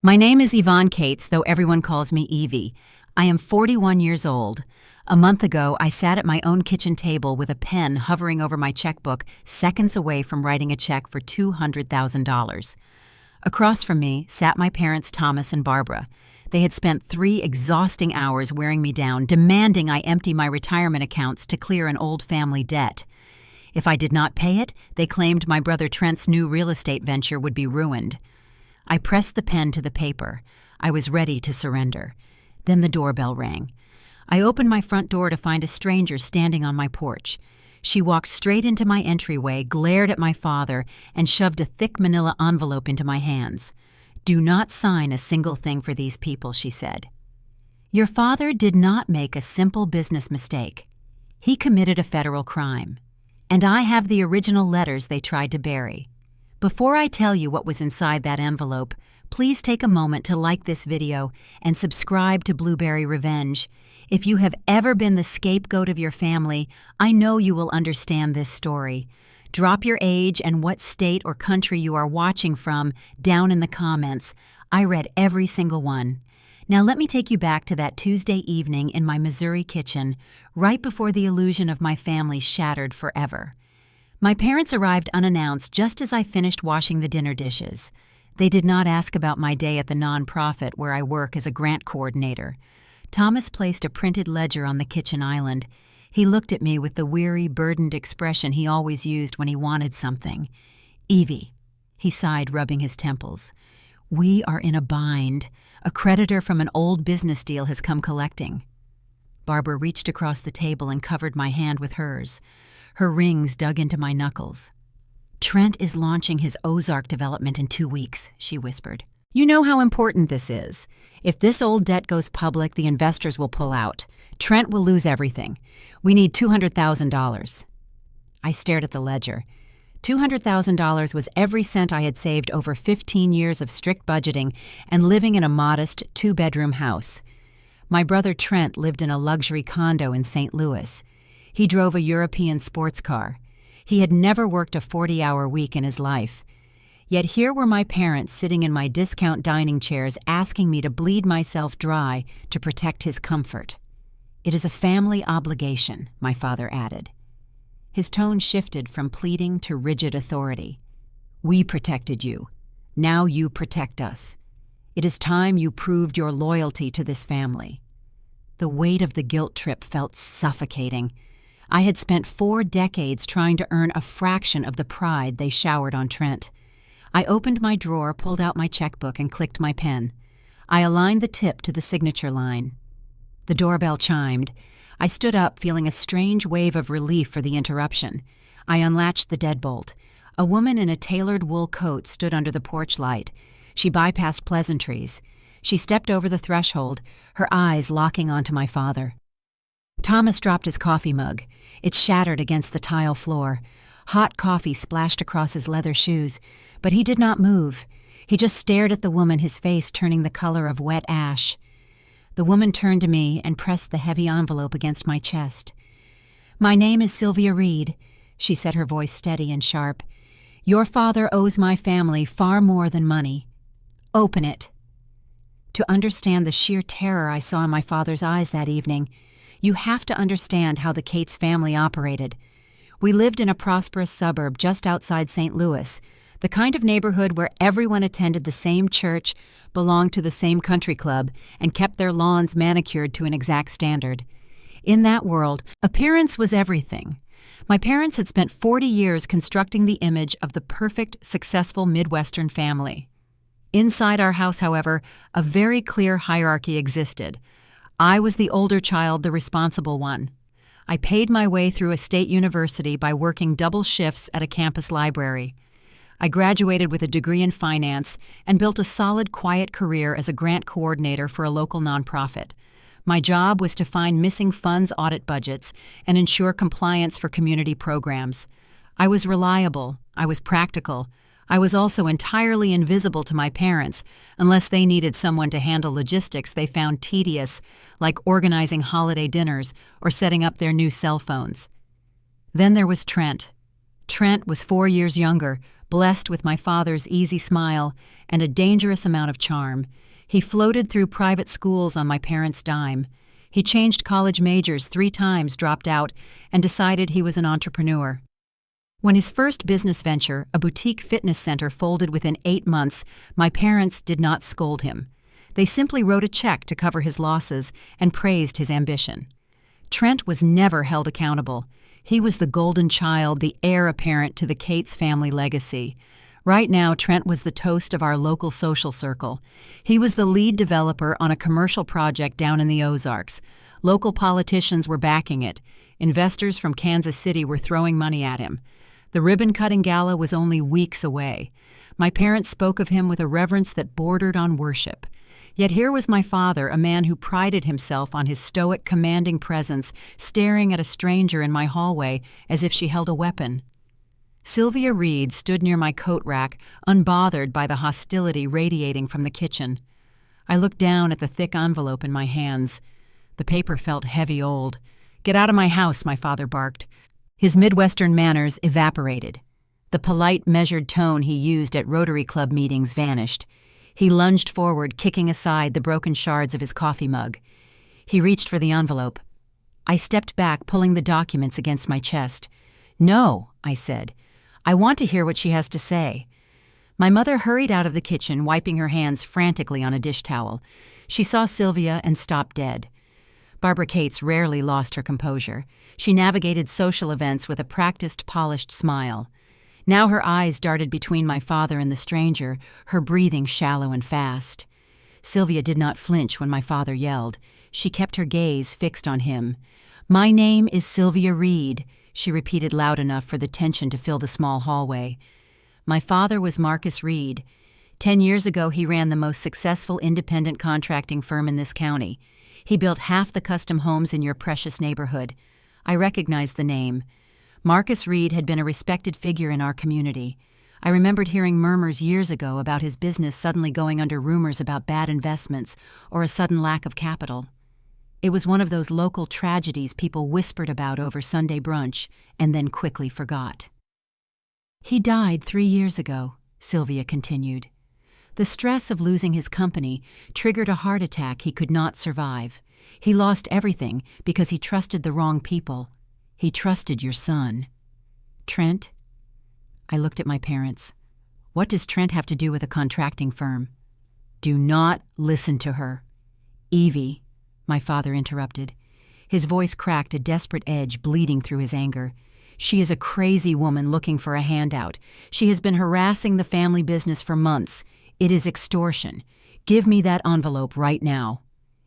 My name is Yvonne Cates, though everyone calls me Evie. I am 41 years old. A month ago, I sat at my own kitchen table with a pen hovering over my checkbook, seconds away from writing a check for $200,000. Across from me sat my parents Thomas and Barbara. They had spent 3 exhausting hours wearing me down, demanding I empty my retirement accounts to clear an old family debt. If I did not pay it, they claimed my brother Trent's new real estate venture would be ruined. I pressed the pen to the paper. I was ready to surrender. Then the doorbell rang. I opened my front door to find a stranger standing on my porch. She walked straight into my entryway, glared at my father, and shoved a thick manila envelope into my hands. "Do not sign a single thing for these people," she said. "Your father did not make a simple business mistake. He committed a federal crime. And I have the original letters they tried to bury. Before I tell you what was inside that envelope, please take a moment to like this video and subscribe to BlueberryRevenge. If you have ever been the scapegoat of your family, I know you will understand this story. Drop your age and what state or country you are watching from down in the comments. I read every single one. Now let me take you back to that Tuesday evening in my Missouri kitchen, right before the illusion of my family shattered forever. My parents arrived unannounced just as I finished washing the dinner dishes. They did not ask about my day at the nonprofit where I work as a grant coordinator. Thomas placed a printed ledger on the kitchen island. He looked at me with the weary, burdened expression he always used when he wanted something. "Evie," he sighed, rubbing his temples. "We are in a bind. A creditor from an old business deal has come collecting." Barbara reached across the table and covered my hand with hers. Her rings dug into my knuckles. "Trent is launching his Ozark development in 2 weeks," she whispered. "You know how important this is. If this old debt goes public, the investors will pull out. Trent will lose everything. We need $200,000. I stared at the ledger. $200,000 was every cent I had saved over 15 years of strict budgeting and living in a modest 2-bedroom house. My brother Trent lived in a luxury condo in St. Louis. He drove a European sports car. He had never worked a 40-hour week in his life. Yet here were my parents sitting in my discount dining chairs asking me to bleed myself dry to protect his comfort. "It is a family obligation," my father added. His tone shifted from pleading to rigid authority. "We protected you. Now you protect us. It is time you proved your loyalty to this family." The weight of the guilt trip felt suffocating. I had spent 4 decades trying to earn a fraction of the pride they showered on Trent. I opened my drawer, pulled out my checkbook, and clicked my pen. I aligned the tip to the signature line. The doorbell chimed. I stood up, feeling a strange wave of relief for the interruption. I unlatched the deadbolt. A woman in a tailored wool coat stood under the porch light. She bypassed pleasantries. She stepped over the threshold, her eyes locking onto my father. Thomas dropped his coffee mug. It shattered against the tile floor. Hot coffee splashed across his leather shoes, but he did not move. He just stared at the woman, his face turning the color of wet ash. The woman turned to me and pressed the heavy envelope against my chest. "My name is Sylvia Reed," she said, her voice steady and sharp. "Your father owes my family far more than money. Open it." To understand the sheer terror I saw in my father's eyes that evening, you have to understand how the Cates family operated. We lived in a prosperous suburb just outside St. Louis, the kind of neighborhood where everyone attended the same church, belonged to the same country club, and kept their lawns manicured to an exact standard. In that world, appearance was everything. My parents had spent 40 years constructing the image of the perfect, successful Midwestern family. Inside our house, however, a very clear hierarchy existed. I was the older child, the responsible one. I paid my way through a state university by working double shifts at a campus library. I graduated with a degree in finance and built a solid, quiet career as a grant coordinator for a local nonprofit. My job was to find missing funds, audit budgets, and ensure compliance for community programs. I was reliable. I was practical. I was also entirely invisible to my parents, unless they needed someone to handle logistics they found tedious, like organizing holiday dinners or setting up their new cell phones. Then there was Trent. Trent was 4 years younger, blessed with my father's easy smile and a dangerous amount of charm. He floated through private schools on my parents' dime. He changed college majors 3 times, dropped out, and decided he was an entrepreneur. When his first business venture, a boutique fitness center, folded within 8 months, my parents did not scold him. They simply wrote a check to cover his losses and praised his ambition. Trent was never held accountable. He was the golden child, the heir apparent to the Cates family legacy. Right now, Trent was the toast of our local social circle. He was the lead developer on a commercial project down in the Ozarks. Local politicians were backing it. Investors from Kansas City were throwing money at him. The ribbon-cutting gala was only weeks away. My parents spoke of him with a reverence that bordered on worship. Yet here was my father, a man who prided himself on his stoic, commanding presence, staring at a stranger in my hallway as if she held a weapon. Sylvia Reed stood near my coat rack, unbothered by the hostility radiating from the kitchen. I looked down at the thick envelope in my hands. The paper felt heavy old. "Get out of my house," my father barked. His Midwestern manners evaporated. The polite, measured tone he used at Rotary Club meetings vanished. He lunged forward, kicking aside the broken shards of his coffee mug. He reached for the envelope. I stepped back, pulling the documents against my chest. "No," I said. "I want to hear what she has to say." My mother hurried out of the kitchen, wiping her hands frantically on a dish towel. She saw Sylvia and stopped dead. Barbara Cates rarely lost her composure. She navigated social events with a practiced, polished smile. Now her eyes darted between my father and the stranger, her breathing shallow and fast. Sylvia did not flinch when my father yelled. She kept her gaze fixed on him. "My name is Sylvia Reed," she repeated loud enough for the tension to fill the small hallway. My father was Marcus Reed. 10 years ago, he ran the most successful independent contracting firm in this county. He built half the custom homes in your precious neighborhood. I recognized the name. Marcus Reed had been a respected figure in our community. I remembered hearing murmurs years ago about his business suddenly going under rumors about bad investments or a sudden lack of capital. It was one of those local tragedies people whispered about over Sunday brunch and then quickly forgot. "He died 3 years ago," Sylvia continued. "The stress of losing his company triggered a heart attack he could not survive. He lost everything because he trusted the wrong people. He trusted your son." "Trent?" I looked at my parents. "What does Trent have to do with a contracting firm?" "Do not listen to her." "Evie," my father interrupted. His voice cracked, a desperate edge bleeding through his anger. "She is a crazy woman looking for a handout. She has been harassing the family business for months. It is extortion. Give me that envelope right now."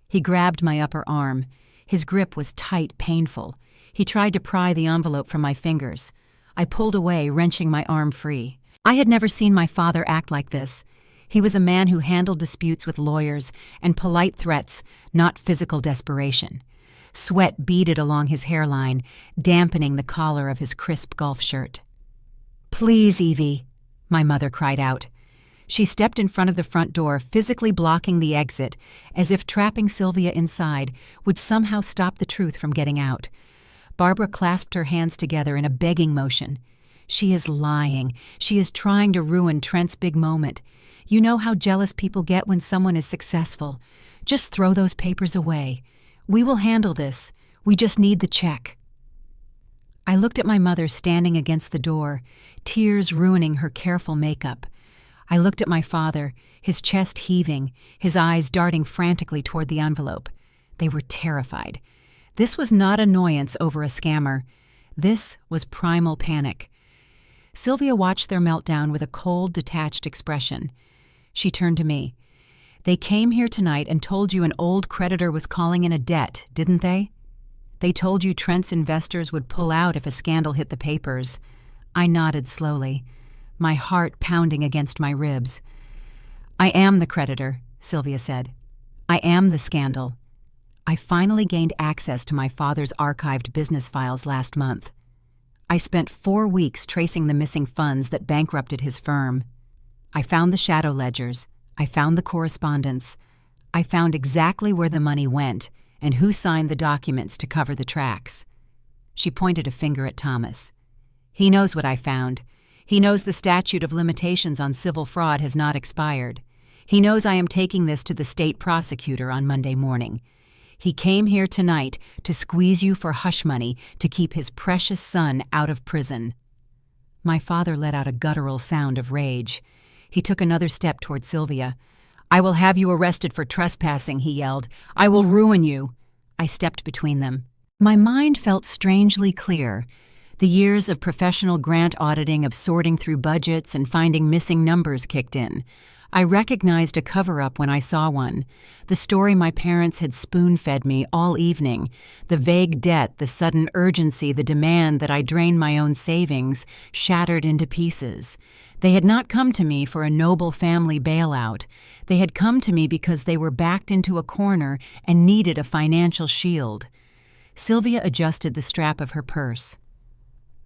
He grabbed my upper arm. His grip was tight, painful. He tried to pry the envelope from my fingers. I pulled away, wrenching my arm free. I had never seen my father act like this. He was a man who handled disputes with lawyers and polite threats, not physical desperation. Sweat beaded along his hairline, dampening the collar of his crisp golf shirt. "Please, Evie," my mother cried out. She stepped in front of the front door, physically blocking the exit, as if trapping Sylvia inside would somehow stop the truth from getting out. Barbara clasped her hands together in a begging motion. "She is lying. She is trying to ruin Trent's big moment. You know how jealous people get when someone is successful. Just throw those papers away. We will handle this. We just need the check." I looked at my mother standing against the door, tears ruining her careful makeup. I looked at my father, his chest heaving, his eyes darting frantically toward the envelope. They were terrified. This was not annoyance over a scammer. This was primal panic. Sylvia watched their meltdown with a cold, detached expression. She turned to me. "They came here tonight and told you an old creditor was calling in a debt, didn't they? They told you Trent's investors would pull out if a scandal hit the papers." I nodded slowly, my heart pounding against my ribs. "I am the creditor," Sylvia said. "I am the scandal. I finally gained access to my father's archived business files last month. I spent 4 weeks tracing the missing funds that bankrupted his firm. I found the shadow ledgers. I found the correspondence. I found exactly where the money went and who signed the documents to cover the tracks." She pointed a finger at Thomas. "He knows what I found. He knows the statute of limitations on civil fraud has not expired. He knows I am taking this to the state prosecutor on Monday morning. He came here tonight to squeeze you for hush money to keep his precious son out of prison." My father let out a guttural sound of rage. He took another step toward Sylvia. "I will have you arrested for trespassing," he yelled. "I will ruin you." I stepped between them. My mind felt strangely clear. The years of professional grant auditing, of sorting through budgets and finding missing numbers kicked in. I recognized a cover-up when I saw one. The story my parents had spoon-fed me all evening. The vague debt, the sudden urgency, the demand that I drain my own savings, shattered into pieces. They had not come to me for a noble family bailout. They had come to me because they were backed into a corner and needed a financial shield. Sylvia adjusted the strap of her purse.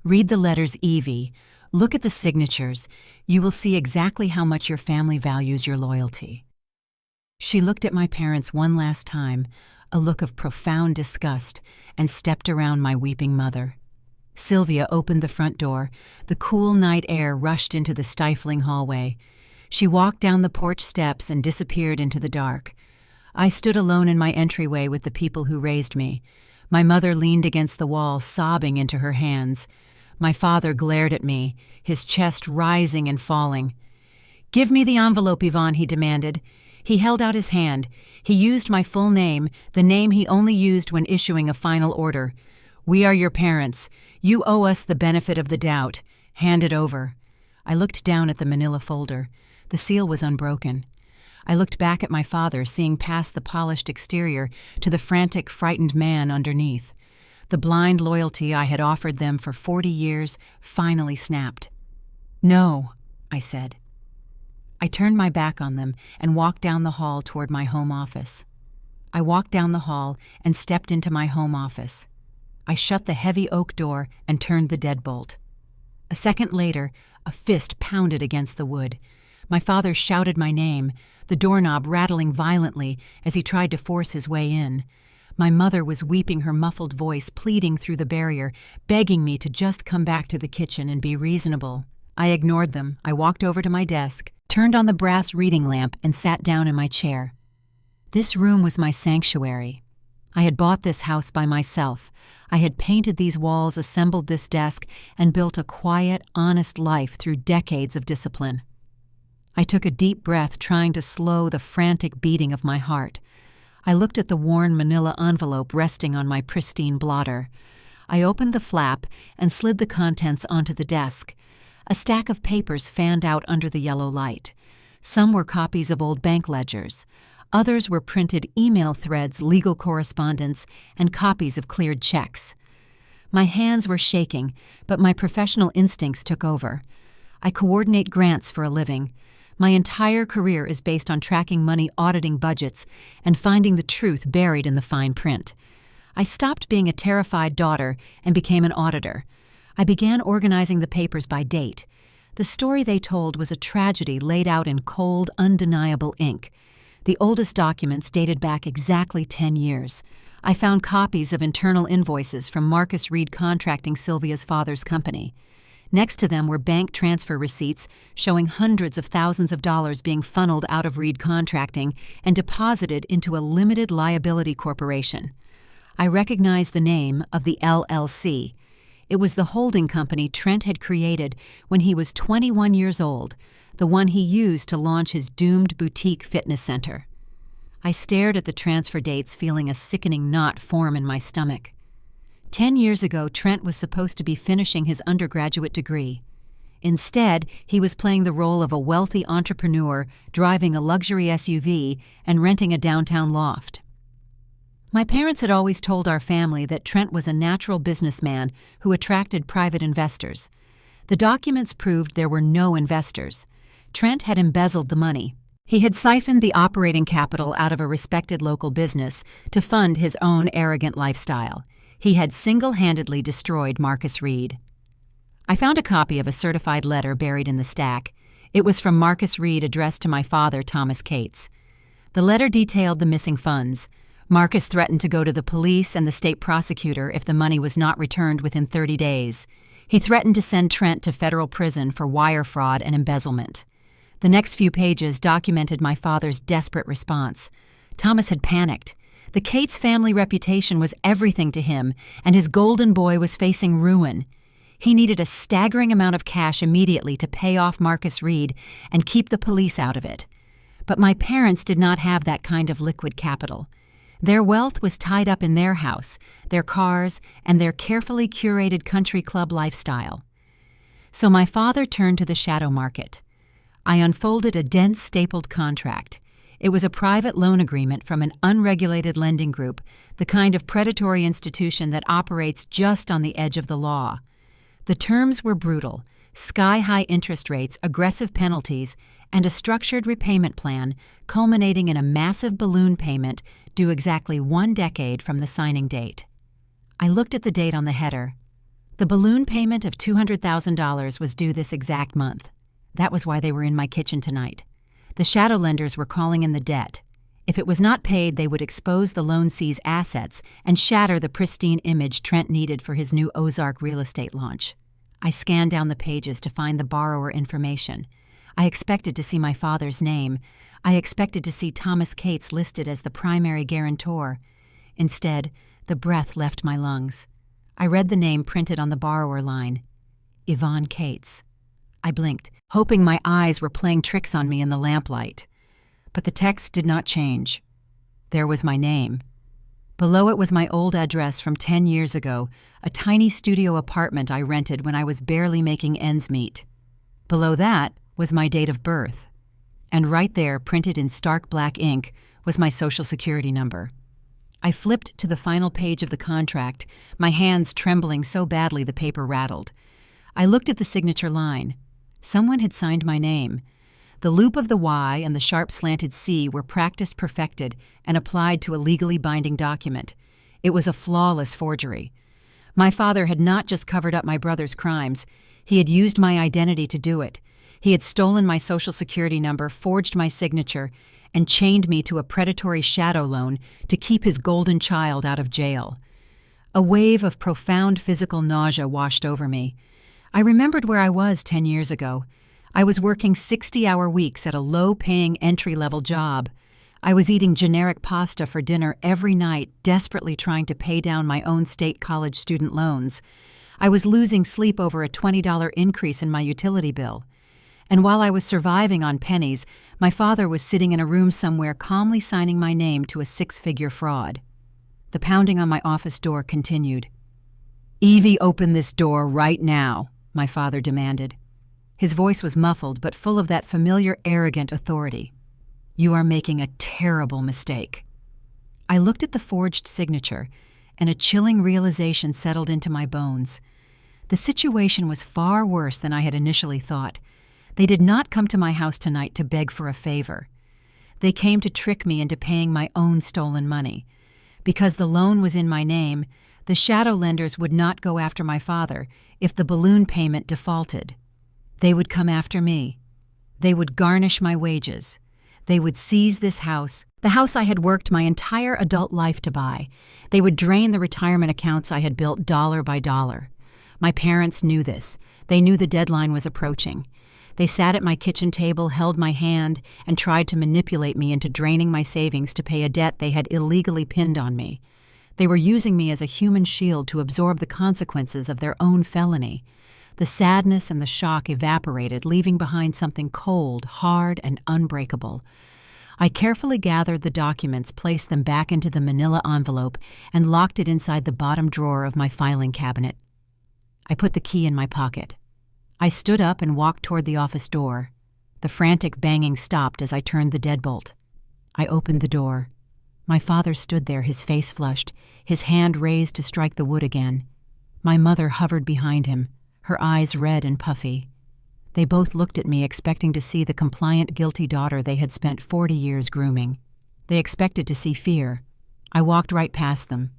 "Read the letters, Evie. Look at the signatures. You will see exactly how much your family values your loyalty." She looked at my parents one last time, a look of profound disgust, and stepped around my weeping mother. Sylvia opened the front door. The cool night air rushed into the stifling hallway. She walked down the porch steps and disappeared into the dark. I stood alone in my entryway with the people who raised me. My mother leaned against the wall, sobbing into her hands. My father glared at me, his chest rising and falling. "Give me the envelope, Yvonne," he demanded. He held out his hand. He used my full name, the name he only used when issuing a final order. "We are your parents. You owe us the benefit of the doubt. Hand it over." I looked down at the manila folder. The seal was unbroken. I looked back at my father, seeing past the polished exterior to the frantic, frightened man underneath. The blind loyalty I had offered them for 40 years finally snapped. "No," I said. I turned my back on them and walked down the hall toward my home office. I walked down the hall and stepped into my home office. I shut the heavy oak door and turned the deadbolt. A second later, a fist pounded against the wood. My father shouted my name, the doorknob rattling violently as he tried to force his way in. My mother was weeping, her muffled voice pleading through the barrier, begging me to just come back to the kitchen and be reasonable. I ignored them. I walked over to my desk, turned on the brass reading lamp, and sat down in my chair. This room was my sanctuary. I had bought this house by myself. I had painted these walls, assembled this desk, and built a quiet, honest life through decades of discipline. I took a deep breath, trying to slow the frantic beating of my heart. I looked at the worn manila envelope resting on my pristine blotter. I opened the flap and slid the contents onto the desk. A stack of papers fanned out under the yellow light. Some were copies of old bank ledgers. Others were printed email threads, legal correspondence, and copies of cleared checks. My hands were shaking, but my professional instincts took over. I coordinate grants for a living. My entire career is based on tracking money, auditing budgets, and finding the truth buried in the fine print. I stopped being a terrified daughter and became an auditor. I began organizing the papers by date. The story they told was a tragedy laid out in cold, undeniable ink. The oldest documents dated back exactly 10 years. I found copies of internal invoices from Marcus Reed Contracting, Sylvia's father's company. Next to them were bank transfer receipts showing hundreds of thousands of dollars being funneled out of Reed Contracting and deposited into a limited liability corporation. I recognized the name of the LLC. It was the holding company Trent had created when he was 21 years old, the one he used to launch his doomed boutique fitness center. I stared at the transfer dates, feeling a sickening knot form in my stomach. 10 years ago, Trent was supposed to be finishing his undergraduate degree. Instead, he was playing the role of a wealthy entrepreneur, driving a luxury SUV and renting a downtown loft. My parents had always told our family that Trent was a natural businessman who attracted private investors. The documents proved there were no investors. Trent had embezzled the money. He had siphoned the operating capital out of a respected local business to fund his own arrogant lifestyle. He had single-handedly destroyed Marcus Reed. I found a copy of a certified letter buried in the stack. It was from Marcus Reed, addressed to my father, Thomas Cates. The letter detailed the missing funds. Marcus threatened to go to the police and the state prosecutor if the money was not returned within 30 days. He threatened to send Trent to federal prison for wire fraud and embezzlement. The next few pages documented my father's desperate response. Thomas had panicked. The Cates family reputation was everything to him, and his golden boy was facing ruin. He needed a staggering amount of cash immediately to pay off Marcus Reed and keep the police out of it. But my parents did not have that kind of liquid capital. Their wealth was tied up in their house, their cars, and their carefully curated country club lifestyle. So my father turned to the shadow market. I unfolded a dense stapled contract. It was a private loan agreement from an unregulated lending group, the kind of predatory institution that operates just on the edge of the law. The terms were brutal: sky-high interest rates, aggressive penalties, and a structured repayment plan culminating in a massive balloon payment due exactly 1 decade from the signing date. I looked at the date on the header. The balloon payment of $200,000 was due this exact month. That was why they were in my kitchen tonight. The shadow lenders were calling in the debt. If it was not paid, they would expose the loansee's assets and shatter the pristine image Trent needed for his new Ozark real estate launch. I scanned down the pages to find the borrower information. I expected to see my father's name. I expected to see Thomas Cates listed as the primary guarantor. Instead, the breath left my lungs. I read the name printed on the borrower line: Yvonne Cates. I blinked, hoping my eyes were playing tricks on me in the lamplight. But the text did not change. There was my name. Below it was my old address from 10 years ago, a tiny studio apartment I rented when I was barely making ends meet. Below that was my date of birth. And right there, printed in stark black ink, was my Social Security number. I flipped to the final page of the contract, my hands trembling so badly the paper rattled. I looked at the signature line. Someone had signed my name. The loop of the Y and the sharp slanted C were practiced perfected and applied to a legally binding document. It was a flawless forgery. My father had not just covered up my brother's crimes. He had used my identity to do it. He had stolen my Social Security number, forged my signature, and chained me to a predatory shadow loan to keep his golden child out of jail. A wave of profound physical nausea washed over me. I remembered where I was 10 years ago. I was working 60-hour weeks at a low-paying entry-level job. I was eating generic pasta for dinner every night, desperately trying to pay down my own state college student loans. I was losing sleep over a $20 increase in my utility bill. And while I was surviving on pennies, my father was sitting in a room somewhere calmly signing my name to a 6-figure fraud. The pounding on my office door continued. "Evie, open this door right now," my father demanded. His voice was muffled, but full of that familiar, arrogant authority. "You are making a terrible mistake." I looked at the forged signature, and a chilling realization settled into my bones. The situation was far worse than I had initially thought. They did not come to my house tonight to beg for a favor. They came to trick me into paying my own stolen money. Because the loan was in my name, the shadow lenders would not go after my father if the balloon payment defaulted. They would come after me. They would garnish my wages. They would seize this house, the house I had worked my entire adult life to buy. They would drain the retirement accounts I had built dollar by dollar. My parents knew this. They knew the deadline was approaching. They sat at my kitchen table, held my hand, and tried to manipulate me into draining my savings to pay a debt they had illegally pinned on me. They were using me as a human shield to absorb the consequences of their own felony. The sadness and the shock evaporated, leaving behind something cold, hard, and unbreakable. I carefully gathered the documents, placed them back into the manila envelope, and locked it inside the bottom drawer of my filing cabinet. I put the key in my pocket. I stood up and walked toward the office door. The frantic banging stopped as I turned the deadbolt. I opened the door. My father stood there, his face flushed, his hand raised to strike the wood again. My mother hovered behind him, her eyes red and puffy. They both looked at me, expecting to see the compliant, guilty daughter they had spent 40 years grooming. They expected to see fear. I walked right past them.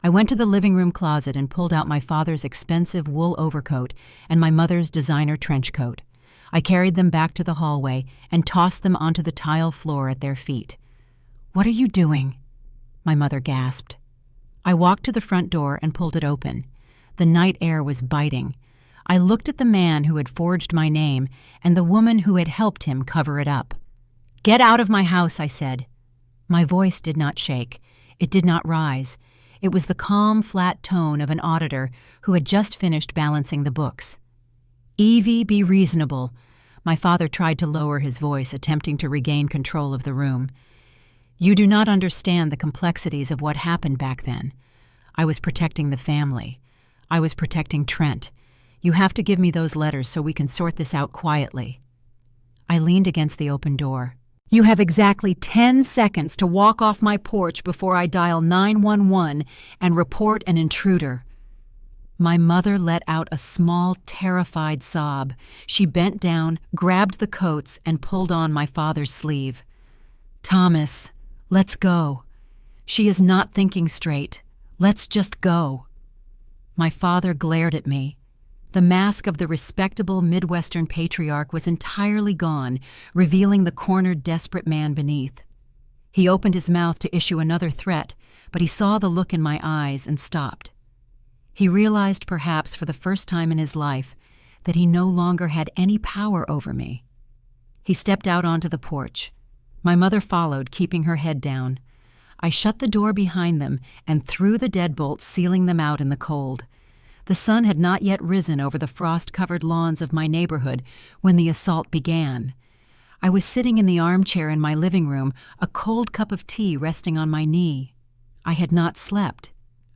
I went to the living room closet and pulled out my father's expensive wool overcoat and my mother's designer trench coat. I carried them back to the hallway and tossed them onto the tile floor at their feet. "What are you doing?" my mother gasped. I walked to the front door and pulled it open. The night air was biting. I looked at the man who had forged my name and the woman who had helped him cover it up. "Get out of my house," I said. My voice did not shake. It did not rise. It was the calm, flat tone of an auditor who had just finished balancing the books. "Evie, be reasonable." My father tried to lower his voice, attempting to regain control of the room. "You do not understand the complexities of what happened back then. I was protecting the family. I was protecting Trent. You have to give me those letters so we can sort this out quietly." I leaned against the open door. "You have exactly 10 seconds to walk off my porch before I dial 911 and report an intruder." My mother let out a small, terrified sob. She bent down, grabbed the coats, and pulled on my father's sleeve. "Thomas, let's go. She is not thinking straight. Let's just go." My father glared at me. The mask of the respectable Midwestern patriarch was entirely gone, revealing the cornered, desperate man beneath. He opened his mouth to issue another threat, but he saw the look in my eyes and stopped. He realized, perhaps for the first time in his life, that he no longer had any power over me. He stepped out onto the porch. My mother followed, keeping her head down. I shut the door behind them and threw the deadbolt, sealing them out in the cold. The sun had not yet risen over the frost-covered lawns of my neighborhood when the assault began. I was sitting in the armchair in my living room, a cold cup of tea resting on my knee. I had not slept.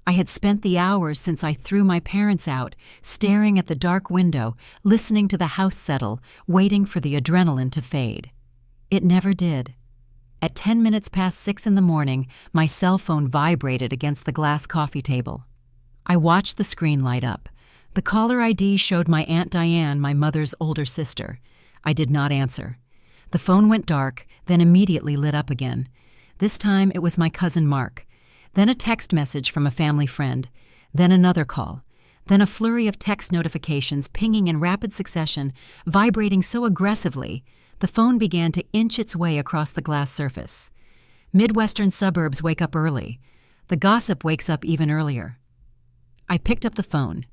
I had spent the hours since I threw my parents out, staring at the dark window, listening to the house settle, waiting for the adrenaline to fade. It never did. At 10 minutes past 6 in the morning, my cell phone vibrated against the glass coffee table. I watched the screen light up. The caller ID showed my Aunt Diane, my mother's older sister. I did not answer. The phone went dark, then immediately lit up again. This time it was my cousin Mark. Then a text message from a family friend. Then another call. Then a flurry of text notifications pinging in rapid succession, vibrating so aggressively, the phone began to inch its way across the glass surface. Midwestern suburbs wake up early. The gossip wakes up even earlier. I picked up the phone.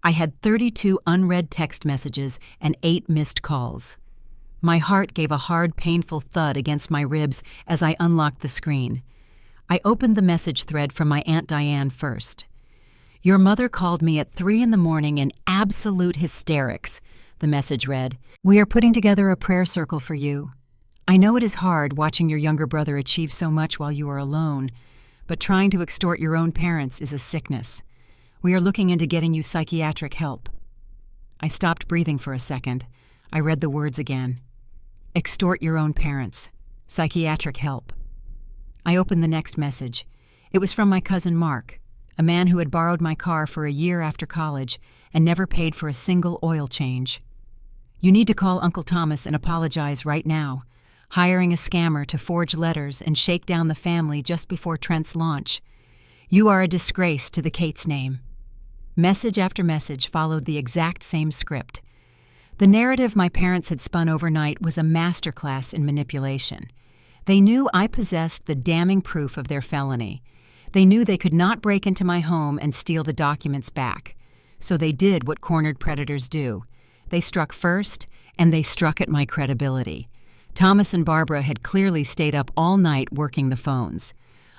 I had 32 unread text messages and 8 missed calls. My heart gave a hard, painful thud against my ribs as I unlocked the screen. I opened the message thread from my Aunt Diane first. "Your mother called me at 3 in the morning in absolute hysterics," the message read. "We are putting together a prayer circle for you. I know it is hard watching your younger brother achieve so much while you are alone, but trying to extort your own parents is a sickness. We are looking into getting you psychiatric help." I stopped breathing for a second. I read the words again. Extort your own parents. Psychiatric help. I opened the next message. It was from my cousin Mark, a man who had borrowed my car for a year after college and never paid for a single oil change. "You need to call Uncle Thomas and apologize right now. Hiring a scammer to forge letters and shake down the family just before Trent's launch. You are a disgrace to the Cates name." Message after message followed the exact same script. The narrative my parents had spun overnight was a masterclass in manipulation. They knew I possessed the damning proof of their felony. They knew they could not break into my home and steal the documents back. So they did what cornered predators do. They struck first, and they struck at my credibility. Thomas and Barbara had clearly stayed up all night working the phones.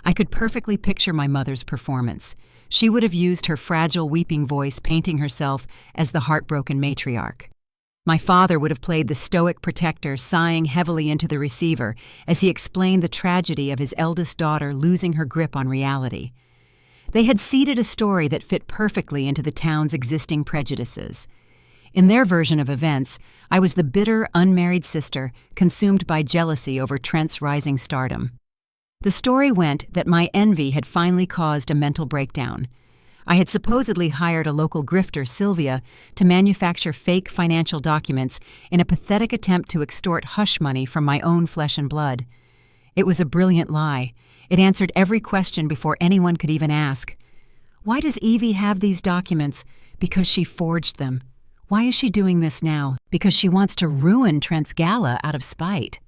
I could perfectly picture my mother's performance. She would have used her fragile, weeping voice painting herself as the heartbroken matriarch. My father would have played the stoic protector, sighing heavily into the receiver as he explained the tragedy of his eldest daughter losing her grip on reality. They had seeded a story that fit perfectly into the town's existing prejudices. In their version of events, I was the bitter, unmarried sister consumed by jealousy over Trent's rising stardom. The story went that my envy had finally caused a mental breakdown. I had supposedly hired a local grifter, Sylvia, to manufacture fake financial documents in a pathetic attempt to extort hush money from my own flesh and blood. It was a brilliant lie. It answered every question before anyone could even ask. Why does Evie have these documents? Because she forged them. Why is she doing this now? Because she wants to ruin Trent's gala out of spite.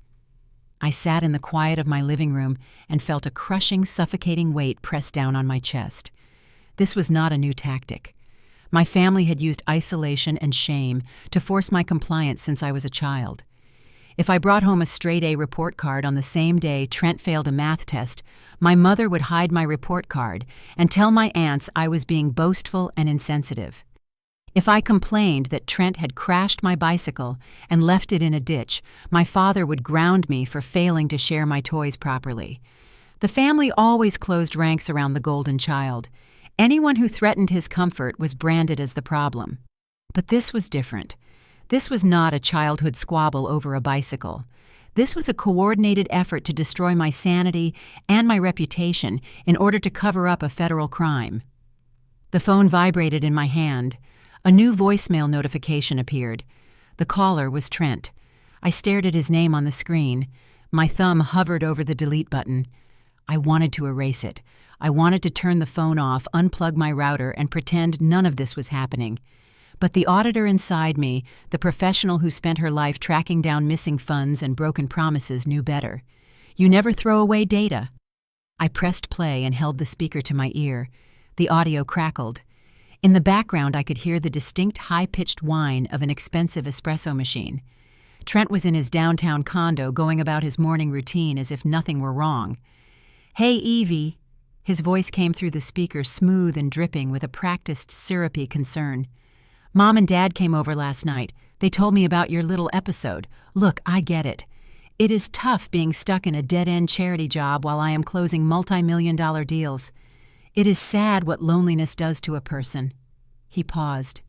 I sat in the quiet of my living room and felt a crushing, suffocating weight press down on my chest. This was not a new tactic. My family had used isolation and shame to force my compliance since I was a child. If I brought home a straight-A report card on the same day Trent failed a math test, my mother would hide my report card and tell my aunts I was being boastful and insensitive. If I complained that Trent had crashed my bicycle and left it in a ditch, my father would ground me for failing to share my toys properly. The family always closed ranks around the golden child. Anyone who threatened his comfort was branded as the problem. But this was different. This was not a childhood squabble over a bicycle. This was a coordinated effort to destroy my sanity and my reputation in order to cover up a federal crime. The phone vibrated in my hand. A new voicemail notification appeared. The caller was Trent. I stared at his name on the screen. My thumb hovered over the delete button. I wanted to erase it. I wanted to turn the phone off, unplug my router, and pretend none of this was happening. But the auditor inside me, the professional who spent her life tracking down missing funds and broken promises, knew better. You never throw away data. I pressed play and held the speaker to my ear. The audio crackled. In the background, I could hear the distinct high-pitched whine of an expensive espresso machine. Trent was in his downtown condo going about his morning routine as if nothing were wrong. "Hey, Evie." His voice came through the speaker, smooth and dripping with a practiced, syrupy concern. "Mom and Dad came over last night. They told me about your little episode. Look, I get it. It is tough being stuck in a dead-end charity job while I am closing multi-million-dollar deals. It is sad what loneliness does to a person." He paused.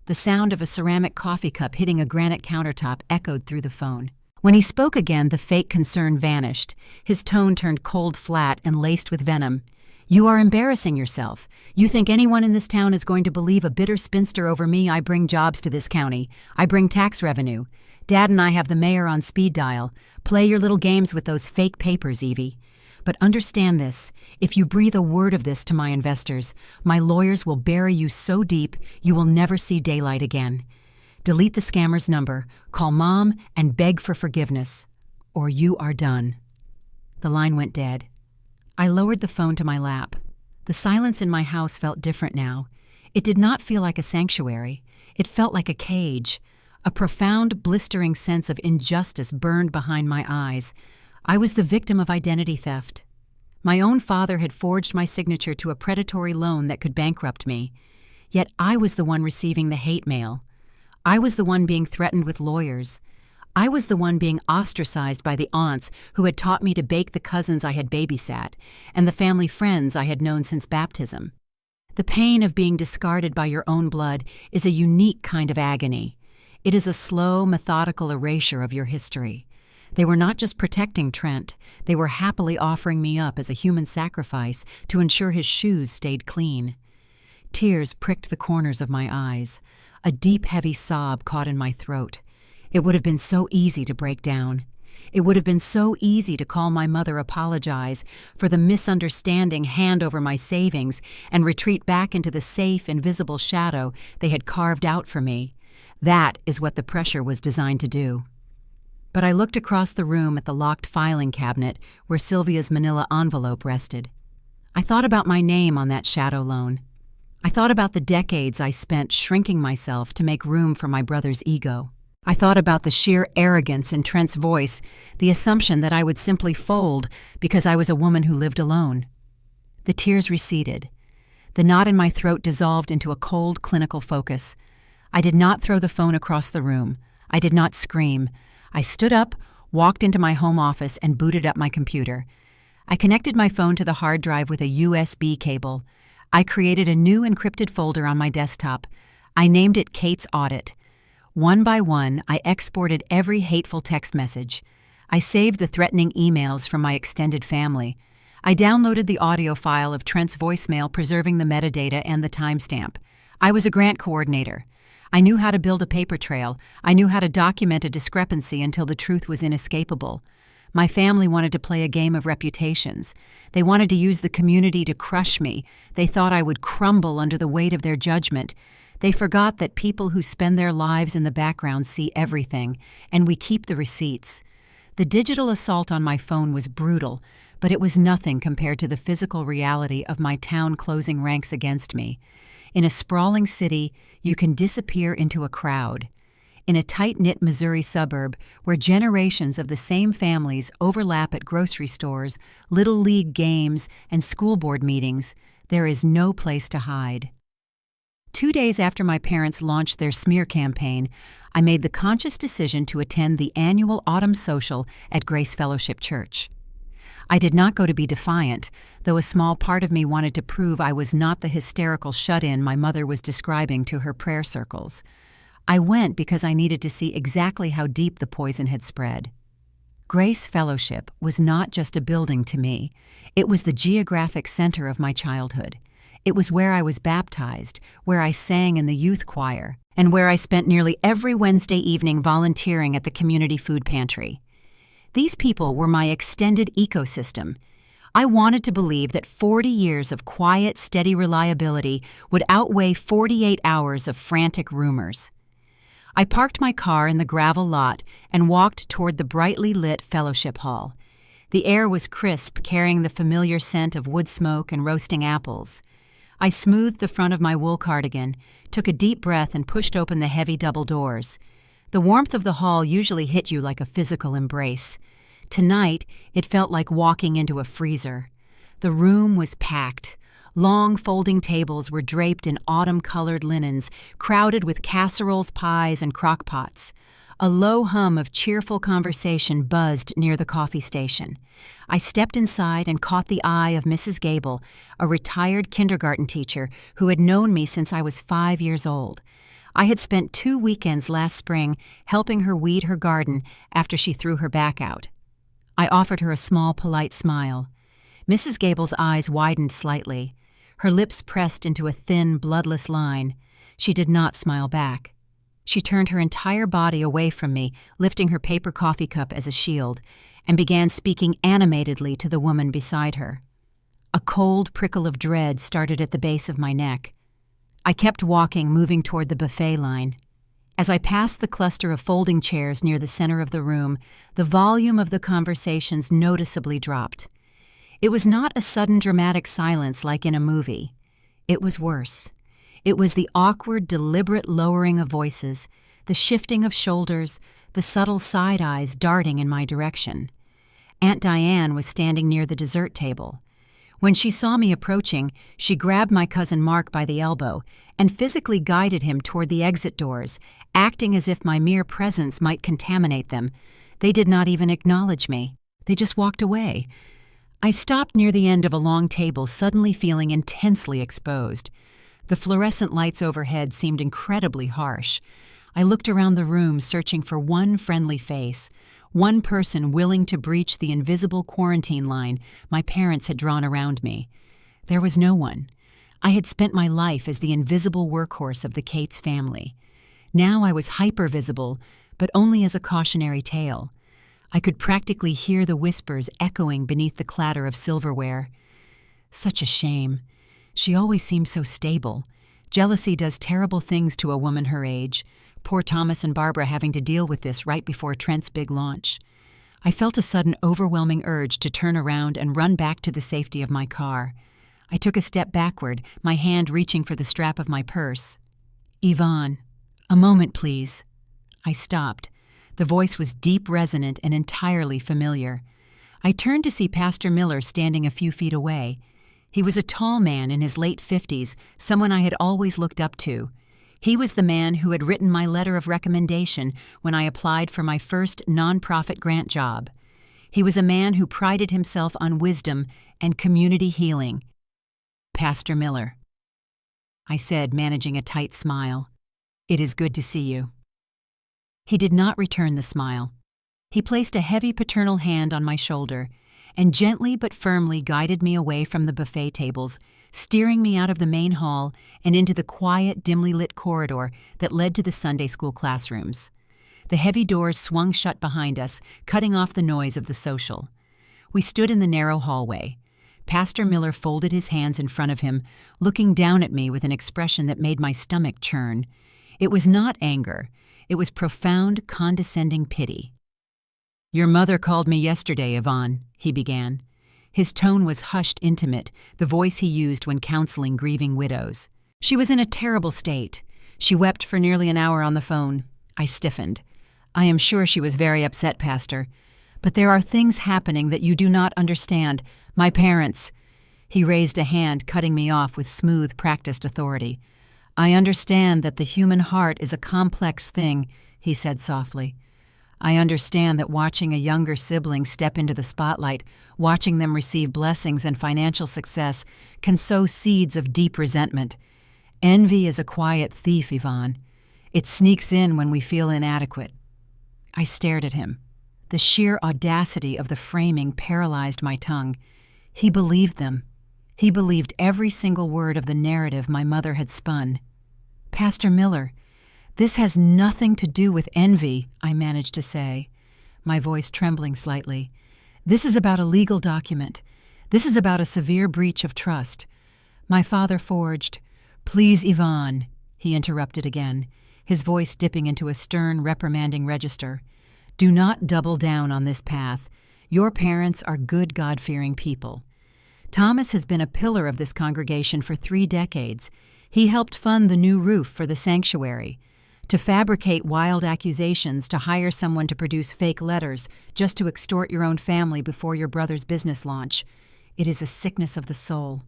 The sound of a ceramic coffee cup hitting a granite countertop echoed through the phone. When he spoke again, the fake concern vanished. His tone turned cold flat and laced with venom. "You are embarrassing yourself. You think anyone in this town is going to believe a bitter spinster over me? I bring jobs to this county. I bring tax revenue. Dad and I have the mayor on speed dial. Play your little games with those fake papers, Evie. But understand this. If you breathe a word of this to my investors, my lawyers will bury you so deep you will never see daylight again. Delete the scammer's number, call Mom, and beg for forgiveness. Or you are done." The line went dead. I lowered the phone to my lap. The silence in my house felt different now. It did not feel like a sanctuary. It felt like a cage. A profound, blistering sense of injustice burned behind my eyes. I was the victim of identity theft. My own father had forged my signature to a predatory loan that could bankrupt me. Yet I was the one receiving the hate mail. I was the one being threatened with lawyers. I was the one being ostracized by the aunts who had taught me to bake the cousins I had babysat, and the family friends I had known since baptism. The pain of being discarded by your own blood is a unique kind of agony. It is a slow, methodical erasure of your history. They were not just protecting Trent, they were happily offering me up as a human sacrifice to ensure his shoes stayed clean. Tears pricked the corners of my eyes. A deep, heavy sob caught in my throat. It would have been so easy to break down. It would have been so easy to call my mother, apologize for the misunderstanding, hand over my savings, and retreat back into the safe, invisible shadow they had carved out for me. That is what the pressure was designed to do. But I looked across the room at the locked filing cabinet where Sylvia's manila envelope rested. I thought about my name on that shadow loan. I thought about the decades I spent shrinking myself to make room for my brother's ego. I thought about the sheer arrogance in Trent's voice, the assumption that I would simply fold because I was a woman who lived alone. The tears receded. The knot in my throat dissolved into a cold, clinical focus. I did not throw the phone across the room. I did not scream. I stood up, walked into my home office, and booted up my computer. I connected my phone to the hard drive with a USB cable. I created a new encrypted folder on my desktop. I named it Kate's Audit. One by one, I exported every hateful text message. I saved the threatening emails from my extended family. I downloaded the audio file of Trent's voicemail, preserving the metadata and the timestamp. I was a grant coordinator. I knew how to build a paper trail. I knew how to document a discrepancy until the truth was inescapable. My family wanted to play a game of reputations. They wanted to use the community to crush me. They thought I would crumble under the weight of their judgment. They forgot that people who spend their lives in the background see everything, and we keep the receipts. The digital assault on my phone was brutal, but it was nothing compared to the physical reality of my town closing ranks against me. In a sprawling city, you can disappear into a crowd. In a tight-knit Missouri suburb where generations of the same families overlap at grocery stores, little league games, and school board meetings, there is no place to hide. 2 days after my parents launched their smear campaign, I made the conscious decision to attend the annual autumn social at Grace Fellowship Church. I did not go to be defiant, though a small part of me wanted to prove I was not the hysterical shut-in my mother was describing to her prayer circles. I went because I needed to see exactly how deep the poison had spread. Grace Fellowship was not just a building to me. It was the geographic center of my childhood. It was where I was baptized, where I sang in the youth choir, and where I spent nearly every Wednesday evening volunteering at the community food pantry. These people were my extended ecosystem. I wanted to believe that 40 years of quiet, steady reliability would outweigh 48 hours of frantic rumors. I parked my car in the gravel lot and walked toward the brightly lit fellowship hall. The air was crisp, carrying the familiar scent of wood smoke and roasting apples. I smoothed the front of my wool cardigan, took a deep breath, and pushed open the heavy double doors. The warmth of the hall usually hit you like a physical embrace. Tonight, it felt like walking into a freezer. The room was packed. Long folding tables were draped in autumn-colored linens, crowded with casseroles, pies, and crock-pots. A low hum of cheerful conversation buzzed near the coffee station. I stepped inside and caught the eye of Mrs. Gable, a retired kindergarten teacher who had known me since I was 5 years old. I had spent 2 weekends last spring helping her weed her garden after she threw her back out. I offered her a small, polite smile. Mrs. Gable's eyes widened slightly. Her lips pressed into a thin, bloodless line. She did not smile back. She turned her entire body away from me, lifting her paper coffee cup as a shield, and began speaking animatedly to the woman beside her. A cold prickle of dread started at the base of my neck. I kept walking, moving toward the buffet line. As I passed the cluster of folding chairs near the center of the room, the volume of the conversations noticeably dropped. It was not a sudden dramatic silence like in a movie. It was worse. It was the awkward, deliberate lowering of voices, the shifting of shoulders, the subtle side eyes darting in my direction. Aunt Diane was standing near the dessert table. When she saw me approaching, she grabbed my cousin Mark by the elbow and physically guided him toward the exit doors, acting as if my mere presence might contaminate them. They did not even acknowledge me. They just walked away. I stopped near the end of a long table, suddenly feeling intensely exposed. The fluorescent lights overhead seemed incredibly harsh. I looked around the room, searching for one friendly face, one person willing to breach the invisible quarantine line my parents had drawn around me. There was no one. I had spent my life as the invisible workhorse of the Cates family. Now I was hyper-visible, but only as a cautionary tale. I could practically hear the whispers echoing beneath the clatter of silverware. Such a shame. She always seemed so stable. Jealousy does terrible things to a woman her age. Poor Thomas and Barbara having to deal with this right before Trent's big launch. I felt a sudden overwhelming urge to turn around and run back to the safety of my car. I took a step backward, my hand reaching for the strap of my purse. "Yvonne, a moment, please." I stopped. The voice was deep, resonant, and entirely familiar. I turned to see Pastor Miller standing a few feet away. He was a tall man in his late 50s, someone I had always looked up to. He was the man who had written my letter of recommendation when I applied for my first nonprofit grant job. He was a man who prided himself on wisdom and community healing. "Pastor Miller," I said, managing a tight smile. "It is good to see you." He did not return the smile. He placed a heavy paternal hand on my shoulder and gently but firmly guided me away from the buffet tables, steering me out of the main hall and into the quiet, dimly lit corridor that led to the Sunday school classrooms. The heavy doors swung shut behind us, cutting off the noise of the social. We stood in the narrow hallway. Pastor Miller folded his hands in front of him, looking down at me with an expression that made my stomach churn. It was not anger. It was profound, condescending pity. "Your mother called me yesterday, Yvonne," he began. His tone was hushed, intimate, the voice he used when counseling grieving widows. She was in a terrible state. She wept for nearly an hour on the phone. I stiffened. I am sure she was very upset, Pastor. But there are things happening that you do not understand. My parents. He raised a hand, cutting me off with smooth, practiced authority. I understand that the human heart is a complex thing, he said softly. I understand that watching a younger sibling step into the spotlight, watching them receive blessings and financial success, can sow seeds of deep resentment. Envy is a quiet thief, Yvonne. It sneaks in when we feel inadequate. I stared at him. The sheer audacity of the framing paralyzed my tongue. He believed them. He believed every single word of the narrative my mother had spun. Pastor Miller, this has nothing to do with envy, I managed to say, my voice trembling slightly. This is about a legal document. This is about a severe breach of trust. My father forged. Please, Yvonne, he interrupted again, his voice dipping into a stern, reprimanding register. Do not double down on this path. Your parents are good, God-fearing people. Thomas has been a pillar of this congregation for 3 decades. He helped fund the new roof for the sanctuary. To fabricate wild accusations, to hire someone to produce fake letters, just to extort your own family before your brother's business launch. It is a sickness of the soul.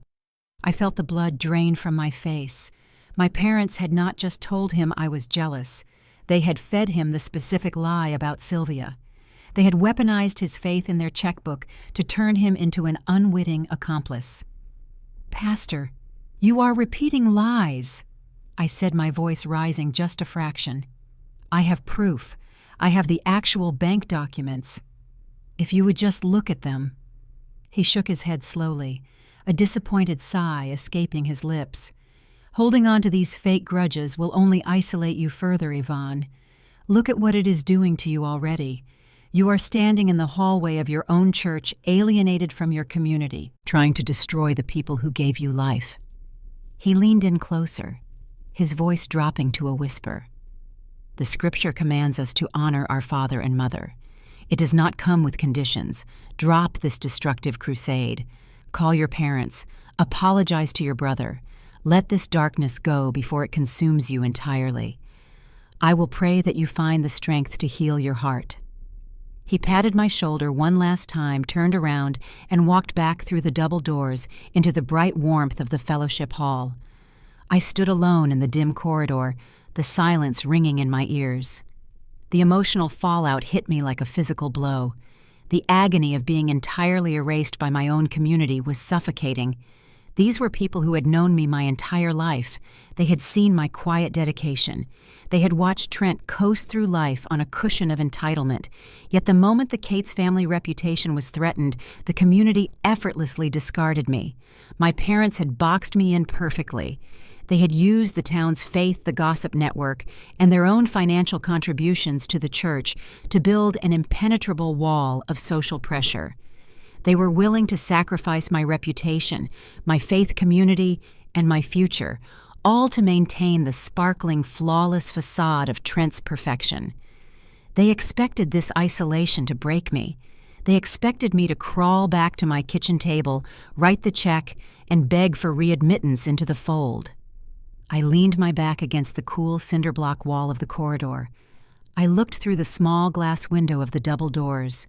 I felt the blood drain from my face. My parents had not just told him I was jealous. They had fed him the specific lie about Sylvia. They had weaponized his faith in their checkbook to turn him into an unwitting accomplice. Pastor, you are repeating lies, I said, my voice rising just a fraction. I have proof. I have the actual bank documents. If you would just look at them. He shook his head slowly, a disappointed sigh escaping his lips. Holding on to these fake grudges will only isolate you further, Yvonne. Look at what it is doing to you already. You are standing in the hallway of your own church, alienated from your community, trying to destroy the people who gave you life. He leaned in closer, his voice dropping to a whisper. The scripture commands us to honor our father and mother. It does not come with conditions. Drop this destructive crusade. Call your parents. Apologize to your brother. Let this darkness go before it consumes you entirely. I will pray that you find the strength to heal your heart. He patted my shoulder one last time, turned around, and walked back through the double doors into the bright warmth of the fellowship hall. I stood alone in the dim corridor, the silence ringing in my ears. The emotional fallout hit me like a physical blow. The agony of being entirely erased by my own community was suffocating. These were people who had known me my entire life. They had seen my quiet dedication. They had watched Trent coast through life on a cushion of entitlement. Yet the moment the Cates family reputation was threatened, the community effortlessly discarded me. My parents had boxed me in perfectly. They had used the town's faith, the gossip network, and their own financial contributions to the church to build an impenetrable wall of social pressure. They were willing to sacrifice my reputation, my faith community, and my future, all to maintain the sparkling, flawless facade of Trent's perfection. They expected this isolation to break me. They expected me to crawl back to my kitchen table, write the check, and beg for readmittance into the fold. I leaned my back against the cool cinder block wall of the corridor. I looked through the small glass window of the double doors.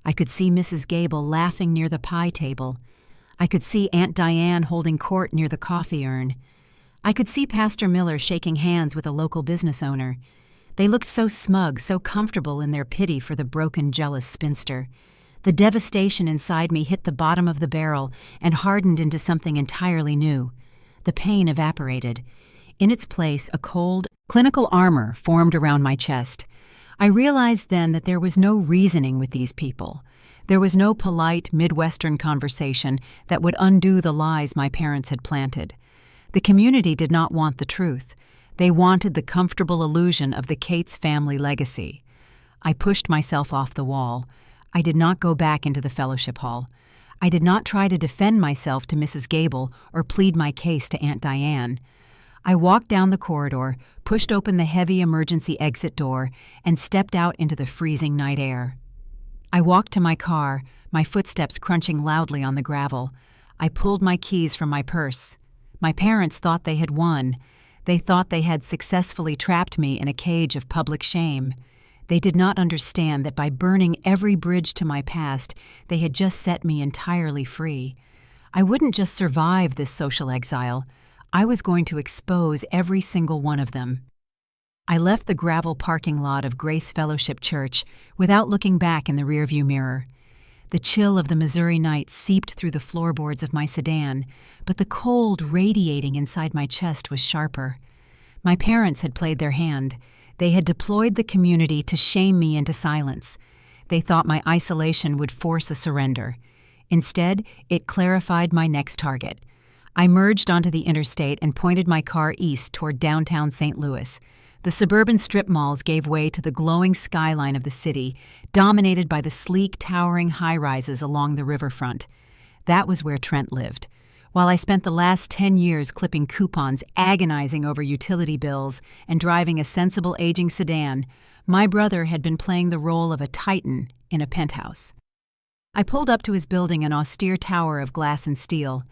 I could see Mrs. Gable laughing near the pie table. I could see Aunt Diane holding court near the coffee urn. I could see Pastor Miller shaking hands with a local business owner. They looked so smug, so comfortable in their pity for the broken, jealous spinster. The devastation inside me hit the bottom of the barrel and hardened into something entirely new. The pain evaporated. In its place, a cold, clinical armor formed around my chest. I realized then that there was no reasoning with these people. There was no polite Midwestern conversation that would undo the lies my parents had planted. The community did not want the truth. They wanted the comfortable illusion of the Cates family legacy. I pushed myself off the wall. I did not go back into the fellowship hall. I did not try to defend myself to Mrs. Gable or plead my case to Aunt Diane. I walked down the corridor, pushed open the heavy emergency exit door, and stepped out into the freezing night air. I walked to my car, my footsteps crunching loudly on the gravel. I pulled my keys from my purse. My parents thought they had won. They thought they had successfully trapped me in a cage of public shame. They did not understand that by burning every bridge to my past, they had just set me entirely free. I wouldn't just survive this social exile. I was going to expose every single one of them. I left the gravel parking lot of Grace Fellowship Church without looking back in the rearview mirror. The chill of the Missouri night seeped through the floorboards of my sedan, but the cold radiating inside my chest was sharper. My parents had played their hand. They had deployed the community to shame me into silence. They thought my isolation would force a surrender. Instead, it clarified my next target. I merged onto the interstate and pointed my car east toward downtown St. Louis. The suburban strip malls gave way to the glowing skyline of the city, dominated by the sleek, towering high-rises along the riverfront. That was where Trent lived. While I spent the last 10 years clipping coupons, agonizing over utility bills, and driving a sensible aging sedan, my brother had been playing the role of a titan in a penthouse. I pulled up to his building, an austere tower of glass and steel.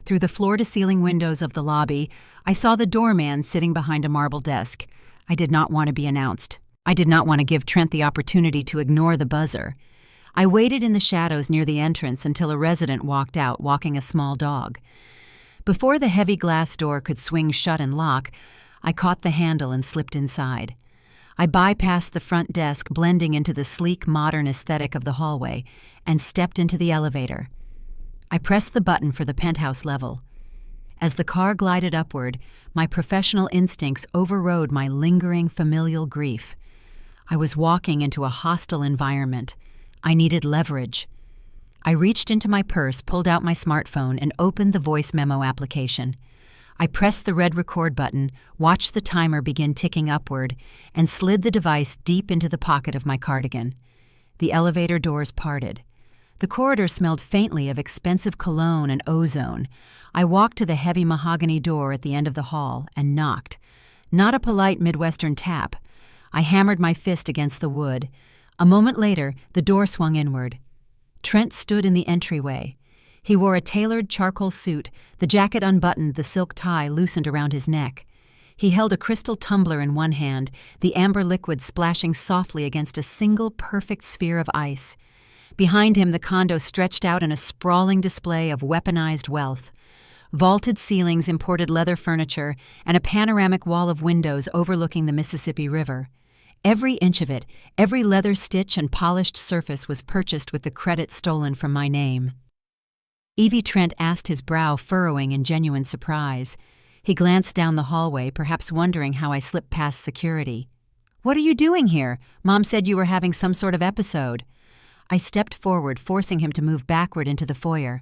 Through the floor-to-ceiling windows of the lobby, I saw the doorman sitting behind a marble desk. I did not want to be announced. I did not want to give Trent the opportunity to ignore the buzzer. I waited in the shadows near the entrance until a resident walked out, walking a small dog. Before the heavy glass door could swing shut and lock, I caught the handle and slipped inside. I bypassed the front desk, blending into the sleek, modern aesthetic of the hallway, and stepped into the elevator. I pressed the button for the penthouse level. As the car glided upward, my professional instincts overrode my lingering familial grief. I was walking into a hostile environment. I needed leverage. I reached into my purse, pulled out my smartphone, and opened the voice memo application. I pressed the red record button, watched the timer begin ticking upward, and slid the device deep into the pocket of my cardigan. The elevator doors parted. The corridor smelled faintly of expensive cologne and ozone. I walked to the heavy mahogany door at the end of the hall and knocked. Not a polite Midwestern tap. I hammered my fist against the wood. A moment later, the door swung inward. Trent stood in the entryway. He wore a tailored charcoal suit, the jacket unbuttoned, the silk tie loosened around his neck. He held a crystal tumbler in one hand, the amber liquid splashing softly against a single perfect sphere of ice. Behind him, the condo stretched out in a sprawling display of weaponized wealth. Vaulted ceilings, imported leather furniture, and a panoramic wall of windows overlooking the Mississippi River. Every inch of it, every leather stitch and polished surface was purchased with the credit stolen from my name. Evie Trent asked, his brow furrowing in genuine surprise. He glanced down the hallway, perhaps wondering how I slipped past security. "What are you doing here? Mom said you were having some sort of episode." I stepped forward, forcing him to move backward into the foyer.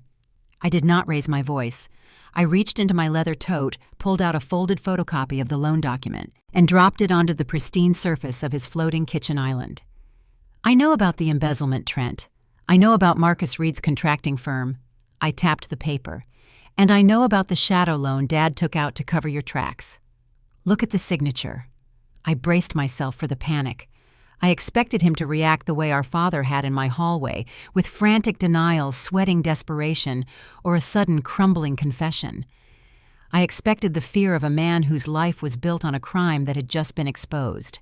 I did not raise my voice. I reached into my leather tote, pulled out a folded photocopy of the loan document, and dropped it onto the pristine surface of his floating kitchen island. "I know about the embezzlement, Trent. I know about Marcus Reed's contracting firm." I tapped the paper. "And I know about the shadow loan Dad took out to cover your tracks. Look at the signature." I braced myself for the panic. I expected him to react the way our father had in my hallway, with frantic denial, sweating desperation, or a sudden crumbling confession. I expected the fear of a man whose life was built on a crime that had just been exposed.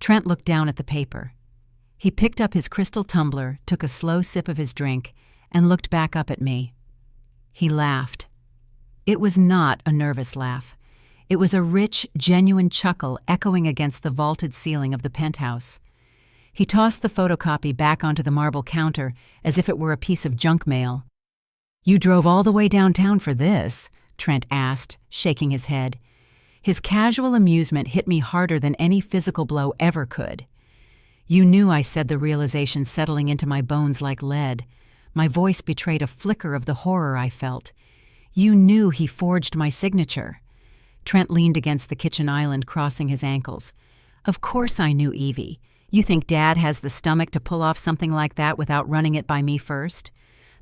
Trent looked down at the paper. He picked up his crystal tumbler, took a slow sip of his drink, and looked back up at me. He laughed. It was not a nervous laugh. It was a rich, genuine chuckle echoing against the vaulted ceiling of the penthouse. He tossed the photocopy back onto the marble counter as if it were a piece of junk mail. "You drove all the way downtown for this?" Trent asked, shaking his head. His casual amusement hit me harder than any physical blow ever could. "You knew," I said, the realization settling into my bones like lead. My voice betrayed a flicker of the horror I felt. "You knew he forged my signature." Trent leaned against the kitchen island, crossing his ankles. "Of course I knew, Evie. You think Dad has the stomach to pull off something like that without running it by me first?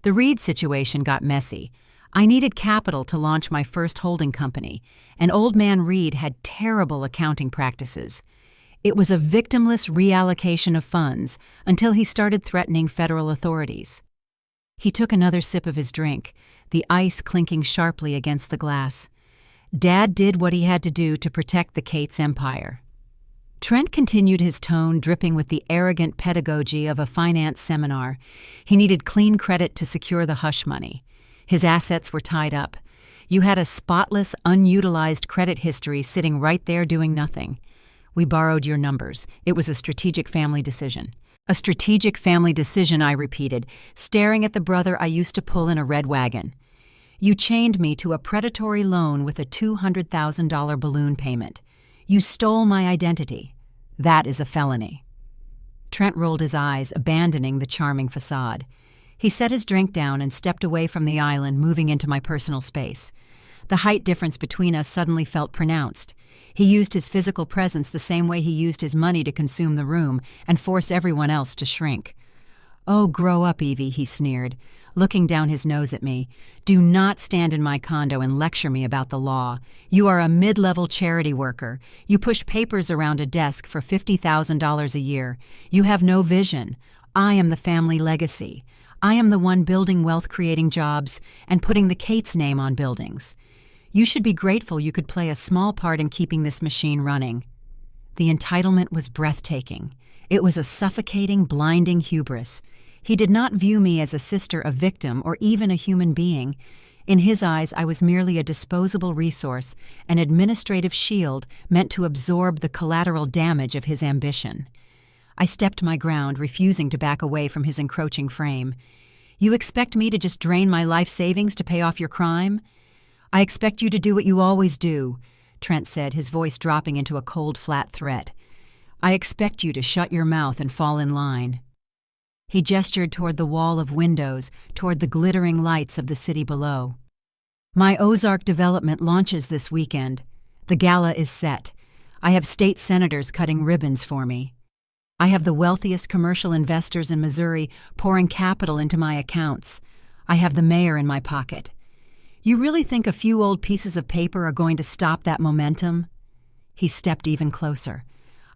The Reed situation got messy. I needed capital to launch my first holding company, and Old Man Reed had terrible accounting practices. It was a victimless reallocation of funds until he started threatening federal authorities. He took another sip of his drink, the ice clinking sharply against the glass. Dad did what he had to do to protect the Cates empire. Trent continued, his tone dripping with the arrogant pedagogy of a finance seminar. He needed clean credit to secure the hush money. His assets were tied up. You had a spotless, unutilized credit history sitting right there doing nothing. We borrowed your numbers. It was a strategic family decision. A strategic family decision, I repeated, staring at the brother I used to pull in a red wagon. You chained me to a predatory loan with a $200,000 balloon payment. You stole my identity. That is a felony. Trent rolled his eyes, abandoning the charming facade. He set his drink down and stepped away from the island, moving into my personal space. The height difference between us suddenly felt pronounced. He used his physical presence the same way he used his money to consume the room and force everyone else to shrink. "Oh, grow up, Evie," he sneered, looking down his nose at me. "Do not stand in my condo and lecture me about the law. You are a mid-level charity worker. You push papers around a desk for $50,000 a year. You have no vision. I am the family legacy. I am the one building wealth, creating jobs, and putting the Cates name on buildings. You should be grateful you could play a small part in keeping this machine running." The entitlement was breathtaking. It was a suffocating, blinding hubris. He did not view me as a sister, a victim, or even a human being. In his eyes, I was merely a disposable resource, an administrative shield meant to absorb the collateral damage of his ambition. I stepped my ground, refusing to back away from his encroaching frame. "You expect me to just drain my life savings to pay off your crime?" "I expect you to do what you always do," Trent said, his voice dropping into a cold, flat threat. "I expect you to shut your mouth and fall in line." He gestured toward the wall of windows, toward the glittering lights of the city below. "My Ozark development launches this weekend. The gala is set. I have state senators cutting ribbons for me. I have the wealthiest commercial investors in Missouri pouring capital into my accounts. I have the mayor in my pocket. You really think a few old pieces of paper are going to stop that momentum?" He stepped even closer.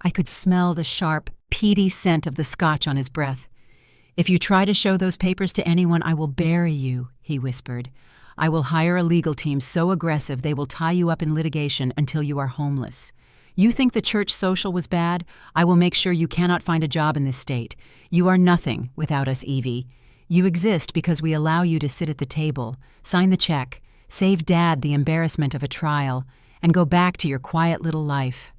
I could smell the sharp, peaty scent of the scotch on his breath. "If you try to show those papers to anyone, I will bury you," he whispered. "I will hire a legal team so aggressive they will tie you up in litigation until you are homeless. You think the church social was bad? I will make sure you cannot find a job in this state. You are nothing without us, Evie. You exist because we allow you to sit at the table, sign the check, save Dad the embarrassment of a trial, and go back to your quiet little life."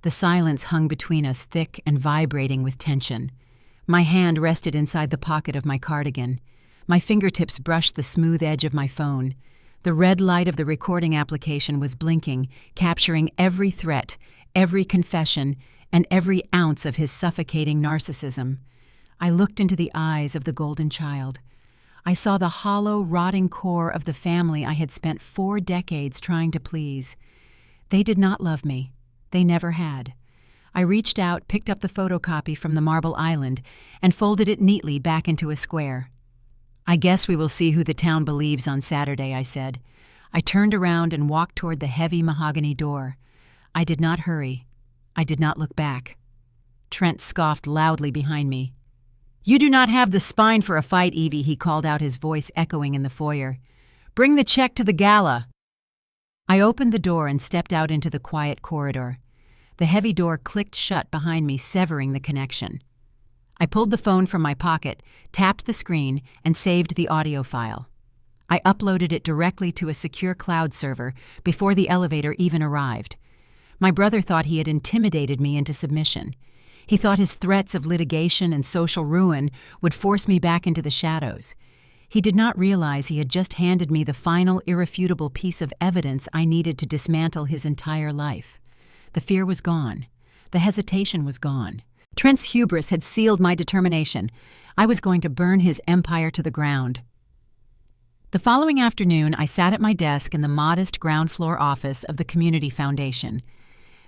The silence hung between us, thick and vibrating with tension. My hand rested inside the pocket of my cardigan. My fingertips brushed the smooth edge of my phone. The red light of the recording application was blinking, capturing every threat, every confession, and every ounce of his suffocating narcissism. I looked into the eyes of the golden child. I saw the hollow, rotting core of the family I had spent 4 decades trying to please. They did not love me. They never had. I reached out, picked up the photocopy from the marble island, and folded it neatly back into a square. "I guess we will see who the town believes on Saturday," I said. I turned around and walked toward the heavy mahogany door. I did not hurry. I did not look back. Trent scoffed loudly behind me. "You do not have the spine for a fight, Evie," he called out, his voice echoing in the foyer. "Bring the check to the gala." I opened the door and stepped out into the quiet corridor. The heavy door clicked shut behind me, severing the connection. I pulled the phone from my pocket, tapped the screen, and saved the audio file. I uploaded it directly to a secure cloud server before the elevator even arrived. My brother thought he had intimidated me into submission. He thought his threats of litigation and social ruin would force me back into the shadows. He did not realize he had just handed me the final, irrefutable piece of evidence I needed to dismantle his entire life. The fear was gone. The hesitation was gone. Trent's hubris had sealed my determination. I was going to burn his empire to the ground. The following afternoon, I sat at my desk in the modest ground-floor office of the Community Foundation.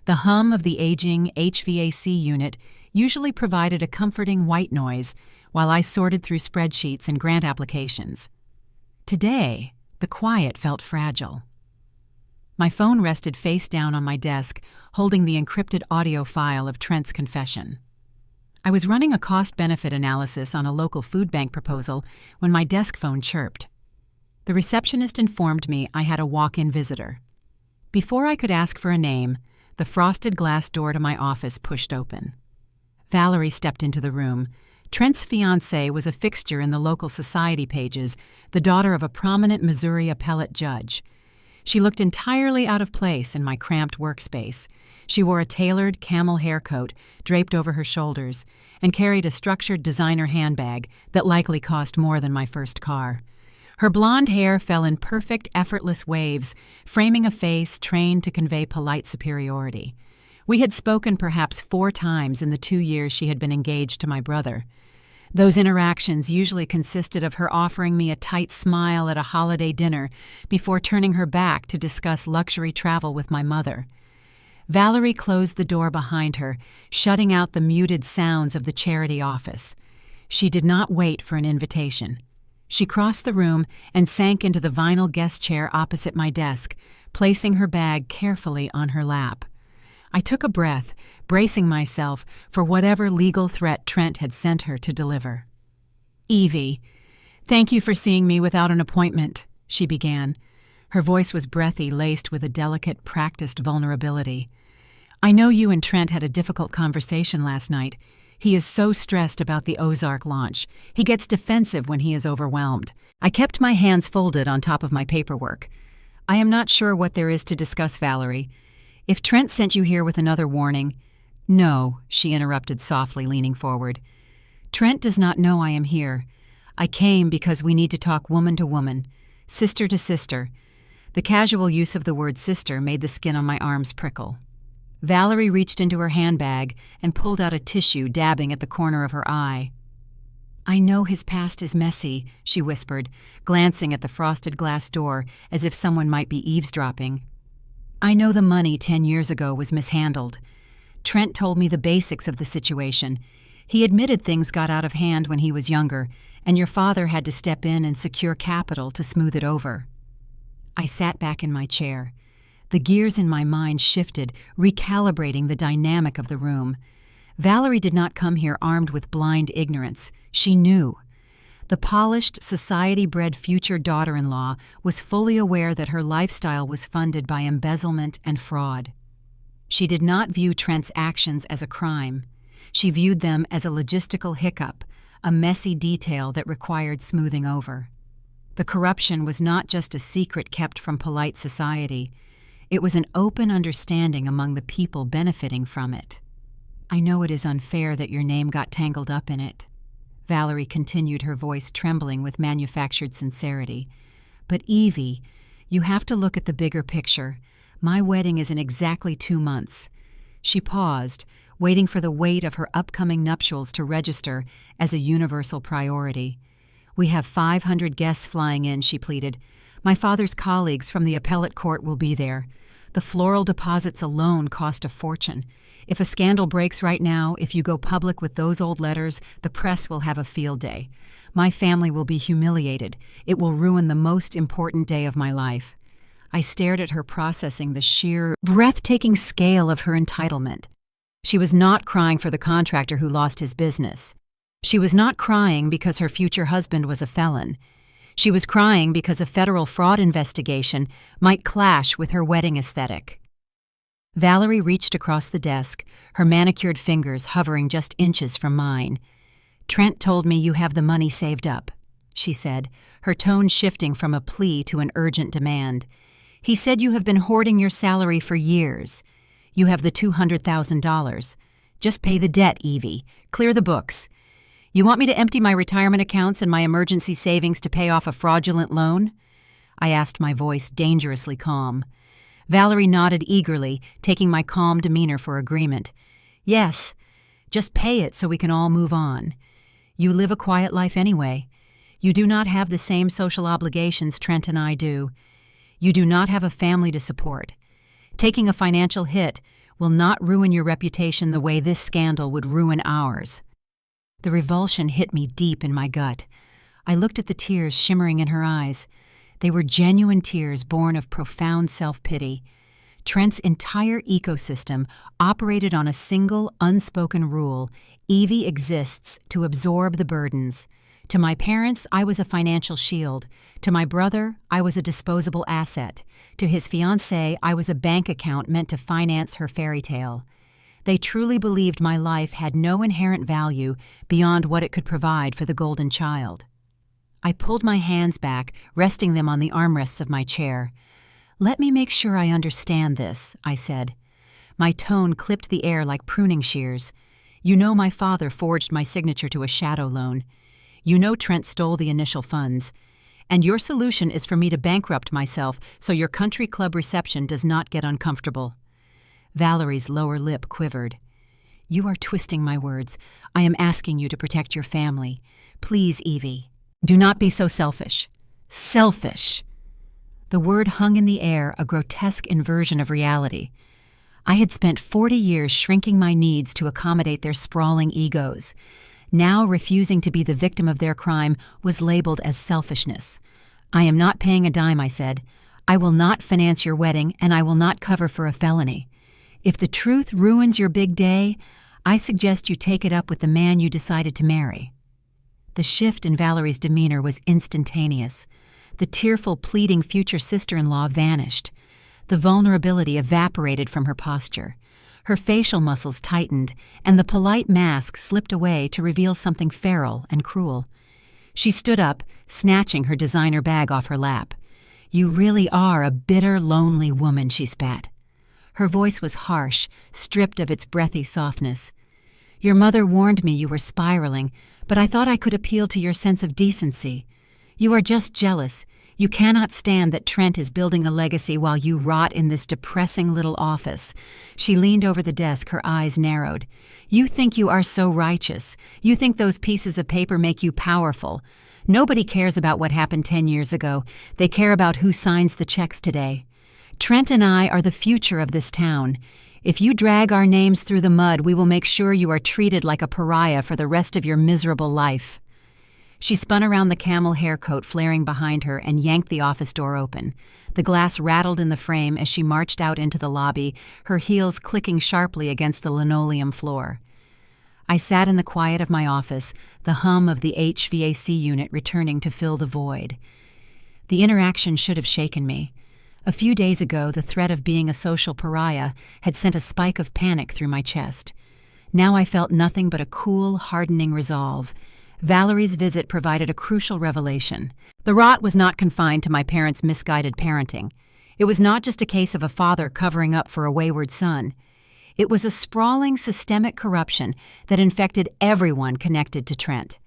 The hum of the aging HVAC unit usually provided a comforting white noise while I sorted through spreadsheets and grant applications. Today, the quiet felt fragile. My phone rested face down on my desk, holding the encrypted audio file of Trent's confession. I was running a cost-benefit analysis on a local food bank proposal when my desk phone chirped. The receptionist informed me I had a walk-in visitor. Before I could ask for a name, the frosted glass door to my office pushed open. Valerie stepped into the room. Trent's fiancée was a fixture in the local society pages, the daughter of a prominent Missouri appellate judge. She looked entirely out of place in my cramped workspace. She wore a tailored camel hair coat draped over her shoulders and carried a structured designer handbag that likely cost more than my first car. Her blonde hair fell in perfect, effortless waves, framing a face trained to convey polite superiority. We had spoken perhaps 4 times in the 2 years she had been engaged to my brother. Those interactions usually consisted of her offering me a tight smile at a holiday dinner before turning her back to discuss luxury travel with my mother. Valerie closed the door behind her, shutting out the muted sounds of the charity office. She did not wait for an invitation. She crossed the room and sank into the vinyl guest chair opposite my desk, placing her bag carefully on her lap. I took a breath, bracing myself for whatever legal threat Trent had sent her to deliver. "Evie, thank you for seeing me without an appointment," she began. Her voice was breathy, laced with a delicate, practiced vulnerability. "I know you and Trent had a difficult conversation last night. He is so stressed about the Ozark launch. He gets defensive when he is overwhelmed." I kept my hands folded on top of my paperwork. "I am not sure what there is to discuss, Valerie. If Trent sent you here with another warning—" "No," she interrupted softly, leaning forward. "Trent does not know I am here. I came because we need to talk woman to woman, sister to sister." The casual use of the word sister made the skin on my arms prickle. Valerie reached into her handbag and pulled out a tissue, dabbing at the corner of her eye. "I know his past is messy," she whispered, glancing at the frosted glass door as if someone might be eavesdropping. "I know the money 10 years ago was mishandled. Trent told me the basics of the situation. He admitted things got out of hand when he was younger, and your father had to step in and secure capital to smooth it over." I sat back in my chair. The gears in my mind shifted, recalibrating the dynamic of the room. Valerie did not come here armed with blind ignorance. She knew. The polished, society-bred future daughter-in-law was fully aware that her lifestyle was funded by embezzlement and fraud. She did not view Trent's actions as a crime. She viewed them as a logistical hiccup, a messy detail that required smoothing over. The corruption was not just a secret kept from polite society. It was an open understanding among the people benefiting from it. "I know it is unfair that your name got tangled up in it," Valerie continued, her voice trembling with manufactured sincerity. "But Evie, you have to look at the bigger picture. My wedding is in exactly 2 months." She paused, waiting for the weight of her upcoming nuptials to register as a universal priority. "We have 500 guests flying in," she pleaded. "My father's colleagues from the appellate court will be there. The floral deposits alone cost a fortune. If a scandal breaks right now, if you go public with those old letters, the press will have a field day. My family will be humiliated. It will ruin the most important day of my life." I stared at her, processing the sheer, breathtaking scale of her entitlement. She was not crying for the contractor who lost his business. She was not crying because her future husband was a felon. She was crying because a federal fraud investigation might clash with her wedding aesthetic. Valerie reached across the desk, her manicured fingers hovering just inches from mine. "Trent told me you have the money saved up," she said, her tone shifting from a plea to an urgent demand. "He said you have been hoarding your salary for years. You have the $200,000. Just pay the debt, Evie. Clear the books. You want me to empty my retirement accounts and my emergency savings to pay off a fraudulent loan?" I asked, my voice dangerously calm. Valerie nodded eagerly, taking my calm demeanor for agreement. "Yes, just pay it so we can all move on. You live a quiet life anyway. You do not have the same social obligations Trent and I do. You do not have a family to support. Taking a financial hit will not ruin your reputation the way this scandal would ruin ours." The revulsion hit me deep in my gut. I looked at the tears shimmering in her eyes. They were genuine tears born of profound self-pity. Trent's entire ecosystem operated on a single, unspoken rule: Evie exists to absorb the burdens. To my parents, I was a financial shield. To my brother, I was a disposable asset. To his fiancée, I was a bank account meant to finance her fairy tale. They truly believed my life had no inherent value beyond what it could provide for the golden child. I pulled my hands back, resting them on the armrests of my chair. "Let me make sure I understand this," I said. My tone clipped the air like pruning shears. "You know my father forged my signature to a shadow loan. You know Trent stole the initial funds. And your solution is for me to bankrupt myself so your country club reception does not get uncomfortable." Valerie's lower lip quivered. "You are twisting my words. I am asking you to protect your family. Please, Evie, do not be so selfish." Selfish! The word hung in the air, a grotesque inversion of reality. I had spent 40 years shrinking my needs to accommodate their sprawling egos. Now refusing to be the victim of their crime was labeled as selfishness. "I am not paying a dime," I said. "I will not finance your wedding, and I will not cover for a felony. If the truth ruins your big day, I suggest you take it up with the man you decided to marry." The shift in Valerie's demeanor was instantaneous. The tearful, pleading future sister-in-law vanished. The vulnerability evaporated from her posture. Her facial muscles tightened, and the polite mask slipped away to reveal something feral and cruel. She stood up, snatching her designer bag off her lap. "You really are a bitter, lonely woman," she spat. Her voice was harsh, stripped of its breathy softness. "Your mother warned me you were spiraling, but I thought I could appeal to your sense of decency. You are just jealous. You cannot stand that Trent is building a legacy while you rot in this depressing little office." She leaned over the desk, her eyes narrowed. "You think you are so righteous. You think those pieces of paper make you powerful. Nobody cares about what happened 10 years ago. They care about who signs the checks today. Trent and I are the future of this town. If you drag our names through the mud, we will make sure you are treated like a pariah for the rest of your miserable life." She spun around the camel hair coat flaring behind her and yanked the office door open. The glass rattled in the frame as she marched out into the lobby, her heels clicking sharply against the linoleum floor. I sat in the quiet of my office, the hum of the HVAC unit returning to fill the void. The interaction should have shaken me. A few days ago, the threat of being a social pariah had sent a spike of panic through my chest. Now I felt nothing but a cool, hardening resolve. Valerie's visit provided a crucial revelation. The rot was not confined to my parents' misguided parenting. It was not just a case of a father covering up for a wayward son. It was a sprawling, systemic corruption that infected everyone connected to Trent.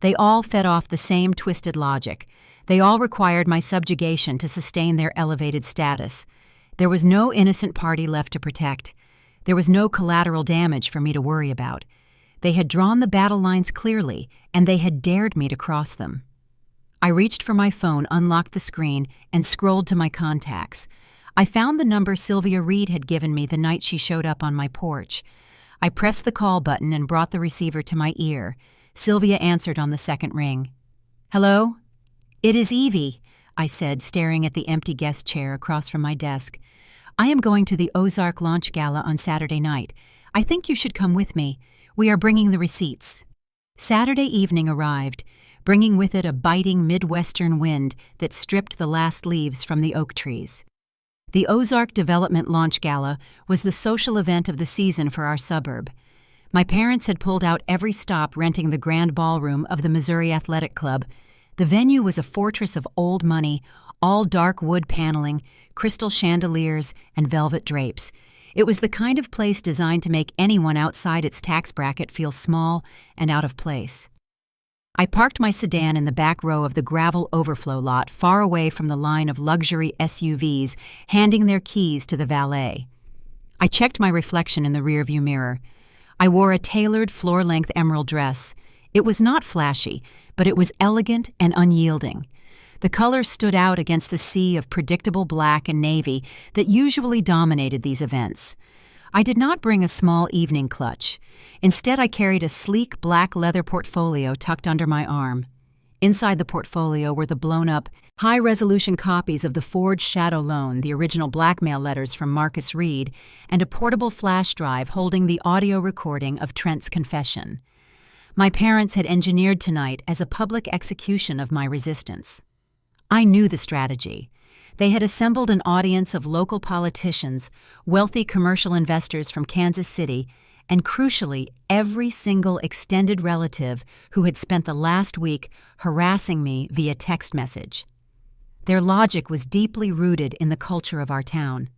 They all fed off the same twisted logic. They all required my subjugation to sustain their elevated status. There was no innocent party left to protect. There was no collateral damage for me to worry about. They had drawn the battle lines clearly, and they had dared me to cross them. I reached for my phone, unlocked the screen, and scrolled to my contacts. I found the number Sylvia Reed had given me the night she showed up on my porch. I pressed the call button and brought the receiver to my ear. Sylvia answered on the second ring. "Hello?" "It is Evie," I said, staring at the empty guest chair across from my desk. "I am going to the Ozark launch gala on Saturday night. I think you should come with me. We are bringing the receipts." Saturday evening arrived, bringing with it a biting Midwestern wind that stripped the last leaves from the oak trees. The Ozark Development Launch Gala was the social event of the season for our suburb. My parents had pulled out every stop renting the grand ballroom of the Missouri Athletic Club. The venue was a fortress of old money, all dark wood paneling, crystal chandeliers, and velvet drapes. It was the kind of place designed to make anyone outside its tax bracket feel small and out of place. I parked my sedan in the back row of the gravel overflow lot, far away from the line of luxury SUVs handing their keys to the valet. I checked my reflection in the rearview mirror. I wore a tailored floor-length emerald dress. It was not flashy, but it was elegant and unyielding. The color stood out against the sea of predictable black and navy that usually dominated these events. I did not bring a small evening clutch. Instead, I carried a sleek black leather portfolio tucked under my arm. Inside the portfolio were the blown-up high-resolution copies of the forged shadow loan, the original blackmail letters from Marcus Reed, and a portable flash drive holding the audio recording of Trent's confession. My parents had engineered tonight as a public execution of my resistance. I knew the strategy. They had assembled an audience of local politicians, wealthy commercial investors from Kansas City, and crucially, every single extended relative who had spent the last week harassing me via text message. Their logic was deeply rooted in the culture of our town.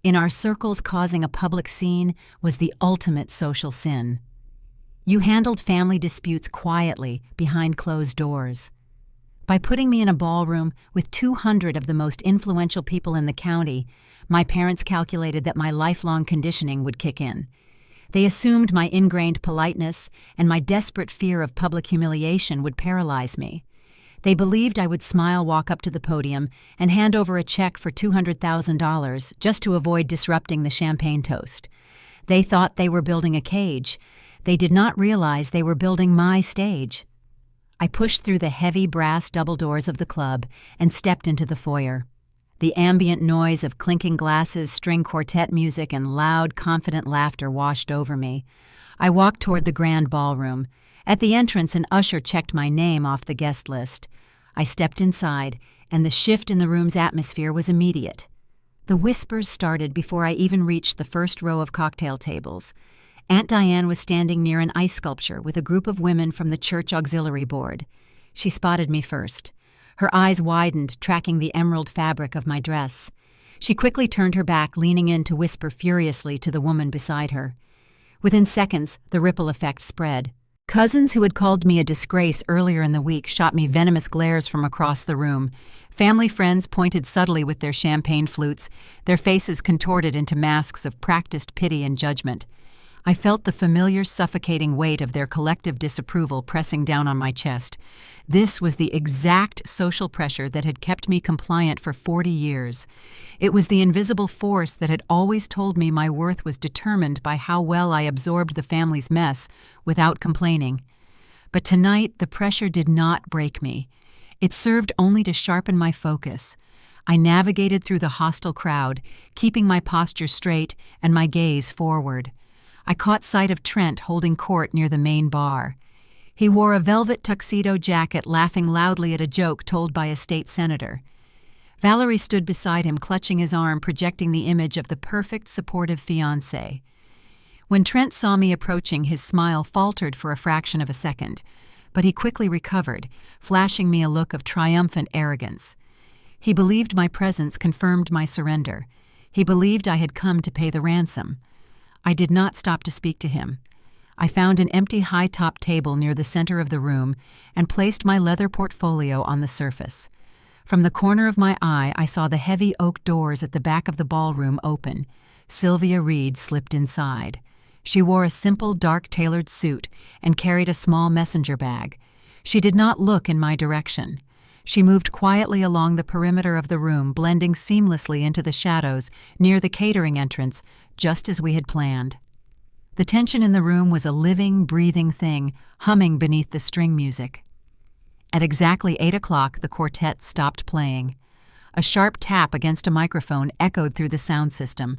In our circles, causing a public scene was the ultimate social sin. You handled family disputes quietly behind closed doors. By putting me in a ballroom with 200 of the most influential people in the county, my parents calculated that my lifelong conditioning would kick in. They assumed my ingrained politeness and my desperate fear of public humiliation would paralyze me. They believed I would smile, walk up to the podium, and hand over a check for $200,000 just to avoid disrupting the champagne toast. They thought they were building a cage. They did not realize they were building my stage. I pushed through the heavy brass double doors of the club and stepped into the foyer. The ambient noise of clinking glasses, string quartet music, and loud, confident laughter washed over me. I walked toward the grand ballroom. At the entrance, an usher checked my name off the guest list. I stepped inside, and the shift in the room's atmosphere was immediate. The whispers started before I even reached the first row of cocktail tables. Aunt Diane was standing near an ice sculpture with a group of women from the church auxiliary board. She spotted me first. Her eyes widened, tracking the emerald fabric of my dress. She quickly turned her back, leaning in to whisper furiously to the woman beside her. Within seconds, the ripple effect spread. Cousins who had called me a disgrace earlier in the week shot me venomous glares from across the room. Family friends pointed subtly with their champagne flutes, their faces contorted into masks of practiced pity and judgment. I felt the familiar suffocating weight of their collective disapproval pressing down on my chest. This was the exact social pressure that had kept me compliant for 40 years. It was the invisible force that had always told me my worth was determined by how well I absorbed the family's mess without complaining. But tonight, the pressure did not break me. It served only to sharpen my focus. I navigated through the hostile crowd, keeping my posture straight and my gaze forward. I caught sight of Trent holding court near the main bar. He wore a velvet tuxedo jacket, laughing loudly at a joke told by a state senator. Valerie stood beside him, clutching his arm, projecting the image of the perfect, supportive fiancé. When Trent saw me approaching, his smile faltered for a fraction of a second, but he quickly recovered, flashing me a look of triumphant arrogance. He believed my presence confirmed my surrender. He believed I had come to pay the ransom. I did not stop to speak to him. I found an empty high-top table near the center of the room and placed my leather portfolio on the surface. From the corner of my eye, I saw the heavy oak doors at the back of the ballroom open. Sylvia Reed slipped inside. She wore a simple, dark-tailored suit and carried a small messenger bag. She did not look in my direction. She moved quietly along the perimeter of the room, blending seamlessly into the shadows near the catering entrance, just as we had planned. The tension in the room was a living, breathing thing, humming beneath the string music. At exactly 8 o'clock, the quartet stopped playing. A sharp tap against a microphone echoed through the sound system.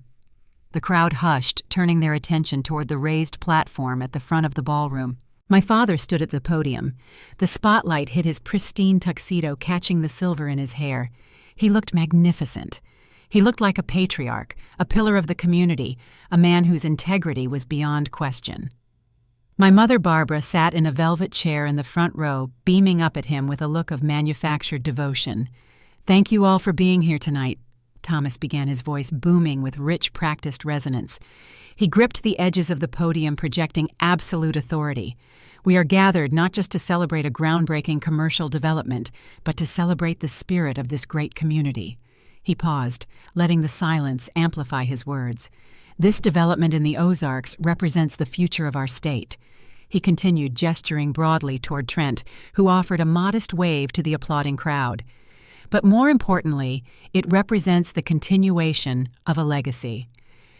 The crowd hushed, turning their attention toward the raised platform at the front of the ballroom. My father stood at the podium. The spotlight hit his pristine tuxedo, catching the silver in his hair. He looked magnificent. He looked like a patriarch, a pillar of the community, a man whose integrity was beyond question. My mother, Barbara, sat in a velvet chair in the front row, beaming up at him with a look of manufactured devotion. "Thank you all for being here tonight," Thomas began, his voice booming with rich, practiced resonance. He gripped the edges of the podium, projecting absolute authority. "We are gathered not just to celebrate a groundbreaking commercial development, but to celebrate the spirit of this great community." He paused, letting the silence amplify his words. "This development in the Ozarks represents the future of our state." He continued, gesturing broadly toward Trent, who offered a modest wave to the applauding crowd. "But more importantly, it represents the continuation of a legacy.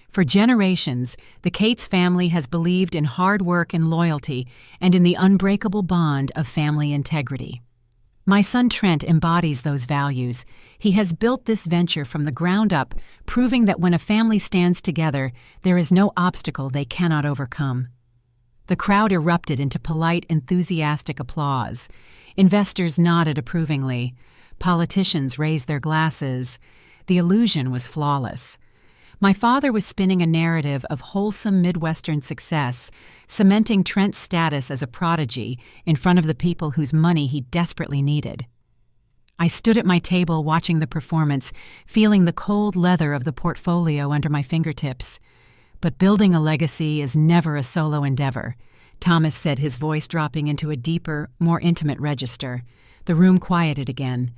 For generations, the Cates family has believed in hard work and loyalty and in the unbreakable bond of family integrity. My son Trent embodies those values. He has built this venture from the ground up, proving that when a family stands together, there is no obstacle they cannot overcome. The crowd erupted into polite, enthusiastic applause. Investors nodded approvingly. Politicians raised their glasses. The illusion was flawless. My father was spinning a narrative of wholesome Midwestern success, cementing Trent's status as a prodigy in front of the people whose money he desperately needed. I stood at my table watching the performance, feeling the cold leather of the portfolio under my fingertips. But building a legacy is never a solo endeavor, Thomas said, his voice dropping into a deeper, more intimate register. The room quieted again.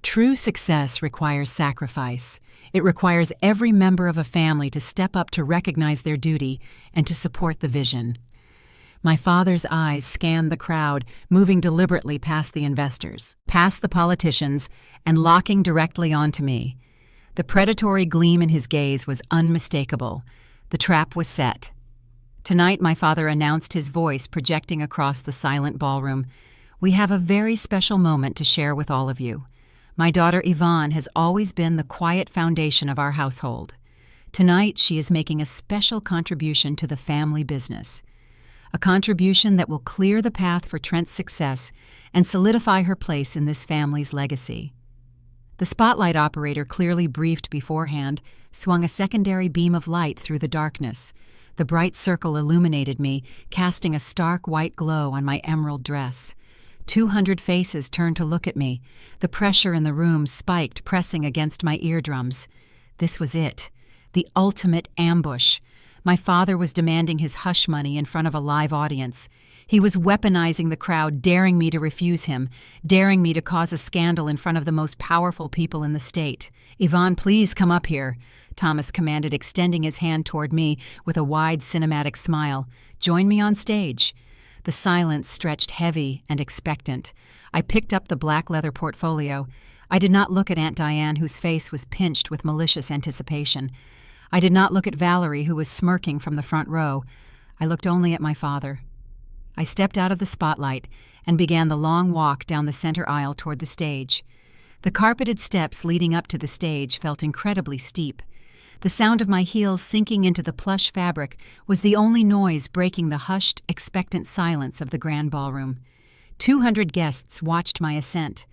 True success requires sacrifice. It requires every member of a family to step up to recognize their duty and to support the vision. My father's eyes scanned the crowd, moving deliberately past the investors, past the politicians, and locking directly onto me. The predatory gleam in his gaze was unmistakable. The trap was set. Tonight, my father announced, his voice projecting across the silent ballroom. We have a very special moment to share with all of you. My daughter Yvonne has always been the quiet foundation of our household. Tonight, she is making a special contribution to the family business. A contribution that will clear the path for Trent's success and solidify her place in this family's legacy. The spotlight operator, clearly briefed beforehand, swung a secondary beam of light through the darkness. The bright circle illuminated me, casting a stark white glow on my emerald dress. 200 faces turned to look at me. The pressure in the room spiked, pressing against my eardrums. This was it, the ultimate ambush. My father was demanding his hush money in front of a live audience. He was weaponizing the crowd, daring me to refuse him, daring me to cause a scandal in front of the most powerful people in the state. Yvonne, please come up here, Thomas commanded, extending his hand toward me with a wide cinematic smile. Join me on stage. The silence stretched heavy and expectant. I picked up the black leather portfolio. I did not look at Aunt Diane, whose face was pinched with malicious anticipation. I did not look at Valerie, who was smirking from the front row. I looked only at my father. I stepped out of the spotlight and began the long walk down the center aisle toward the stage. The carpeted steps leading up to the stage felt incredibly steep. The sound of my heels sinking into the plush fabric was the only noise breaking the hushed, expectant silence of the grand ballroom. 200 guests watched my ascent.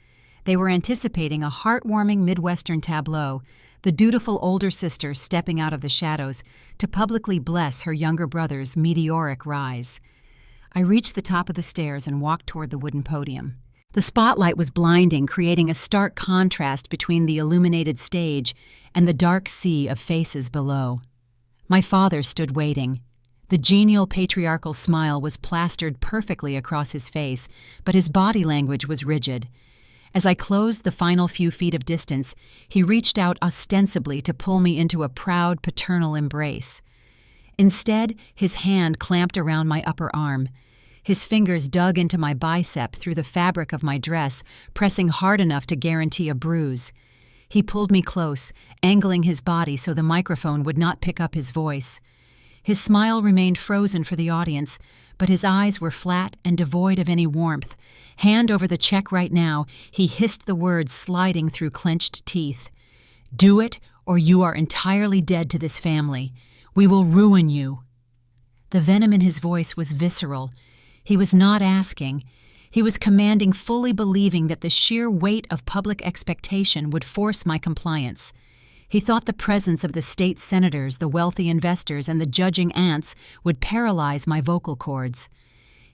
They were anticipating a heartwarming Midwestern tableau, the dutiful older sister stepping out of the shadows to publicly bless her younger brother's meteoric rise. I reached the top of the stairs and walked toward the wooden podium. The spotlight was blinding, creating a stark contrast between the illuminated stage and the dark sea of faces below. My father stood waiting. The genial patriarchal smile was plastered perfectly across his face, but his body language was rigid. As I closed the final few feet of distance, he reached out ostensibly to pull me into a proud paternal embrace. Instead, his hand clamped around my upper arm. His fingers dug into my bicep through the fabric of my dress, pressing hard enough to guarantee a bruise. He pulled me close, angling his body so the microphone would not pick up his voice. His smile remained frozen for the audience, but his eyes were flat and devoid of any warmth. Hand over the check right now, he hissed the words sliding through clenched teeth. Do it, or you are entirely dead to this family. We will ruin you. The venom in his voice was visceral. He was not asking. He was commanding, fully believing that the sheer weight of public expectation would force my compliance. He thought the presence of the state senators, the wealthy investors, and the judging aunts would paralyze my vocal cords.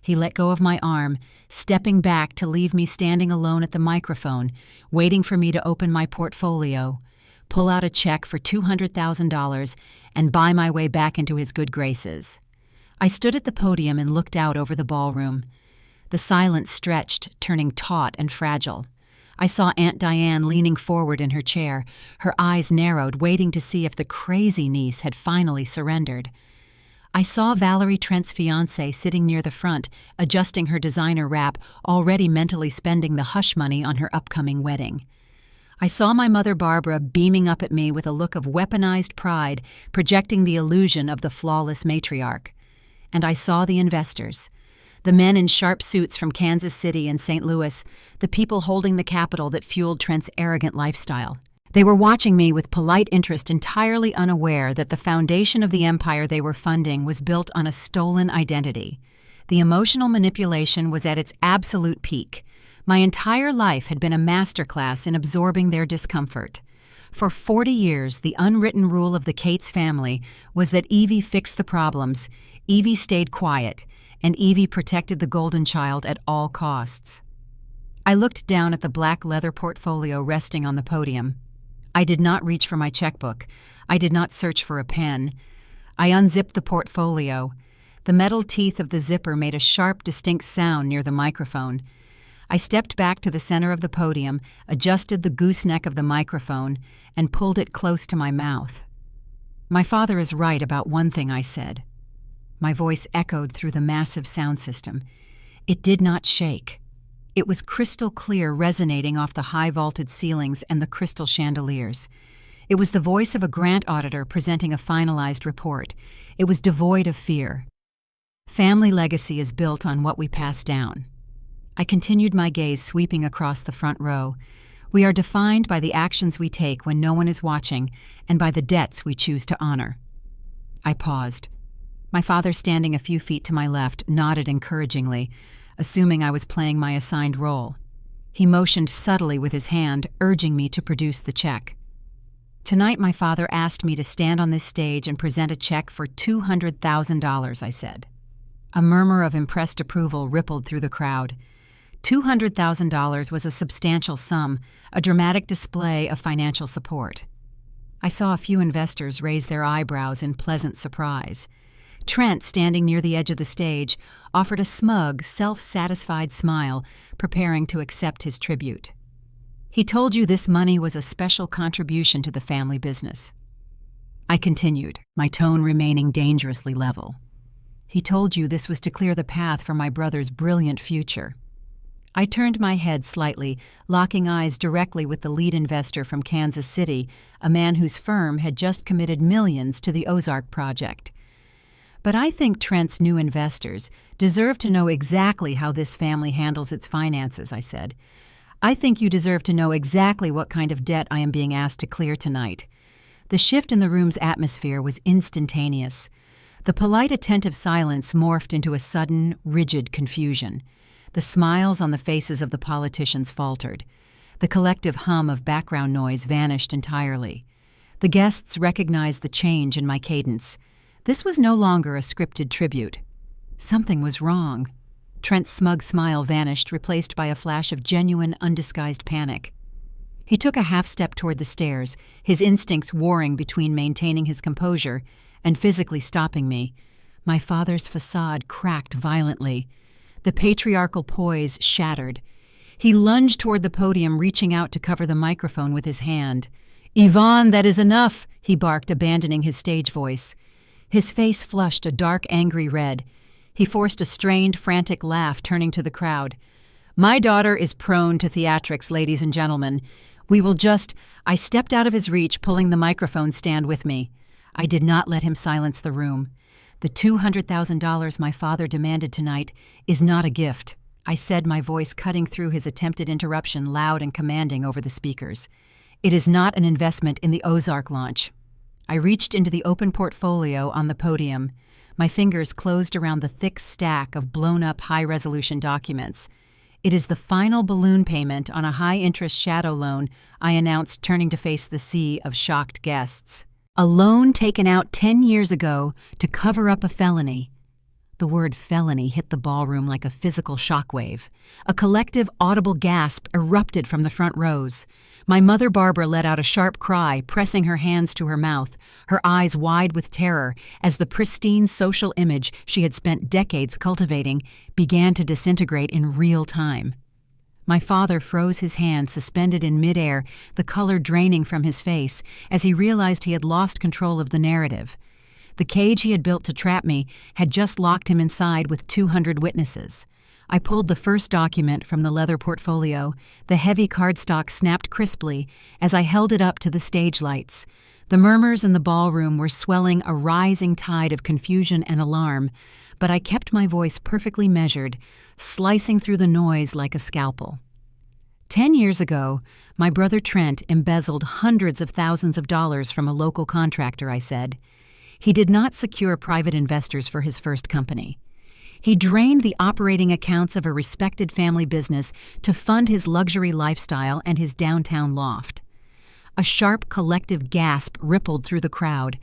He let go of my arm, stepping back to leave me standing alone at the microphone, waiting for me to open my portfolio, pull out a check for $200,000, and buy my way back into his good graces. I stood at the podium and looked out over the ballroom. The silence stretched, turning taut and fragile. I saw Aunt Diane leaning forward in her chair, her eyes narrowed, waiting to see if the crazy niece had finally surrendered. I saw Valerie Trent's fiancé sitting near the front, adjusting her designer wrap, already mentally spending the hush money on her upcoming wedding. I saw my mother Barbara beaming up at me with a look of weaponized pride, projecting the illusion of the flawless matriarch. And I saw the investors. The men in sharp suits from Kansas City and St. Louis, the people holding the capital that fueled Trent's arrogant lifestyle. They were watching me with polite interest, entirely unaware that the foundation of the empire they were funding was built on a stolen identity. The emotional manipulation was at its absolute peak. My entire life had been a masterclass in absorbing their discomfort. For 40 years, the unwritten rule of the Cates family was that Evie fixed the problems, Evie stayed quiet, and Evie protected the golden child at all costs. I looked down at the black leather portfolio resting on the podium. I did not reach for my checkbook. I did not search for a pen. I unzipped the portfolio. The metal teeth of the zipper made a sharp, distinct sound near the microphone. I stepped back to the center of the podium, adjusted the gooseneck of the microphone, and pulled it close to my mouth. "My father is right about one thing," I said. My voice echoed through the massive sound system. It did not shake. It was crystal clear, resonating off the high-vaulted ceilings and the crystal chandeliers. It was the voice of a grant auditor presenting a finalized report. It was devoid of fear. Family legacy is built on what we pass down. I continued, my gaze sweeping across the front row. We are defined by the actions we take when no one is watching, and by the debts we choose to honor. I paused. My father, standing a few feet to my left, nodded encouragingly, assuming I was playing my assigned role. He motioned subtly with his hand, urging me to produce the check. "Tonight my father asked me to stand on this stage and present a check for $200,000, I said. A murmur of impressed approval rippled through the crowd. $200,000 was a substantial sum, a dramatic display of financial support. I saw a few investors raise their eyebrows in pleasant surprise. Trent, standing near the edge of the stage, offered a smug, self-satisfied smile, preparing to accept his tribute. "He told you this money was a special contribution to the family business." I continued, my tone remaining dangerously level. "He told you this was to clear the path for my brother's brilliant future." I turned my head slightly, locking eyes directly with the lead investor from Kansas City, a man whose firm had just committed millions to the Ozark project. "But I think Trent's new investors deserve to know exactly how this family handles its finances," I said. "I think you deserve to know exactly what kind of debt I am being asked to clear tonight." The shift in the room's atmosphere was instantaneous. The polite, attentive silence morphed into a sudden, rigid confusion. The smiles on the faces of the politicians faltered. The collective hum of background noise vanished entirely. The guests recognized the change in my cadence. This was no longer a scripted tribute. Something was wrong. Trent's smug smile vanished, replaced by a flash of genuine, undisguised panic. He took a half-step toward the stairs, his instincts warring between maintaining his composure and physically stopping me. My father's facade cracked violently. The patriarchal poise shattered. He lunged toward the podium, reaching out to cover the microphone with his hand. "Yvonne, that is enough," he barked, abandoning his stage voice. His face flushed a dark, angry red. He forced a strained, frantic laugh, turning to the crowd. "My daughter is prone to theatrics, ladies and gentlemen. We will just—" I stepped out of his reach, pulling the microphone stand with me. I did not let him silence the room. "The $200,000 my father demanded tonight is not a gift," I said, my voice cutting through his attempted interruption, loud and commanding over the speakers. "It is not an investment in the Ozark launch." I reached into the open portfolio on the podium. My fingers closed around the thick stack of blown-up high-resolution documents. "It is the final balloon payment on a high-interest shadow loan," I announced, turning to face the sea of shocked guests. "A loan taken out 10 years ago to cover up a felony." The word felony hit the ballroom like a physical shockwave. A collective, audible gasp erupted from the front rows. My mother Barbara let out a sharp cry, pressing her hands to her mouth, her eyes wide with terror, as the pristine social image she had spent decades cultivating began to disintegrate in real time. My father froze, his hand suspended in midair, the color draining from his face, as he realized he had lost control of the narrative. The cage he had built to trap me had just locked him inside with 200 witnesses. I pulled the first document from the leather portfolio. The heavy cardstock snapped crisply as I held it up to the stage lights. The murmurs in the ballroom were swelling a rising tide of confusion and alarm, but I kept my voice perfectly measured, slicing through the noise like a scalpel. 10 years ago, my brother Trent embezzled hundreds of thousands of dollars from a local contractor, I said. He did not secure private investors for his first company. He drained the operating accounts of a respected family business to fund his luxury lifestyle and his downtown loft. A sharp collective gasp rippled through the crowd.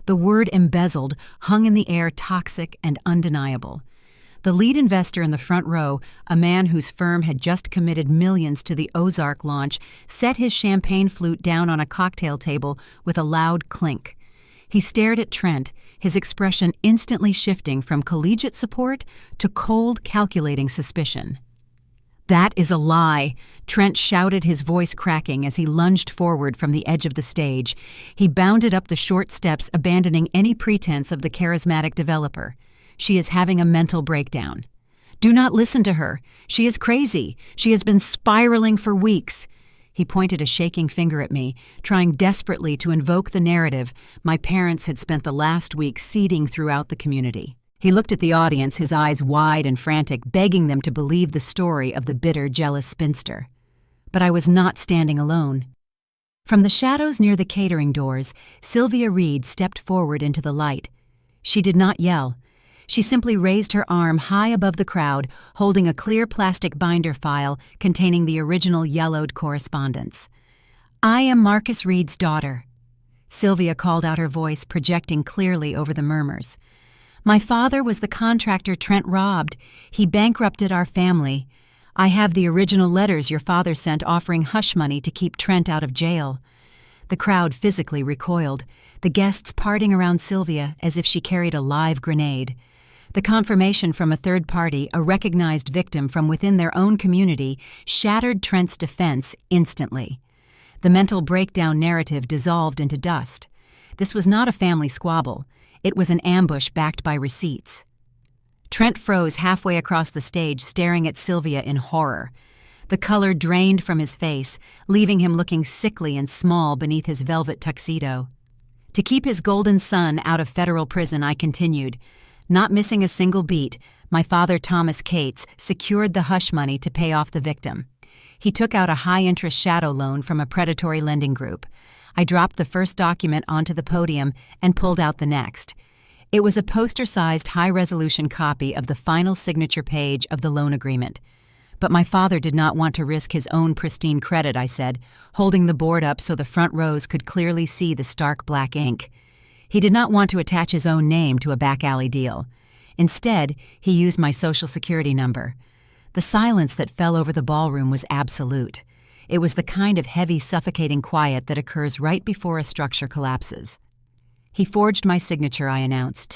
The word embezzled hung in the air, toxic and undeniable. The lead investor in the front row, a man whose firm had just committed millions to the Ozark launch, set his champagne flute down on a cocktail table with a loud clink. He stared at Trent, his expression instantly shifting from collegiate support to cold, calculating suspicion. "That is a lie," Trent shouted, his voice cracking as he lunged forward from the edge of the stage. He bounded up the short steps, abandoning any pretense of the charismatic developer. "She is having a mental breakdown. Do not listen to her. She is crazy. She has been spiraling for weeks." He pointed a shaking finger at me, trying desperately to invoke the narrative my parents had spent the last week seeding throughout the community. He looked at the audience, his eyes wide and frantic, begging them to believe the story of the bitter, jealous spinster. But I was not standing alone. From the shadows near the catering doors, Sylvia Reed stepped forward into the light. She did not yell. She simply raised her arm high above the crowd, holding a clear plastic binder file containing the original yellowed correspondence. "I am Marcus Reed's daughter." Sylvia called out, her voice projecting clearly over the murmurs. "My father was the contractor Trent robbed. He bankrupted our family. I have the original letters your father sent offering hush money to keep Trent out of jail." The crowd physically recoiled, the guests parting around Sylvia as if she carried a live grenade. The confirmation from a third party, a recognized victim from within their own community, shattered Trent's defense instantly. The mental breakdown narrative dissolved into dust. This was not a family squabble. It was an ambush backed by receipts. Trent froze halfway across the stage, staring at Sylvia in horror. The color drained from his face, leaving him looking sickly and small beneath his velvet tuxedo. To keep his golden son out of federal prison, I continued. Not missing a single beat, my father, Thomas Cates, secured the hush money to pay off the victim. He took out a high-interest shadow loan from a predatory lending group. I dropped the first document onto the podium and pulled out the next. It was a poster-sized, high-resolution copy of the final signature page of the loan agreement. But my father did not want to risk his own pristine credit, I said, holding the board up so the front rows could clearly see the stark black ink. He did not want to attach his own name to a back-alley deal. Instead, he used my Social Security number. The silence that fell over the ballroom was absolute. It was the kind of heavy, suffocating quiet that occurs right before a structure collapses. "He forged my signature," I announced,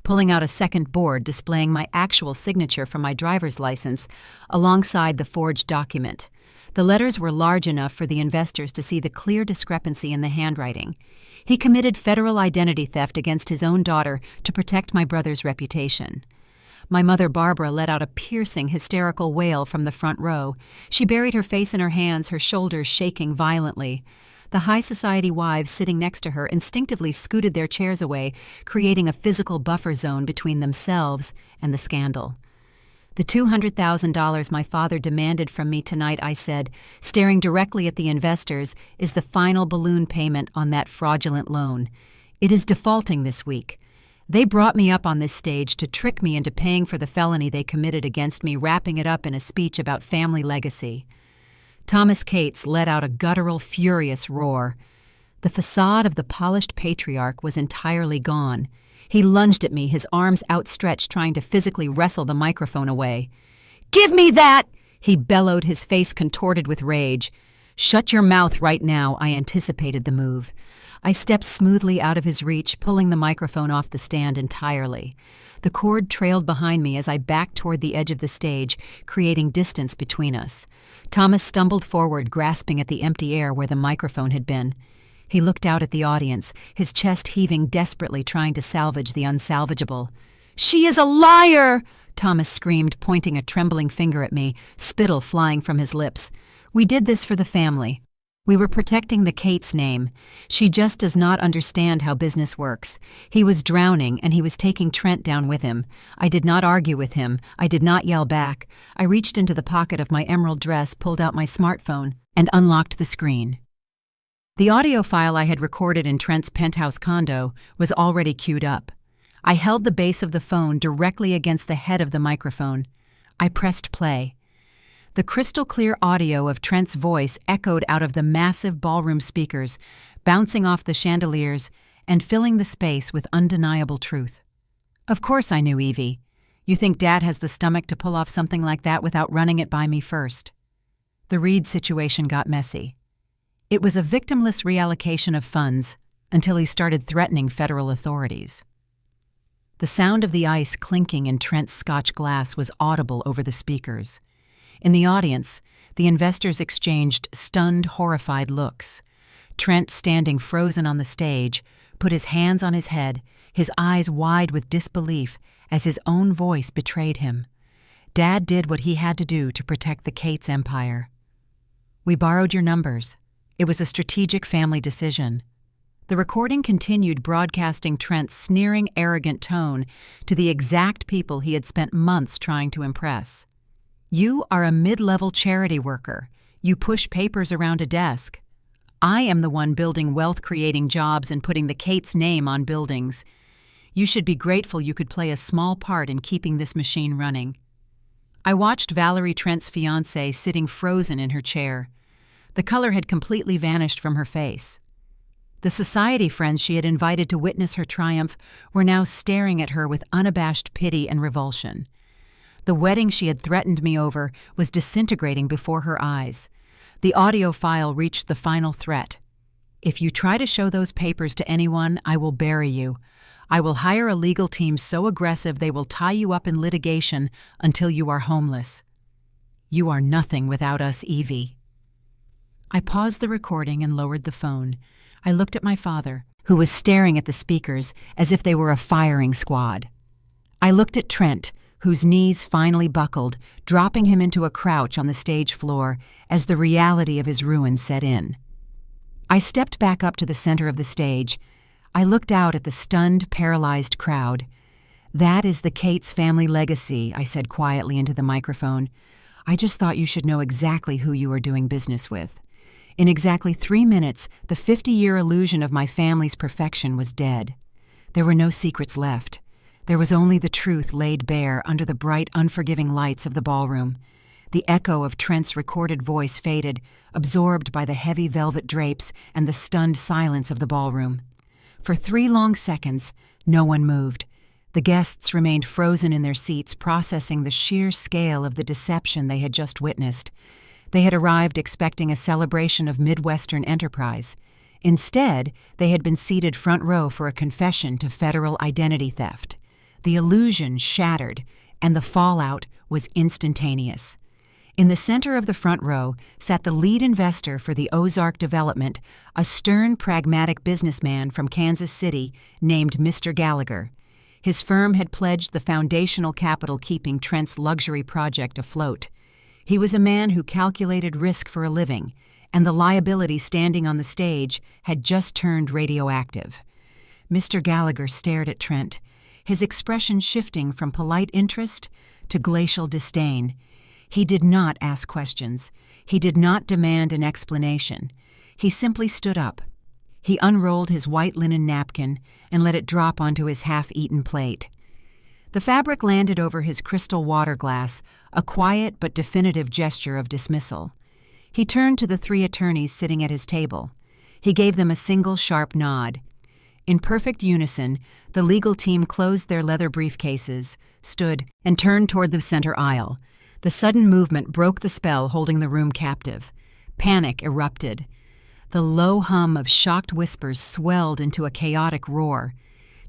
pulling out a second board displaying my actual signature from my driver's license alongside the forged document. The letters were large enough for the investors to see the clear discrepancy in the handwriting. He committed federal identity theft against his own daughter to protect my brother's reputation. My mother, Barbara, let out a piercing, hysterical wail from the front row. She buried her face in her hands, her shoulders shaking violently. The high society wives sitting next to her instinctively scooted their chairs away, creating a physical buffer zone between themselves and the scandal. "The $200,000 my father demanded from me tonight," I said, staring directly at the investors, "is the final balloon payment on that fraudulent loan. It is defaulting this week. They brought me up on this stage to trick me into paying for the felony they committed against me, wrapping it up in a speech about family legacy." Thomas Cates let out a guttural, furious roar. The facade of the polished patriarch was entirely gone. He lunged at me, his arms outstretched, trying to physically wrestle the microphone away. "Give me that!" he bellowed, his face contorted with rage. "Shut your mouth right now," I anticipated the move. I stepped smoothly out of his reach, pulling the microphone off the stand entirely. The cord trailed behind me as I backed toward the edge of the stage, creating distance between us. Thomas stumbled forward, grasping at the empty air where the microphone had been. He looked out at the audience, his chest heaving desperately, trying to salvage the unsalvageable. "She is a liar!" Thomas screamed, pointing a trembling finger at me, spittle flying from his lips. "We did this for the family. We were protecting the Kate's name. She just does not understand how business works. He was drowning, and he was taking Trent down with him. I did not argue with him. I did not yell back. I reached into the pocket of my emerald dress, pulled out my smartphone, and unlocked the screen." The audio file I had recorded in Trent's penthouse condo was already queued up. I held the base of the phone directly against the head of the microphone. I pressed play. The crystal-clear audio of Trent's voice echoed out of the massive ballroom speakers, bouncing off the chandeliers and filling the space with undeniable truth. "Of course I knew, Evie. You think Dad has the stomach to pull off something like that without running it by me first?" The Reed situation got messy. It was a victimless reallocation of funds until he started threatening federal authorities. The sound of the ice clinking in Trent's Scotch glass was audible over the speakers. In the audience, the investors exchanged stunned, horrified looks. Trent, standing frozen on the stage, put his hands on his head, his eyes wide with disbelief as his own voice betrayed him. Dad did what he had to do to protect the Kate's empire. "We borrowed your numbers. It was a strategic family decision." The recording continued broadcasting Trent's sneering, arrogant tone to the exact people he had spent months trying to impress. "You are a mid-level charity worker. You push papers around a desk. I am the one building wealth-creating jobs and putting the Kate's name on buildings. You should be grateful you could play a small part in keeping this machine running." I watched Valerie, Trent's fiancée, sitting frozen in her chair. The color had completely vanished from her face. The society friends she had invited to witness her triumph were now staring at her with unabashed pity and revulsion. The wedding she had threatened me over was disintegrating before her eyes. The audio file reached the final threat. "If you try to show those papers to anyone, I will bury you. I will hire a legal team so aggressive they will tie you up in litigation until you are homeless. You are nothing without us, Evie." I paused the recording and lowered the phone. I looked at my father, who was staring at the speakers as if they were a firing squad. I looked at Trent, whose knees finally buckled, dropping him into a crouch on the stage floor as the reality of his ruin set in. I stepped back up to the center of the stage. I looked out at the stunned, paralyzed crowd. "That is the Kate's family legacy," I said quietly into the microphone. "I just thought you should know exactly who you are doing business with." In exactly 3 minutes, the 50-year illusion of my family's perfection was dead. There were no secrets left. There was only the truth laid bare under the bright, unforgiving lights of the ballroom. The echo of Trent's recorded voice faded, absorbed by the heavy velvet drapes and the stunned silence of the ballroom. For 3 long seconds, no one moved. The guests remained frozen in their seats, processing the sheer scale of the deception they had just witnessed. They had arrived expecting a celebration of Midwestern enterprise. Instead, they had been seated front row for a confession to federal identity theft. The illusion shattered, and the fallout was instantaneous. In the center of the front row sat the lead investor for the Ozark development, a stern, pragmatic businessman from Kansas City named Mr. Gallagher. His firm had pledged the foundational capital keeping Trent's luxury project afloat. He was a man who calculated risk for a living, and the liability standing on the stage had just turned radioactive. Mr. Gallagher stared at Trent, his expression shifting from polite interest to glacial disdain. He did not ask questions. He did not demand an explanation. He simply stood up. He unrolled his white linen napkin and let it drop onto his half-eaten plate. The fabric landed over his crystal water glass, a quiet but definitive gesture of dismissal. He turned to the 3 attorneys sitting at his table. He gave them a single sharp nod. In perfect unison, the legal team closed their leather briefcases, stood, and turned toward the center aisle. The sudden movement broke the spell holding the room captive. Panic erupted. The low hum of shocked whispers swelled into a chaotic roar.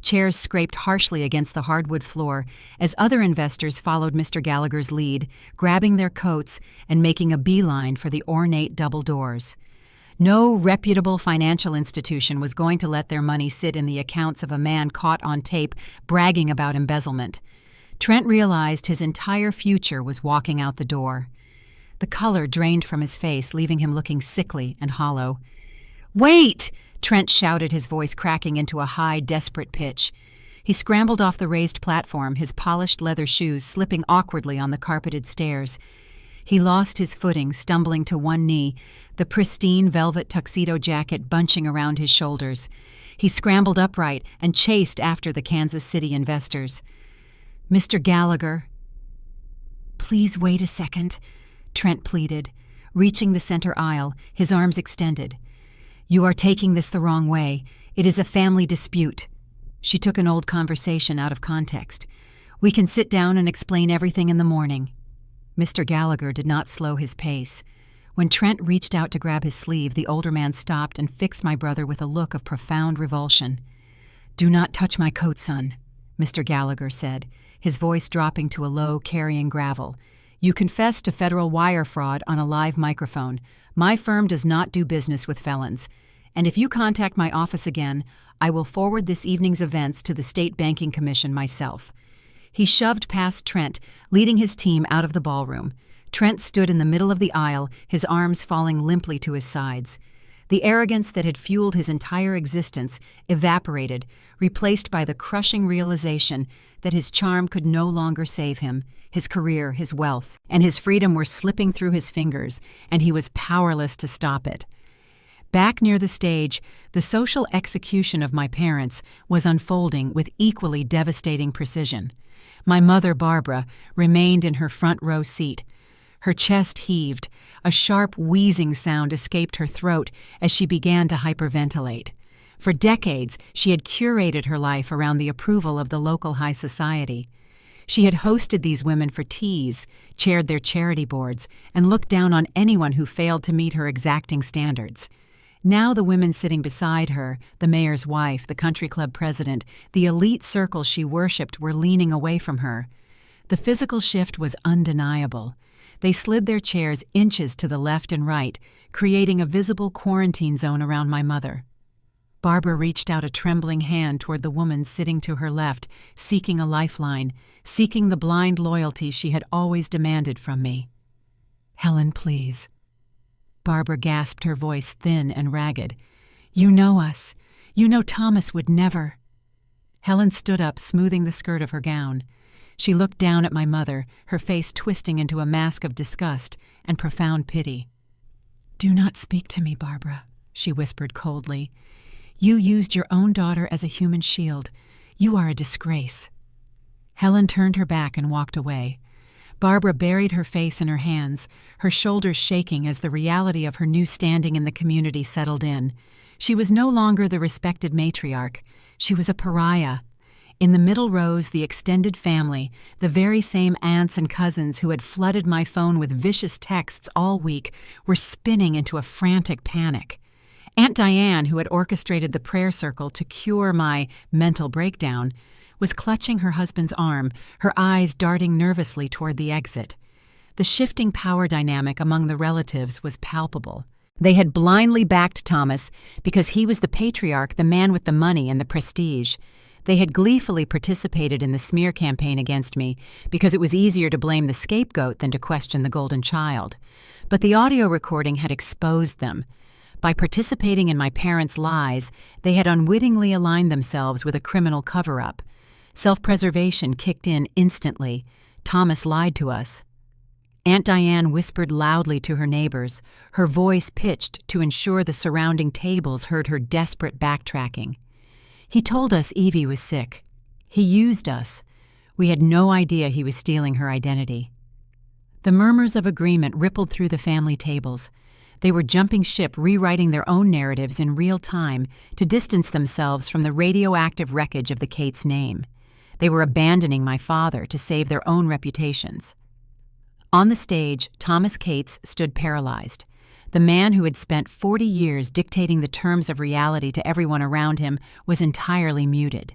Chairs scraped harshly against the hardwood floor as other investors followed Mr. Gallagher's lead, grabbing their coats and making a beeline for the ornate double doors. No reputable financial institution was going to let their money sit in the accounts of a man caught on tape bragging about embezzlement. Trent realized his entire future was walking out the door. The color drained from his face, leaving him looking sickly and hollow. "Wait!" Trent shouted, his voice cracking into a high, desperate pitch. He scrambled off the raised platform, his polished leather shoes slipping awkwardly on the carpeted stairs. He lost his footing, stumbling to one knee, the pristine velvet tuxedo jacket bunching around his shoulders. He scrambled upright and chased after the Kansas City investors. "Mr. Gallagher." "Please wait a second," Trent pleaded, reaching the center aisle, his arms extended. "You are taking this the wrong way. It is a family dispute." She took an old conversation out of context. "We can sit down and explain everything in the morning." Mr. Gallagher did not slow his pace. When Trent reached out to grab his sleeve, the older man stopped and fixed my brother with a look of profound revulsion. "Do not touch my coat, son," Mr. Gallagher said, his voice dropping to a low, carrying gravel. "You confessed to federal wire fraud on a live microphone. My firm does not do business with felons. And if you contact my office again, I will forward this evening's events to the State Banking Commission myself." He shoved past Trent, leading his team out of the ballroom. Trent stood in the middle of the aisle, his arms falling limply to his sides. The arrogance that had fueled his entire existence evaporated, replaced by the crushing realization that his charm could no longer save him. His career, his wealth, and his freedom were slipping through his fingers, and he was powerless to stop it. Back near the stage, the social execution of my parents was unfolding with equally devastating precision. My mother, Barbara, remained in her front row seat. Her chest heaved. A sharp wheezing sound escaped her throat as she began to hyperventilate. For decades, she had curated her life around the approval of the local high society. She had hosted these women for teas, chaired their charity boards, and looked down on anyone who failed to meet her exacting standards. Now the women sitting beside her, the mayor's wife, the country club president, the elite circle she worshipped were leaning away from her. The physical shift was undeniable. They slid their chairs inches to the left and right, creating a visible quarantine zone around my mother. Barbara reached out a trembling hand toward the woman sitting to her left, seeking a lifeline, seeking the blind loyalty she had always demanded from me. "Helen, please." Barbara gasped, her voice thin and ragged. "You know us. You know Thomas would never." Helen stood up, smoothing the skirt of her gown. She looked down at my mother, her face twisting into a mask of disgust and profound pity. "Do not speak to me, Barbara," she whispered coldly. "You used your own daughter as a human shield. You are a disgrace." Helen turned her back and walked away. Barbara buried her face in her hands, her shoulders shaking as the reality of her new standing in the community settled in. She was no longer the respected matriarch. She was a pariah. In the middle rows, the extended family, the very same aunts and cousins who had flooded my phone with vicious texts all week, were spinning into a frantic panic. Aunt Diane, who had orchestrated the prayer circle to cure my mental breakdown, was clutching her husband's arm, her eyes darting nervously toward the exit. The shifting power dynamic among the relatives was palpable. They had blindly backed Thomas because he was the patriarch, the man with the money and the prestige. They had gleefully participated in the smear campaign against me because it was easier to blame the scapegoat than to question the golden child. But the audio recording had exposed them. By participating in my parents' lies, they had unwittingly aligned themselves with a criminal cover-up. Self-preservation kicked in instantly. Thomas lied to us. Aunt Diane whispered loudly to her neighbors, her voice pitched to ensure the surrounding tables heard her desperate backtracking. He told us Evie was sick. He used us. We had no idea he was stealing her identity. The murmurs of agreement rippled through the family tables. They were jumping ship, rewriting their own narratives in real time to distance themselves from the radioactive wreckage of the Cates name. They were abandoning my father to save their own reputations. On the stage, Thomas Cates stood paralyzed. The man who had spent 40 years dictating the terms of reality to everyone around him was entirely muted.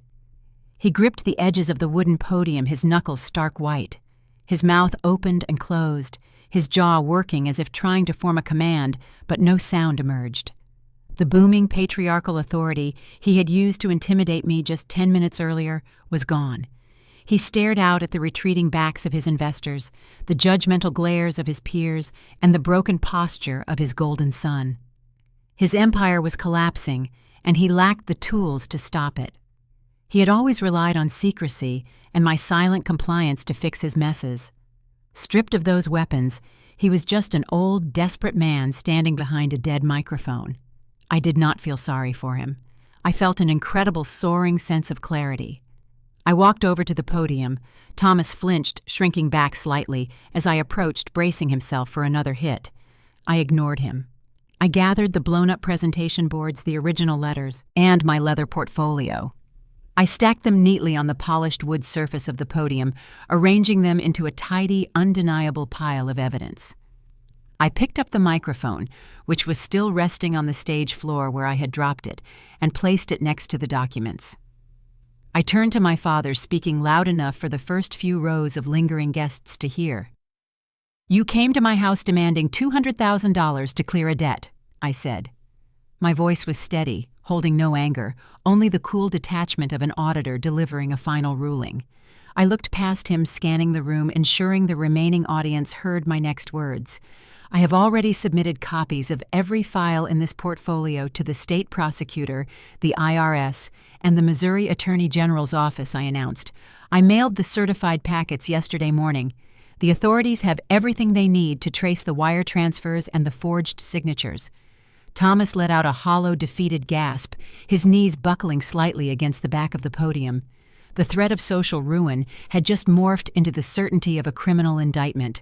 He gripped the edges of the wooden podium, his knuckles stark white. His mouth opened and closed, his jaw working as if trying to form a command, but no sound emerged. The booming patriarchal authority he had used to intimidate me just 10 minutes earlier was gone. He stared out at the retreating backs of his investors, the judgmental glares of his peers, and the broken posture of his golden son. His empire was collapsing, and he lacked the tools to stop it. He had always relied on secrecy and my silent compliance to fix his messes. Stripped of those weapons, he was just an old, desperate man standing behind a dead microphone. I did not feel sorry for him. I felt an incredible soaring sense of clarity. I walked over to the podium. Thomas flinched, shrinking back slightly as I approached, bracing himself for another hit. I ignored him. I gathered the blown-up presentation boards, the original letters, and my leather portfolio. I stacked them neatly on the polished wood surface of the podium, arranging them into a tidy, undeniable pile of evidence. I picked up the microphone, which was still resting on the stage floor where I had dropped it, and placed it next to the documents. I turned to my father, speaking loud enough for the first few rows of lingering guests to hear. "You came to my house demanding $200,000 to clear a debt," I said. My voice was steady, holding no anger, only the cool detachment of an auditor delivering a final ruling. I looked past him, scanning the room, ensuring the remaining audience heard my next words. "I have already submitted copies of every file in this portfolio to the state prosecutor, the IRS, and the Missouri Attorney General's office," I announced. "I mailed the certified packets yesterday morning. The authorities have everything they need to trace the wire transfers and the forged signatures." Thomas let out a hollow, defeated gasp, his knees buckling slightly against the back of the podium. The threat of social ruin had just morphed into the certainty of a criminal indictment.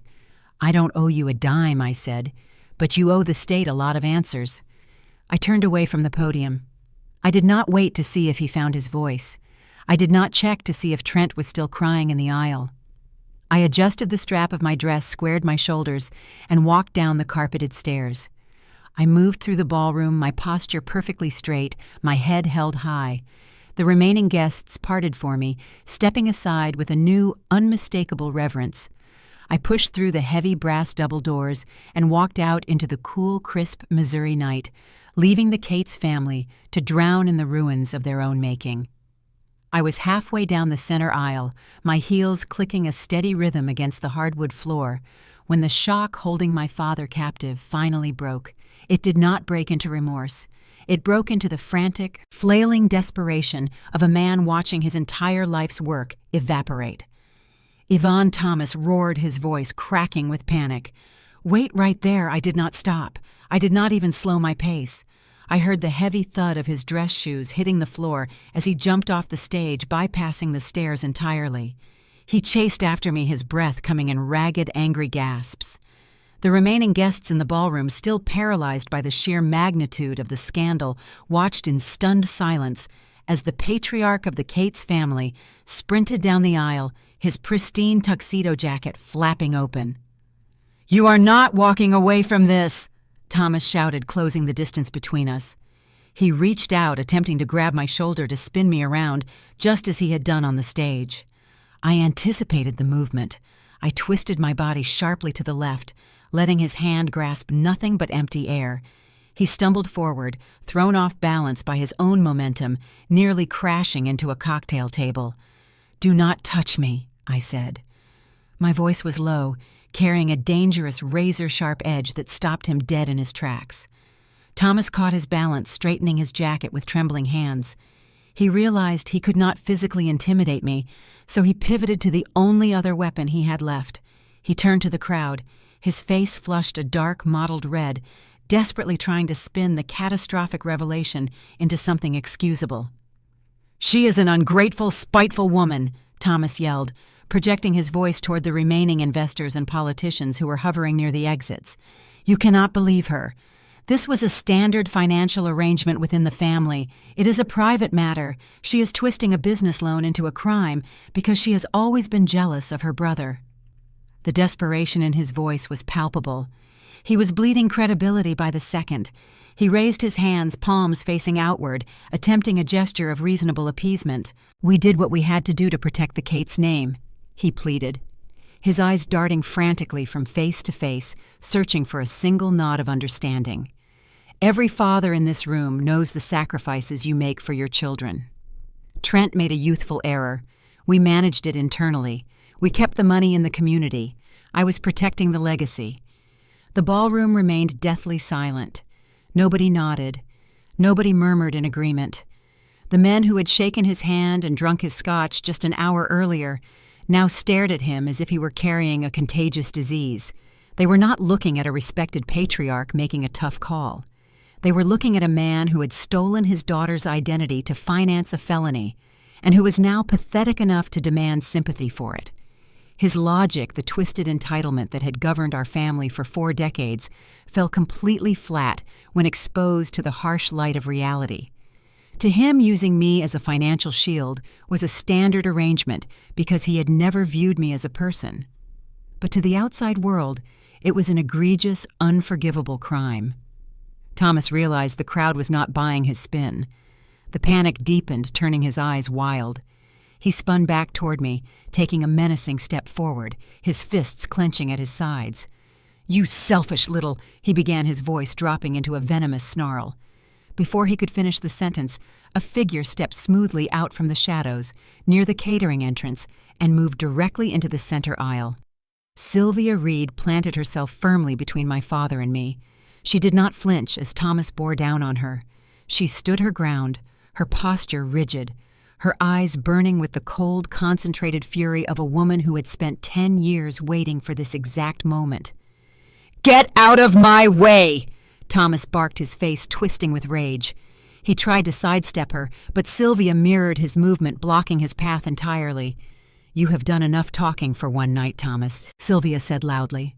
"I don't owe you a dime," I said, "but you owe the state a lot of answers." I turned away from the podium. I did not wait to see if he found his voice. I did not check to see if Trent was still crying in the aisle. I adjusted the strap of my dress, squared my shoulders, and walked down the carpeted stairs. I moved through the ballroom, my posture perfectly straight, my head held high. The remaining guests parted for me, stepping aside with a new, unmistakable reverence. I pushed through the heavy brass double doors and walked out into the cool, crisp Missouri night, leaving the Cates family to drown in the ruins of their own making. I was halfway down the center aisle, my heels clicking a steady rhythm against the hardwood floor, when the shock holding my father captive finally broke. It did not break into remorse. It broke into the frantic, flailing desperation of a man watching his entire life's work evaporate. Yvonne Thomas roared, his voice cracking with panic. "Wait right there." I did not stop. I did not even slow my pace. I heard the heavy thud of his dress shoes hitting the floor as he jumped off the stage, bypassing the stairs entirely. He chased after me, his breath coming in ragged, angry gasps. The remaining guests in the ballroom, still paralyzed by the sheer magnitude of the scandal, watched in stunned silence as the patriarch of the Cates family sprinted down the aisle, his pristine tuxedo jacket flapping open. "You are not walking away from this," Thomas shouted, closing the distance between us. He reached out, attempting to grab my shoulder to spin me around, just as he had done on the stage. I anticipated the movement. I twisted my body sharply to the left, letting his hand grasp nothing but empty air. He stumbled forward, thrown off balance by his own momentum, nearly crashing into a cocktail table. "Do not touch me," I said. My voice was low, carrying a dangerous razor-sharp edge that stopped him dead in his tracks. Thomas caught his balance, straightening his jacket with trembling hands. He realized he could not physically intimidate me, so he pivoted to the only other weapon he had left. He turned to the crowd, his face flushed a dark, mottled red, desperately trying to spin the catastrophic revelation into something excusable. "She is an ungrateful, spiteful woman," Thomas yelled, projecting his voice toward the remaining investors and politicians who were hovering near the exits. "You cannot believe her. This was a standard financial arrangement within the family. It is a private matter. She is twisting a business loan into a crime because she has always been jealous of her brother." The desperation in his voice was palpable. He was bleeding credibility by the second. He raised his hands, palms facing outward, attempting a gesture of reasonable appeasement. "We did what we had to do to protect the Cates name," he pleaded, his eyes darting frantically from face to face, searching for a single nod of understanding. "Every father in this room knows the sacrifices you make for your children." Trent made a youthful error. We managed it internally. We kept the money in the community. I was protecting the legacy. The ballroom remained deathly silent. Nobody nodded. Nobody murmured in agreement. The men who had shaken his hand and drunk his scotch just an hour earlier now stared at him as if he were carrying a contagious disease. They were not looking at a respected patriarch making a tough call. They were looking at a man who had stolen his daughter's identity to finance a felony, and who was now pathetic enough to demand sympathy for it. His logic, the twisted entitlement that had governed our family for 4 decades, fell completely flat when exposed to the harsh light of reality. To him, using me as a financial shield was a standard arrangement because he had never viewed me as a person. But to the outside world, it was an egregious, unforgivable crime. Thomas realized the crowd was not buying his spin. The panic deepened, turning his eyes wild. He spun back toward me, taking a menacing step forward, his fists clenching at his sides. "You selfish little," he began, his voice dropping into a venomous snarl. Before he could finish the sentence, a figure stepped smoothly out from the shadows, near the catering entrance, and moved directly into the center aisle. Sylvia Reed planted herself firmly between my father and me. She did not flinch as Thomas bore down on her. She stood her ground, her posture rigid, her eyes burning with the cold, concentrated fury of a woman who had spent 10 years waiting for this exact moment. "Get out of my way!" Thomas barked, his face twisting with rage. He tried to sidestep her, but Sylvia mirrored his movement, blocking his path entirely. "You have done enough talking for one night, Thomas," Sylvia said loudly.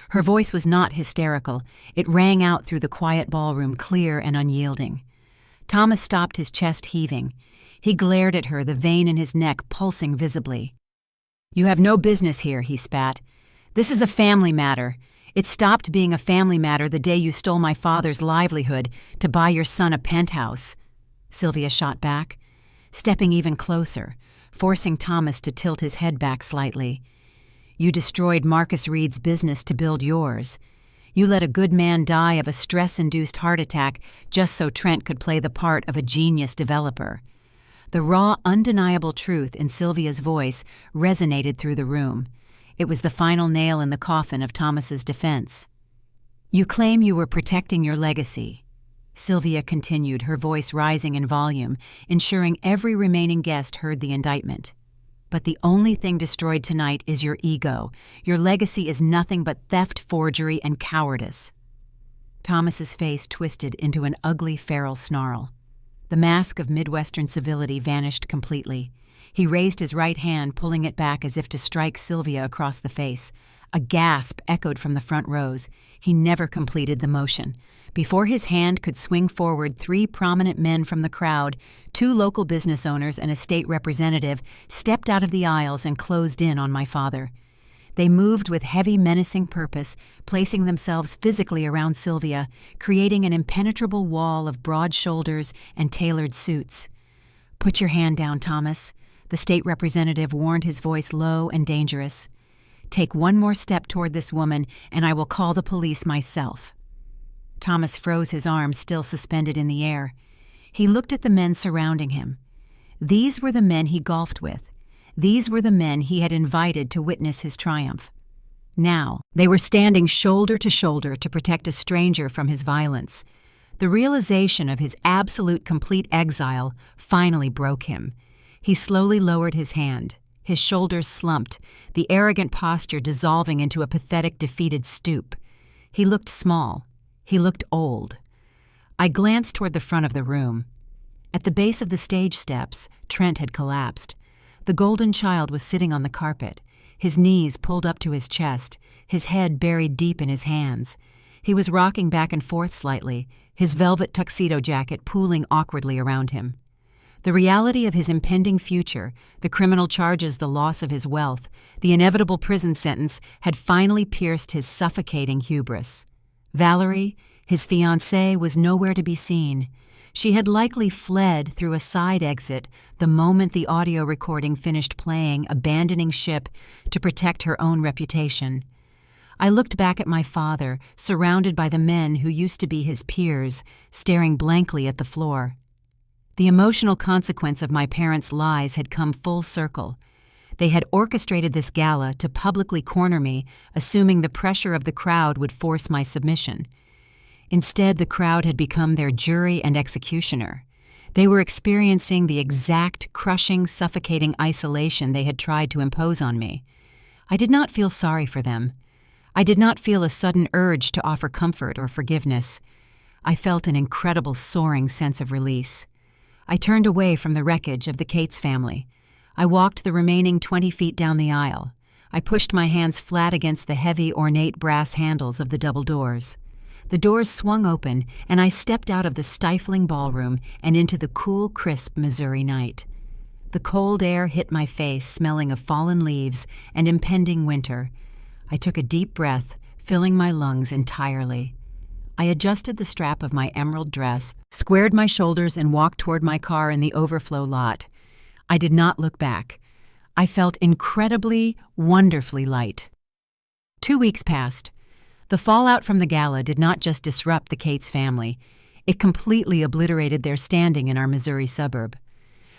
Her voice was not hysterical. It rang out through the quiet ballroom, clear and unyielding. Thomas stopped, his chest heaving. He glared at her, the vein in his neck pulsing visibly. "You have no business here," he spat. "This is a family matter. It stopped being a family matter the day you stole my father's livelihood to buy your son a penthouse." Sylvia shot back, stepping even closer, forcing Thomas to tilt his head back slightly. "You destroyed Marcus Reed's business to build yours. You let a good man die of a stress-induced heart attack just so Trent could play the part of a genius developer." The raw, undeniable truth in Sylvia's voice resonated through the room. It was the final nail in the coffin of Thomas's defense. "You claim you were protecting your legacy," Sylvia continued, her voice rising in volume, ensuring every remaining guest heard the indictment. "But the only thing destroyed tonight is your ego. Your legacy is nothing but theft, forgery, and cowardice." Thomas's face twisted into an ugly, feral snarl. The mask of Midwestern civility vanished completely. He raised his right hand, pulling it back as if to strike Sylvia across the face. A gasp echoed from the front rows. He never completed the motion. Before his hand could swing forward, 3 prominent men from the crowd, 2 local business owners and a state representative, stepped out of the aisles and closed in on my father. They moved with heavy, menacing purpose, placing themselves physically around Sylvia, creating an impenetrable wall of broad shoulders and tailored suits. "Put your hand down, Thomas," the state representative warned, his voice low and dangerous. "Take one more step toward this woman, and I will call the police myself." Thomas froze, his arms still suspended in the air. He looked at the men surrounding him. These were the men he golfed with. These were the men he had invited to witness his triumph. Now, they were standing shoulder to shoulder to protect a stranger from his violence. The realization of his absolute, complete exile finally broke him. He slowly lowered his hand. His shoulders slumped, the arrogant posture dissolving into a pathetic, defeated stoop. He looked small. He looked old. I glanced toward the front of the room. At the base of the stage steps, Trent had collapsed. The golden child was sitting on the carpet, his knees pulled up to his chest, his head buried deep in his hands. He was rocking back and forth slightly, his velvet tuxedo jacket pooling awkwardly around him. The reality of his impending future, the criminal charges, the loss of his wealth, the inevitable prison sentence had finally pierced his suffocating hubris. Valerie, his fiancée, was nowhere to be seen. She had likely fled through a side exit the moment the audio recording finished playing, abandoning ship to protect her own reputation. I looked back at my father, surrounded by the men who used to be his peers, staring blankly at the floor. The emotional consequence of my parents' lies had come full circle. They had orchestrated this gala to publicly corner me, assuming the pressure of the crowd would force my submission. Instead, the crowd had become their jury and executioner. They were experiencing the exact crushing, suffocating isolation they had tried to impose on me. I did not feel sorry for them. I did not feel a sudden urge to offer comfort or forgiveness. I felt an incredible soaring sense of release. I turned away from the wreckage of the Cates family. I walked the remaining 20 feet down the aisle. I pushed my hands flat against the heavy, ornate brass handles of the double doors. The doors swung open, and I stepped out of the stifling ballroom and into the cool, crisp Missouri night. The cold air hit my face, smelling of fallen leaves and impending winter. I took a deep breath, filling my lungs entirely. I adjusted the strap of my emerald dress, squared my shoulders, and walked toward my car in the overflow lot. I did not look back. I felt incredibly, wonderfully light. 2 weeks passed. The fallout from the gala did not just disrupt the Cates family. It completely obliterated their standing in our Missouri suburb.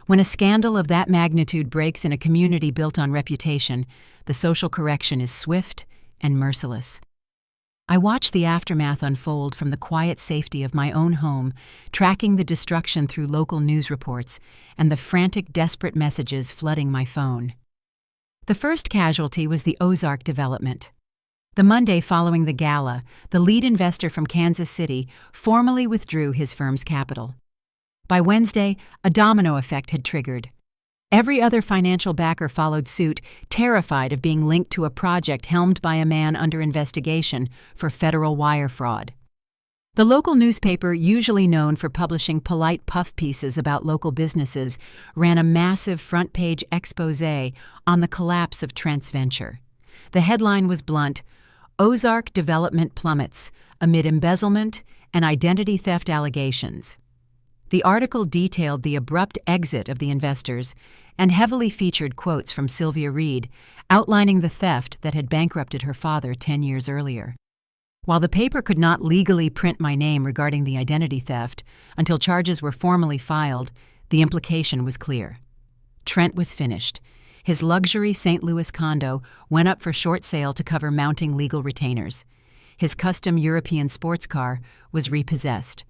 When a scandal of that magnitude breaks in a community built on reputation, the social correction is swift and merciless. I watched the aftermath unfold from the quiet safety of my own home, tracking the destruction through local news reports and the frantic, desperate messages flooding my phone. The first casualty was the Ozark development. The Monday following the gala, the lead investor from Kansas City formally withdrew his firm's capital. By Wednesday, a domino effect had triggered. Every other financial backer followed suit, terrified of being linked to a project helmed by a man under investigation for federal wire fraud. The local newspaper, usually known for publishing polite puff pieces about local businesses, ran a massive front-page exposé on the collapse of Trent's venture. The headline was blunt: Ozark development plummets amid embezzlement and identity theft allegations. The article detailed the abrupt exit of the investors and heavily featured quotes from Sylvia Reed, outlining the theft that had bankrupted her father 10 years earlier. While the paper could not legally print my name regarding the identity theft until charges were formally filed, the implication was clear. Trent was finished. His luxury St. Louis condo went up for short sale to cover mounting legal retainers. His custom European sports car was repossessed.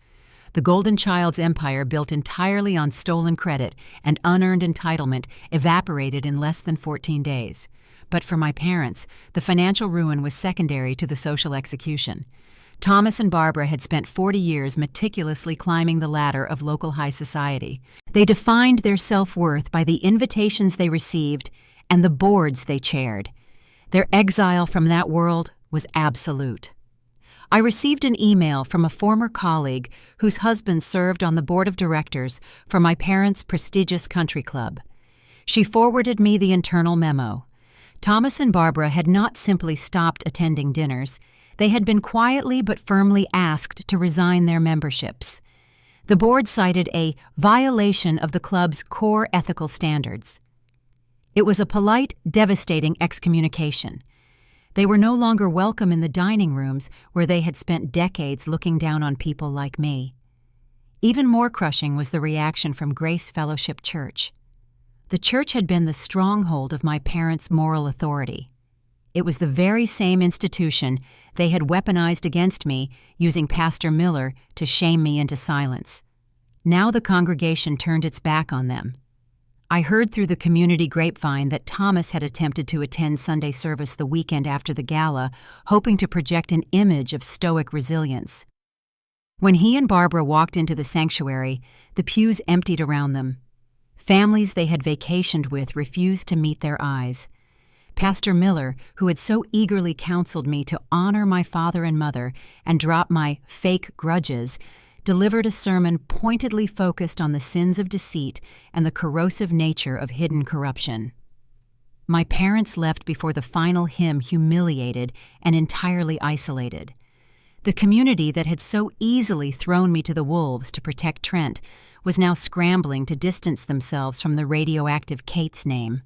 The Golden Child's empire, built entirely on stolen credit and unearned entitlement, evaporated in less than 14 days. But for my parents, the financial ruin was secondary to the social execution. Thomas and Barbara had spent 40 years meticulously climbing the ladder of local high society. They defined their self-worth by the invitations they received and the boards they chaired. Their exile from that world was absolute. I received an email from a former colleague whose husband served on the board of directors for my parents' prestigious country club. She forwarded me the internal memo. Thomas and Barbara had not simply stopped attending dinners. They had been quietly but firmly asked to resign their memberships. The board cited a violation of the club's core ethical standards. It was a polite, devastating excommunication. They were no longer welcome in the dining rooms where they had spent decades looking down on people like me. Even more crushing was the reaction from Grace Fellowship Church. The church had been the stronghold of my parents' moral authority. It was the very same institution they had weaponized against me, using Pastor Miller to shame me into silence. Now the congregation turned its back on them. I heard through the community grapevine that Thomas had attempted to attend Sunday service the weekend after the gala, hoping to project an image of stoic resilience. When he and Barbara walked into the sanctuary, the pews emptied around them. Families they had vacationed with refused to meet their eyes. Pastor Miller, who had so eagerly counseled me to honor my father and mother and drop my fake grudges, delivered a sermon pointedly focused on the sins of deceit and the corrosive nature of hidden corruption. My parents left before the final hymn, humiliated and entirely isolated. The community that had so easily thrown me to the wolves to protect Trent was now scrambling to distance themselves from the radioactive Cates name.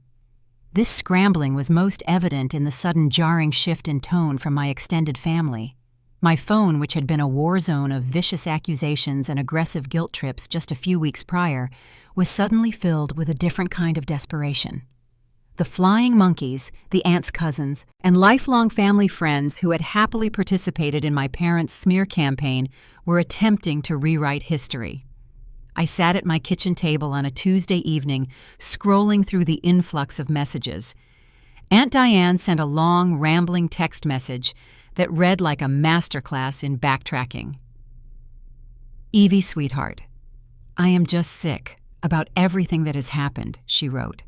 This scrambling was most evident in the sudden jarring shift in tone from my extended family. My phone, which had been a war zone of vicious accusations and aggressive guilt trips just a few weeks prior, was suddenly filled with a different kind of desperation. The flying monkeys, the aunt's cousins, and lifelong family friends who had happily participated in my parents' smear campaign were attempting to rewrite history. I sat at my kitchen table on a Tuesday evening, scrolling through the influx of messages. Aunt Diane sent a long, rambling text message that read like a masterclass in backtracking. "Evie, sweetheart, I am just sick about everything that has happened," she wrote.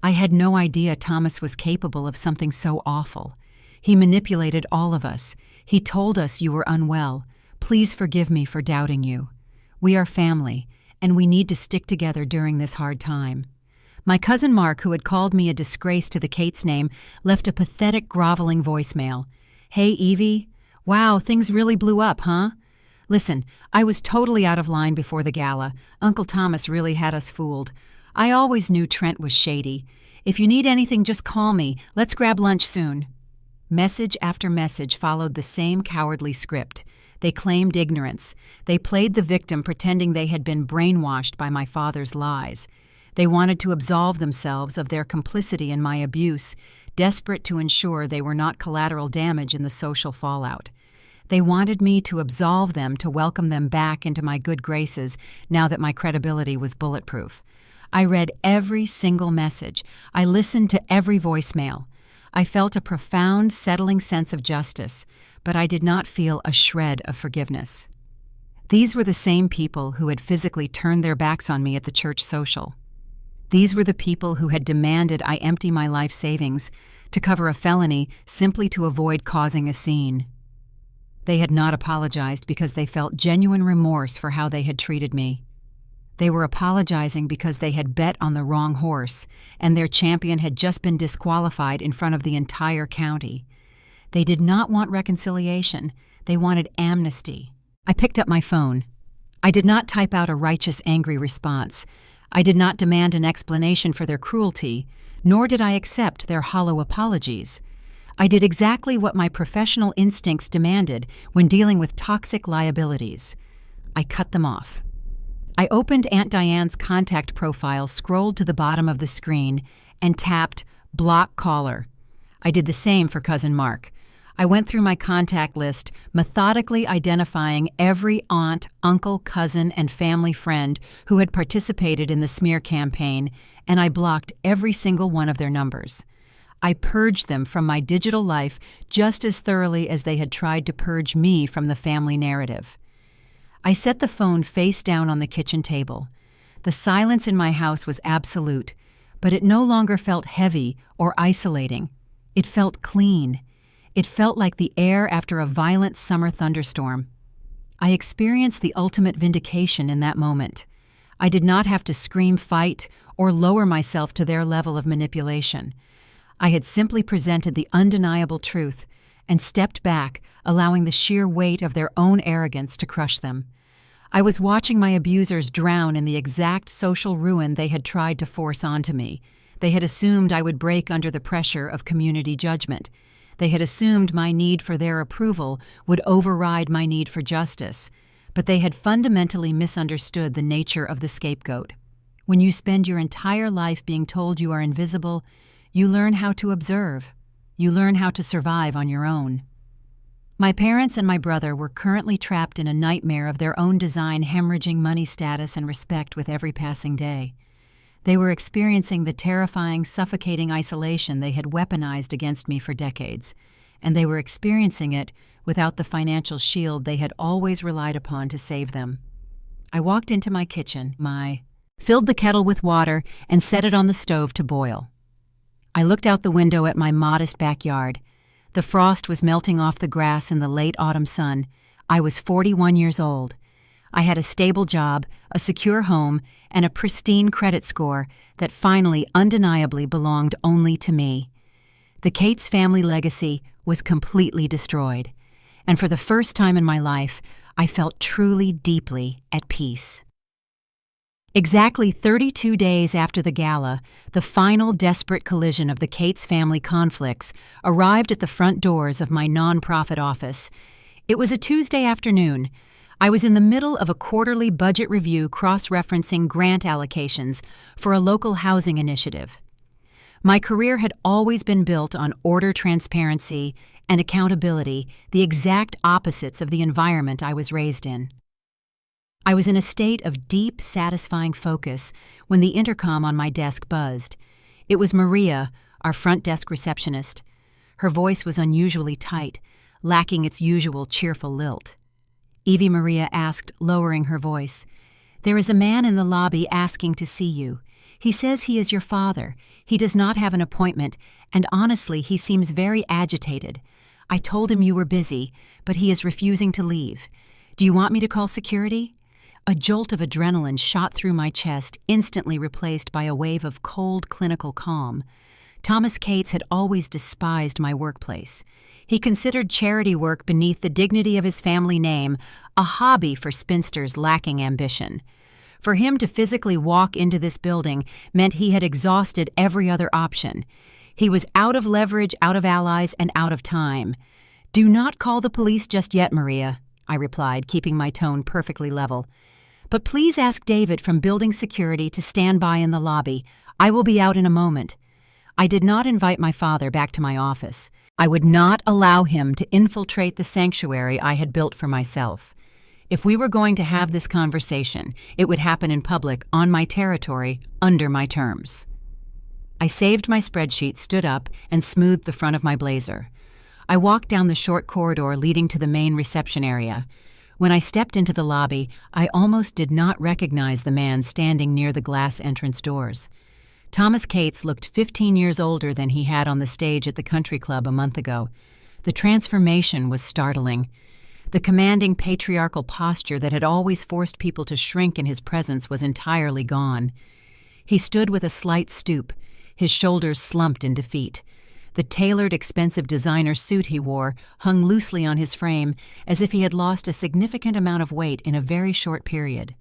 "I had no idea Thomas was capable of something so awful. He manipulated all of us. He told us you were unwell. Please forgive me for doubting you. We are family, and we need to stick together during this hard time." My cousin Mark, who had called me a disgrace to the Cates name, left a pathetic, groveling voicemail. "Hey, Evie. Wow, things really blew up, huh? Listen, I was totally out of line before the gala. Uncle Thomas really had us fooled. I always knew Trent was shady. If you need anything, just call me. Let's grab lunch soon." Message after message followed the same cowardly script. They claimed ignorance. They played the victim, pretending they had been brainwashed by my father's lies. They wanted to absolve themselves of their complicity in my abuse, desperate to ensure they were not collateral damage in the social fallout. They wanted me to absolve them to welcome them back into my good graces now that my credibility was bulletproof. I read every single message. I listened to every voicemail. I felt a profound, settling sense of justice, but I did not feel a shred of forgiveness. These were the same people who had physically turned their backs on me at the church social. These were the people who had demanded I empty my life savings to cover a felony simply to avoid causing a scene. They had not apologized because they felt genuine remorse for how they had treated me. They were apologizing because they had bet on the wrong horse, and their champion had just been disqualified in front of the entire county. They did not want reconciliation. They wanted amnesty. I picked up my phone. I did not type out a righteous, angry response. I did not demand an explanation for their cruelty, nor did I accept their hollow apologies. I did exactly what my professional instincts demanded when dealing with toxic liabilities. I cut them off. I opened Aunt Diane's contact profile, scrolled to the bottom of the screen, and tapped Block Caller. I did the same for Cousin Mark. I went through my contact list, methodically identifying every aunt, uncle, cousin, and family friend who had participated in the smear campaign, and I blocked every single one of their numbers. I purged them from my digital life just as thoroughly as they had tried to purge me from the family narrative. I set the phone face down on the kitchen table. The silence in my house was absolute, but it no longer felt heavy or isolating. It felt clean. It felt like the air after a violent summer thunderstorm. I experienced the ultimate vindication in that moment. I did not have to scream fight or lower myself to their level of manipulation. I had simply presented the undeniable truth and stepped back, allowing the sheer weight of their own arrogance to crush them. I was watching my abusers drown in the exact social ruin they had tried to force onto me. They had assumed I would break under the pressure of community judgment. They had assumed my need for their approval would override my need for justice, but they had fundamentally misunderstood the nature of the scapegoat. When you spend your entire life being told you are invisible, you learn how to observe. You learn how to survive on your own. My parents and my brother were currently trapped in a nightmare of their own design, hemorrhaging money, status, and respect with every passing day. They were experiencing the terrifying, suffocating isolation they had weaponized against me for decades, and they were experiencing it without the financial shield they had always relied upon to save them. I walked into my kitchen, filled the kettle with water, and set it on the stove to boil. I looked out the window at my modest backyard. The frost was melting off the grass in the late autumn sun. I was 41 years old. I had a stable job, a secure home, and a pristine credit score that finally, undeniably belonged only to me. The Cates family legacy was completely destroyed, and for the first time in my life, I felt truly, deeply at peace. Exactly 32 days after the gala, the final desperate collision of the Cates family conflicts arrived at the front doors of my nonprofit office. It was a Tuesday afternoon. I was in the middle of a quarterly budget review cross-referencing grant allocations for a local housing initiative. My career had always been built on order, transparency, and accountability, the exact opposites of the environment I was raised in. I was in a state of deep, satisfying focus when the intercom on my desk buzzed. It was Maria, our front desk receptionist. Her voice was unusually tight, lacking its usual cheerful lilt. Evie Maria asked, lowering her voice, "There is a man in the lobby asking to see you. He says he is your father. He does not have an appointment, and honestly, he seems very agitated. I told him you were busy, but he is refusing to leave. Do you want me to call security?" A jolt of adrenaline shot through my chest, instantly replaced by a wave of cold, clinical calm. Thomas Cates had always despised my workplace. He considered charity work beneath the dignity of his family name, a hobby for spinsters lacking ambition. For him to physically walk into this building meant he had exhausted every other option. He was out of leverage, out of allies, and out of time. "Do not call the police just yet, Maria," I replied, keeping my tone perfectly level. "But please ask David from building security to stand by in the lobby. I will be out in a moment." I did not invite my father back to my office. I would not allow him to infiltrate the sanctuary I had built for myself. If we were going to have this conversation, it would happen in public, on my territory, under my terms. I saved my spreadsheet, stood up, and smoothed the front of my blazer. I walked down the short corridor leading to the main reception area. When I stepped into the lobby, I almost did not recognize the man standing near the glass entrance doors. Thomas Cates looked 15 years older than he had on the stage at the country club a month ago. The transformation was startling. The commanding patriarchal posture that had always forced people to shrink in his presence was entirely gone. He stood with a slight stoop, his shoulders slumped in defeat. The tailored, expensive designer suit he wore hung loosely on his frame, as if he had lost a significant amount of weight in a very short period.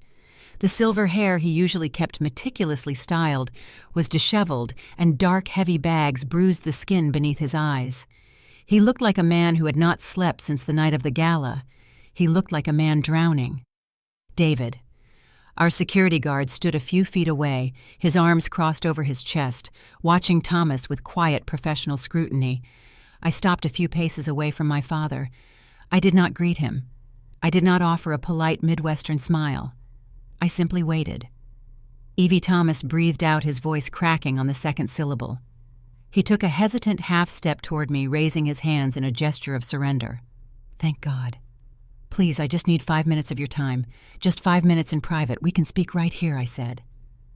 The silver hair he usually kept meticulously styled was disheveled, and dark, heavy bags bruised the skin beneath his eyes. He looked like a man who had not slept since the night of the gala. He looked like a man drowning. David. Our security guard stood a few feet away, his arms crossed over his chest, watching Thomas with quiet, professional scrutiny. I stopped a few paces away from my father. I did not greet him. I did not offer a polite Midwestern smile. I simply waited. Evie Thomas breathed out, his voice cracking on the second syllable. He took a hesitant half-step toward me, raising his hands in a gesture of surrender. "Thank God. Please, I just need 5 minutes of your time. Just 5 minutes in private. We can speak right here," I said.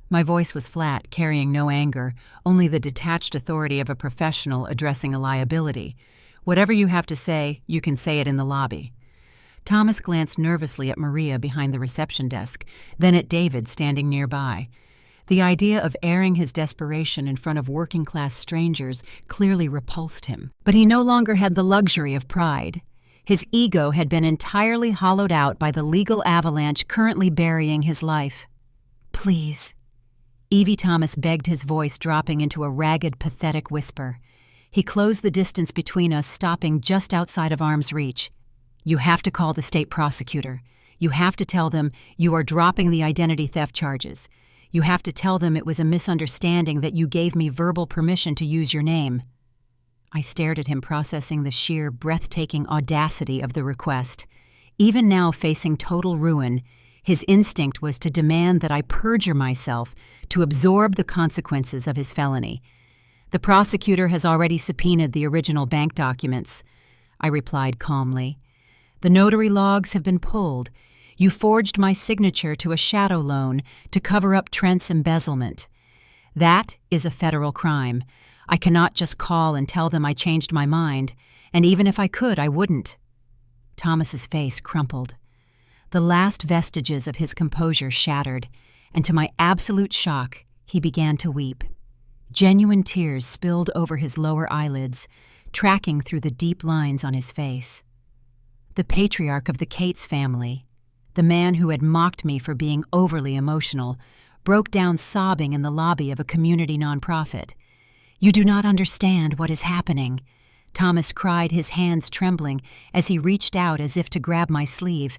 My voice was flat, carrying no anger, only the detached authority of a professional addressing a liability. "Whatever you have to say, you can say it in the lobby." Thomas glanced nervously at Maria behind the reception desk, then at David standing nearby. The idea of airing his desperation in front of working-class strangers clearly repulsed him. But he no longer had the luxury of pride. His ego had been entirely hollowed out by the legal avalanche currently burying his life. "Please." Evie Thomas begged, his voice dropping into a ragged, pathetic whisper. He closed the distance between us, stopping just outside of arm's reach. "You have to call the state prosecutor. You have to tell them you are dropping the identity theft charges. You have to tell them it was a misunderstanding, that you gave me verbal permission to use your name." I stared at him, processing the sheer, breathtaking audacity of the request. Even now, facing total ruin, his instinct was to demand that I perjure myself to absorb the consequences of his felony. "The prosecutor has already subpoenaed the original bank documents," I replied calmly. "The notary logs have been pulled. You forged my signature to a shadow loan to cover up Trent's embezzlement. That is a federal crime. I cannot just call and tell them I changed my mind, and even if I could, I wouldn't." Thomas's face crumpled. The last vestiges of his composure shattered, and to my absolute shock, he began to weep. Genuine tears spilled over his lower eyelids, tracking through the deep lines on his face. The patriarch of the Cates family, the man who had mocked me for being overly emotional, broke down sobbing in the lobby of a community nonprofit. "You do not understand what is happening," Thomas cried, his hands trembling as he reached out as if to grab my sleeve,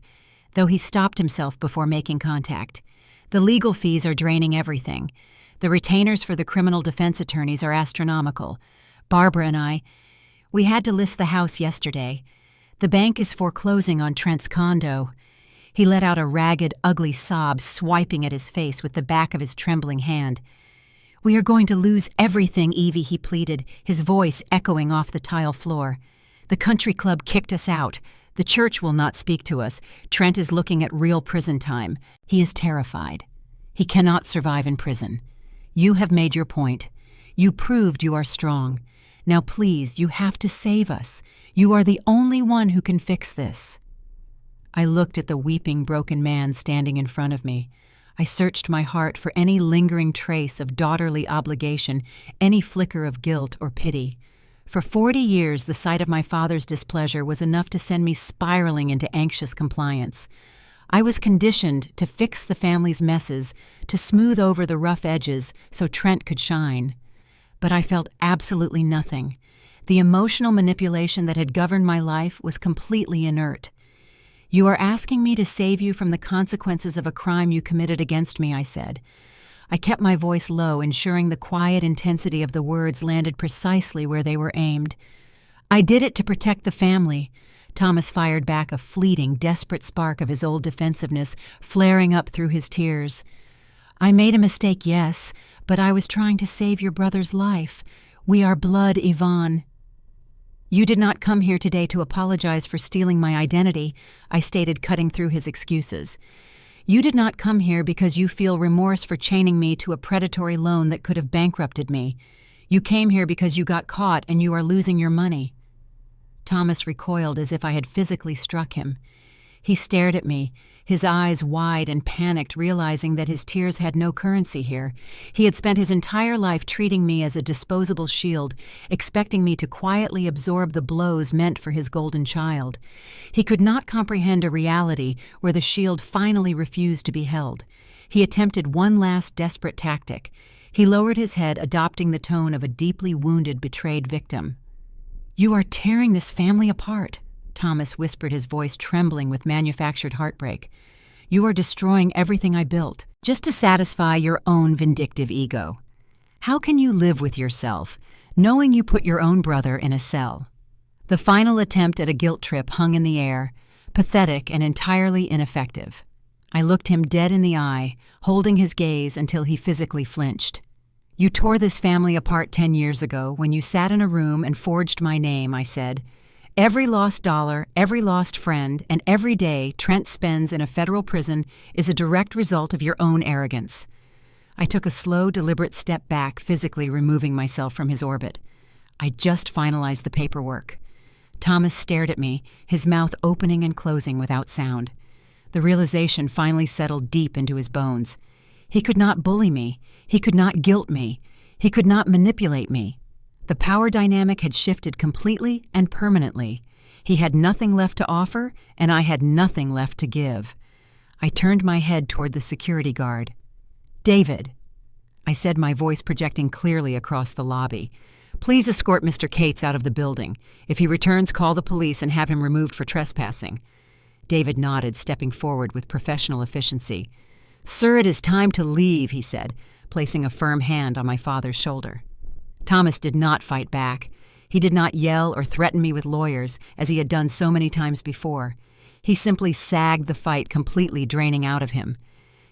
though he stopped himself before making contact. "The legal fees are draining everything. The retainers for the criminal defense attorneys are astronomical. Barbara and we had to list the house yesterday. The bank is foreclosing on Trent's condo. He let out a ragged, ugly sob, swiping at his face with the back of his trembling hand. "We are going to lose everything, Evie," he pleaded, his voice echoing off the tile floor. "The country club kicked us out. The church will not speak to us. Trent is looking at real prison time. He is terrified. He cannot survive in prison. You have made your point. You proved you are strong. Now please, you have to save us. You are the only one who can fix this." I looked at the weeping, broken man standing in front of me. I searched my heart for any lingering trace of daughterly obligation, any flicker of guilt or pity. For 40 years, the sight of my father's displeasure was enough to send me spiraling into anxious compliance. I was conditioned to fix the family's messes, to smooth over the rough edges so Trent could shine. But I felt absolutely nothing. The emotional manipulation that had governed my life was completely inert. "You are asking me to save you from the consequences of a crime you committed against me," I said. I kept my voice low, ensuring the quiet intensity of the words landed precisely where they were aimed. "I did it to protect the family." Thomas fired back a fleeting, desperate spark of his old defensiveness, flaring up through his tears. "I made a mistake, yes, but I was trying to save your brother's life. We are blood, Yvonne." "You did not come here today to apologize for stealing my identity," I stated, cutting through his excuses. "You did not come here because you feel remorse for chaining me to a predatory loan that could have bankrupted me. You came here because you got caught and you are losing your money." Thomas recoiled as if I had physically struck him. He stared at me, his eyes wide and panicked, realizing that his tears had no currency here. He had spent his entire life treating me as a disposable shield, expecting me to quietly absorb the blows meant for his golden child. He could not comprehend a reality where the shield finally refused to be held. He attempted one last desperate tactic. He lowered his head, adopting the tone of a deeply wounded, betrayed victim. "You are tearing this family apart," Thomas whispered, his voice trembling with manufactured heartbreak. "You are destroying everything I built, just to satisfy your own vindictive ego. How can you live with yourself, knowing you put your own brother in a cell?" The final attempt at a guilt trip hung in the air, pathetic and entirely ineffective. I looked him dead in the eye, holding his gaze until he physically flinched. "You tore this family apart 10 years ago when you sat in a room and forged my name," I said. "Every lost dollar, every lost friend, and every day Trent spends in a federal prison is a direct result of your own arrogance." I took a slow, deliberate step back, physically removing myself from his orbit. I just finalized the paperwork. Thomas stared at me, his mouth opening and closing without sound. The realization finally settled deep into his bones. He could not bully me. He could not guilt me. He could not manipulate me. The power dynamic had shifted completely and permanently. He had nothing left to offer, and I had nothing left to give. I turned my head toward the security guard. "David," I said, my voice projecting clearly across the lobby, "please escort Mr. Cates out of the building. If he returns, call the police and have him removed for trespassing." David nodded, stepping forward with professional efficiency. "Sir, it is time to leave," he said, placing a firm hand on my father's shoulder. Thomas did not fight back. He did not yell or threaten me with lawyers, as he had done so many times before. He simply sagged the fight, completely draining out of him.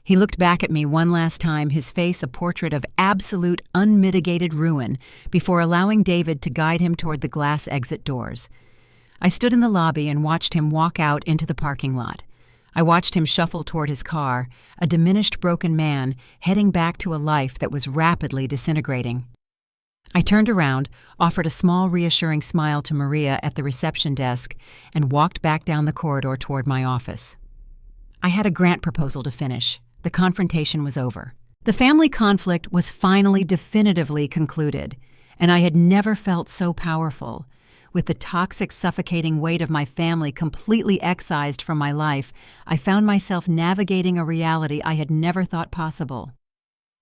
He looked back at me one last time, his face a portrait of absolute, unmitigated ruin, before allowing David to guide him toward the glass exit doors. I stood in the lobby and watched him walk out into the parking lot. I watched him shuffle toward his car, a diminished, broken man, heading back to a life that was rapidly disintegrating. I turned around, offered a small, reassuring smile to Maria at the reception desk, and walked back down the corridor toward my office. I had a grant proposal to finish. The confrontation was over. The family conflict was finally definitively concluded, and I had never felt so powerful. With the toxic, suffocating weight of my family completely excised from my life, I found myself navigating a reality I had never thought possible.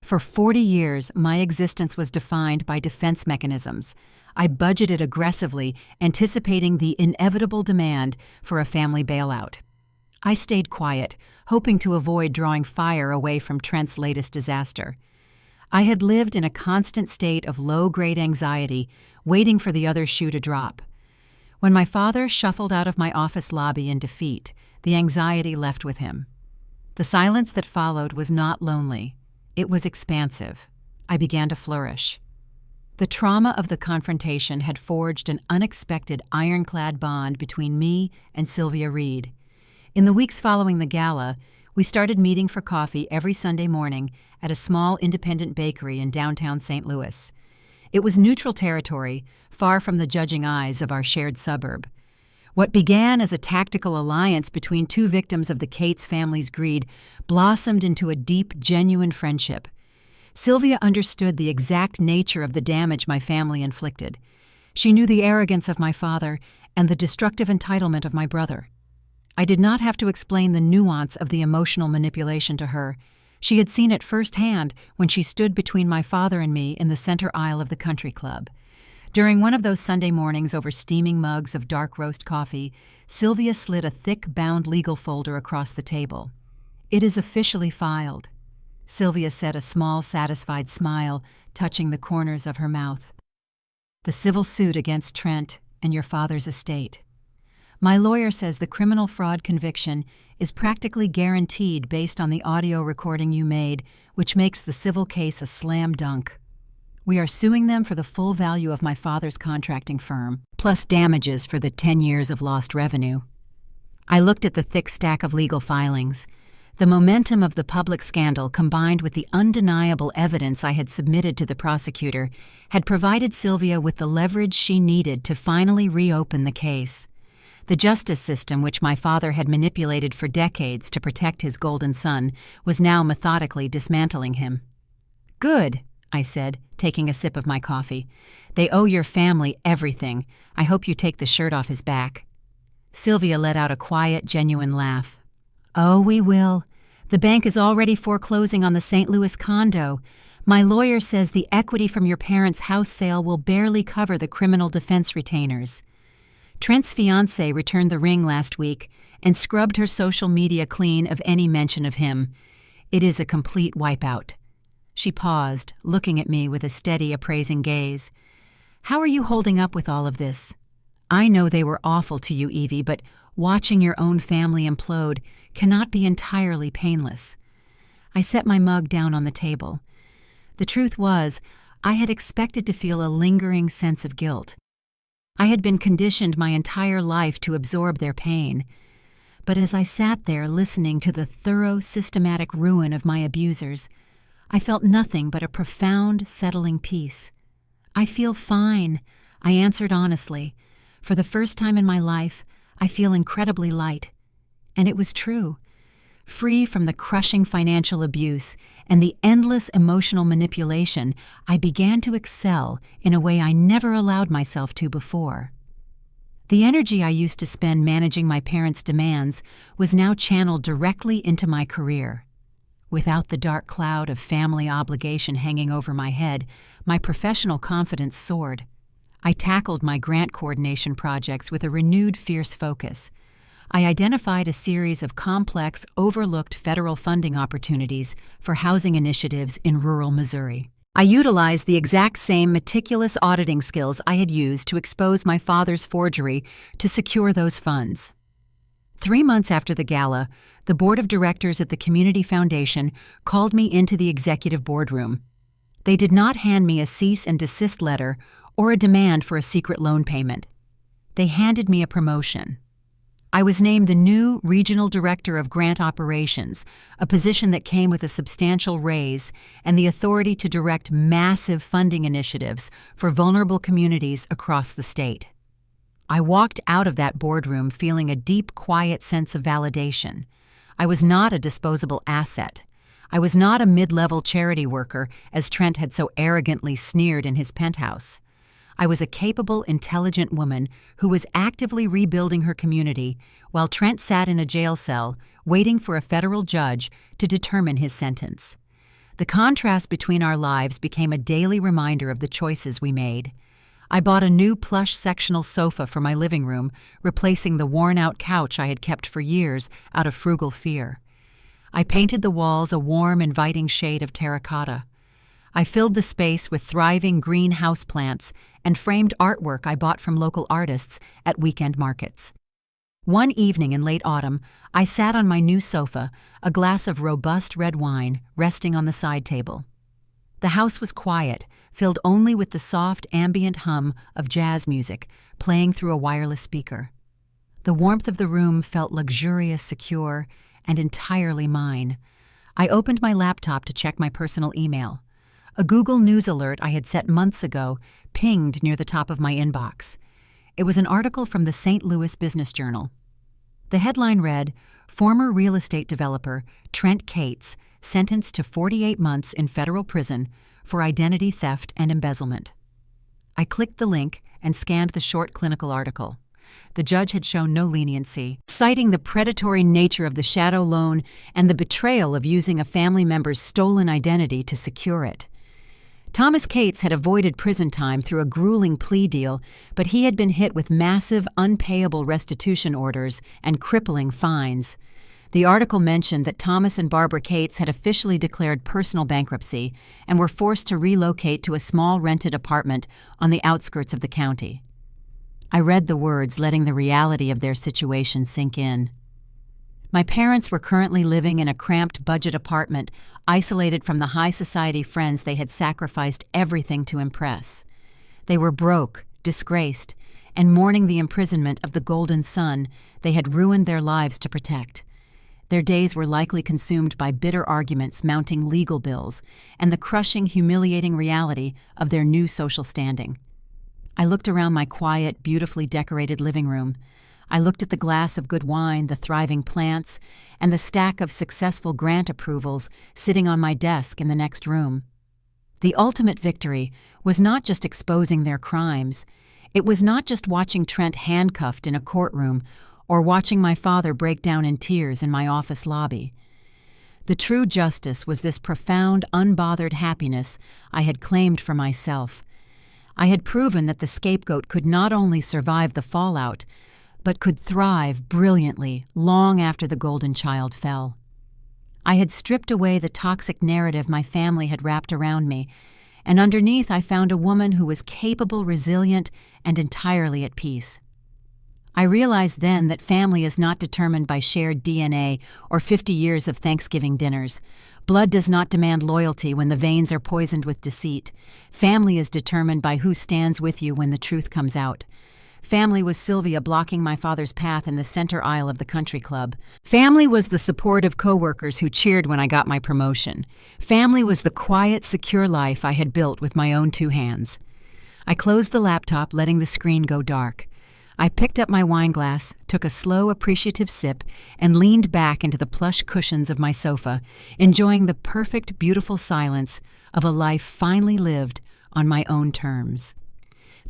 For 40 years, my existence was defined by defense mechanisms. I budgeted aggressively, anticipating the inevitable demand for a family bailout. I stayed quiet, hoping to avoid drawing fire away from Trent's latest disaster. I had lived in a constant state of low-grade anxiety, waiting for the other shoe to drop. When my father shuffled out of my office lobby in defeat, the anxiety left with him. The silence that followed was not lonely. It was expansive. I began to flourish. The trauma of the confrontation had forged an unexpected ironclad bond between me and Sylvia Reed. In the weeks following the gala, we started meeting for coffee every Sunday morning at a small independent bakery in downtown St. Louis. It was neutral territory, far from the judging eyes of our shared suburb. What began as a tactical alliance between two victims of the Cates family's greed blossomed into a deep, genuine friendship. Sylvia understood the exact nature of the damage my family inflicted. She knew the arrogance of my father and the destructive entitlement of my brother. I did not have to explain the nuance of the emotional manipulation to her. She had seen it firsthand when she stood between my father and me in the center aisle of the country club. During one of those Sunday mornings over steaming mugs of dark roast coffee, Sylvia slid a thick bound legal folder across the table. "It is officially filed," Sylvia said, a small, satisfied smile touching the corners of her mouth. "The civil suit against Trent and your father's estate. My lawyer says the criminal fraud conviction is practically guaranteed based on the audio recording you made, which makes the civil case a slam dunk. We are suing them for the full value of my father's contracting firm, plus damages for the 10 years of lost revenue." I looked at the thick stack of legal filings. The momentum of the public scandal, combined with the undeniable evidence I had submitted to the prosecutor, had provided Sylvia with the leverage she needed to finally reopen the case. The justice system, which my father had manipulated for decades to protect his golden son, was now methodically dismantling him. "Good," I said, taking a sip of my coffee. "They owe your family everything. I hope you take the shirt off his back." Sylvia let out a quiet, genuine laugh. "Oh, we will. The bank is already foreclosing on the St. Louis condo. My lawyer says the equity from your parents' house sale will barely cover the criminal defense retainers. Trent's fiancée returned the ring last week and scrubbed her social media clean of any mention of him. It is a complete wipeout." She paused, looking at me with a steady, appraising gaze. "How are you holding up with all of this? I know they were awful to you, Evie, but watching your own family implode cannot be entirely painless." I set my mug down on the table. The truth was, I had expected to feel a lingering sense of guilt. I had been conditioned my entire life to absorb their pain. But as I sat there listening to the thorough, systematic ruin of my abusers, I felt nothing but a profound, settling peace. "I feel fine," I answered honestly. "For the first time in my life, I feel incredibly light." And it was true. Free from the crushing financial abuse and the endless emotional manipulation, I began to excel in a way I never allowed myself to before. The energy I used to spend managing my parents' demands was now channeled directly into my career. Without the dark cloud of family obligation hanging over my head, my professional confidence soared. I tackled my grant coordination projects with a renewed, fierce focus. I identified a series of complex, overlooked federal funding opportunities for housing initiatives in rural Missouri. I utilized the exact same meticulous auditing skills I had used to expose my father's forgery to secure those funds. 3 months after the gala, the board of directors at the Community Foundation called me into the executive boardroom. They did not hand me a cease and desist letter or a demand for a secret loan payment. They handed me a promotion. I was named the new Regional Director of Grant Operations, a position that came with a substantial raise and the authority to direct massive funding initiatives for vulnerable communities across the state. I walked out of that boardroom feeling a deep, quiet sense of validation. I was not a disposable asset. I was not a mid-level charity worker, as Trent had so arrogantly sneered in his penthouse. I was a capable, intelligent woman who was actively rebuilding her community while Trent sat in a jail cell waiting for a federal judge to determine his sentence. The contrast between our lives became a daily reminder of the choices we made. I bought a new plush sectional sofa for my living room, replacing the worn-out couch I had kept for years out of frugal fear. I painted the walls a warm, inviting shade of terracotta. I filled the space with thriving green houseplants and framed artwork I bought from local artists at weekend markets. One evening in late autumn, I sat on my new sofa, a glass of robust red wine resting on the side table. The house was quiet, filled only with the soft ambient hum of jazz music playing through a wireless speaker. The warmth of the room felt luxurious, secure, and entirely mine. I opened my laptop to check my personal email. A Google News alert I had set months ago pinged near the top of my inbox. It was an article from the St. Louis Business Journal. The headline read, "Former real estate developer Trent Cates sentenced to 48 months in federal prison for identity theft and embezzlement." I clicked the link and scanned the short clinical article. The judge had shown no leniency, citing the predatory nature of the shadow loan and the betrayal of using a family member's stolen identity to secure it. Thomas Cates had avoided prison time through a grueling plea deal, but he had been hit with massive, unpayable restitution orders and crippling fines. The article mentioned that Thomas and Barbara Cates had officially declared personal bankruptcy and were forced to relocate to a small rented apartment on the outskirts of the county. I read the words, letting the reality of their situation sink in. My parents were currently living in a cramped budget apartment, isolated from the high society friends they had sacrificed everything to impress. They were broke, disgraced, and mourning the imprisonment of the golden son they had ruined their lives to protect. Their days were likely consumed by bitter arguments mounting legal bills and the crushing, humiliating reality of their new social standing. I looked around my quiet, beautifully decorated living room. I looked at the glass of good wine, the thriving plants, and the stack of successful grant approvals sitting on my desk in the next room. The ultimate victory was not just exposing their crimes. It was not just watching Trent handcuffed in a courtroom or watching my father break down in tears in my office lobby. The true justice was this profound, unbothered happiness I had claimed for myself. I had proven that the scapegoat could not only survive the fallout, but could thrive brilliantly long after the golden child fell. I had stripped away the toxic narrative my family had wrapped around me, and underneath I found a woman who was capable, resilient, and entirely at peace. I realized then that family is not determined by shared DNA or 50 years of Thanksgiving dinners. Blood does not demand loyalty when the veins are poisoned with deceit. Family is determined by who stands with you when the truth comes out. Family was Sylvia blocking my father's path in the center aisle of the country club. Family was the supportive coworkers who cheered when I got my promotion. Family was the quiet, secure life I had built with my own two hands. I closed the laptop, letting the screen go dark. I picked up my wine glass, took a slow, appreciative sip, and leaned back into the plush cushions of my sofa, enjoying the perfect, beautiful silence of a life finally lived on my own terms.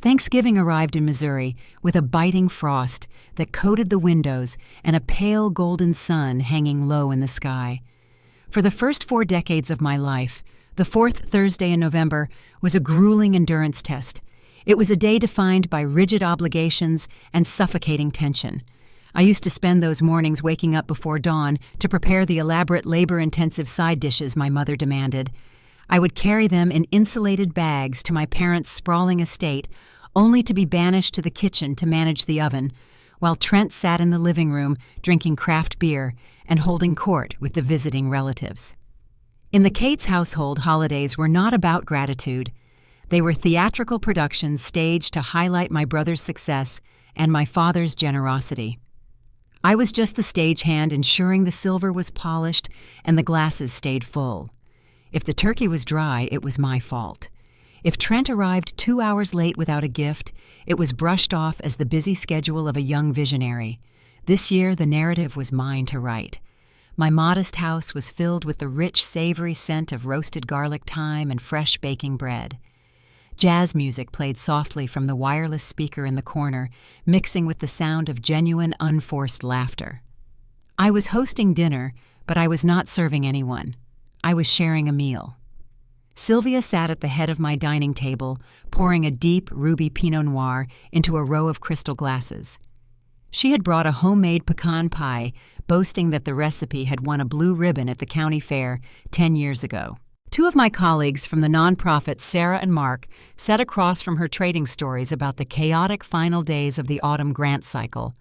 Thanksgiving arrived in Missouri with a biting frost that coated the windows and a pale golden sun hanging low in the sky. For the first 4 decades of my life, the fourth Thursday in November was a grueling endurance test. It was a day defined by rigid obligations and suffocating tension. I used to spend those mornings waking up before dawn to prepare the elaborate, labor-intensive side dishes my mother demanded. I would carry them in insulated bags to my parents' sprawling estate, only to be banished to the kitchen to manage the oven, while Trent sat in the living room drinking craft beer and holding court with the visiting relatives. In the Cates household, holidays were not about gratitude. They were theatrical productions staged to highlight my brother's success and my father's generosity. I was just the stagehand, ensuring the silver was polished and the glasses stayed full. If the turkey was dry, it was my fault. If Trent arrived 2 hours late without a gift, it was brushed off as the busy schedule of a young visionary. This year, the narrative was mine to write. My modest house was filled with the rich, savory scent of roasted garlic thyme and fresh baking bread. Jazz music played softly from the wireless speaker in the corner, mixing with the sound of genuine, unforced laughter. I was hosting dinner, but I was not serving anyone. I was sharing a meal. Sylvia sat at the head of my dining table, pouring a deep, ruby Pinot Noir into a row of crystal glasses. She had brought a homemade pecan pie, boasting that the recipe had won a blue ribbon at the county fair 10 years ago. Two of my colleagues from the nonprofit, Sarah and Mark, sat across from her trading stories about the chaotic final days of the autumn grant cycle.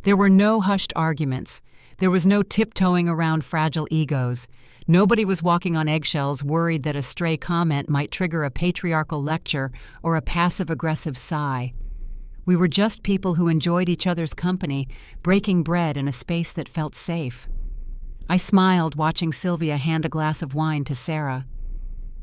There were no hushed arguments. There was no tiptoeing around fragile egos. Nobody was walking on eggshells worried that a stray comment might trigger a patriarchal lecture or a passive-aggressive sigh. We were just people who enjoyed each other's company, breaking bread in a space that felt safe. I smiled watching Sylvia hand a glass of wine to Sarah.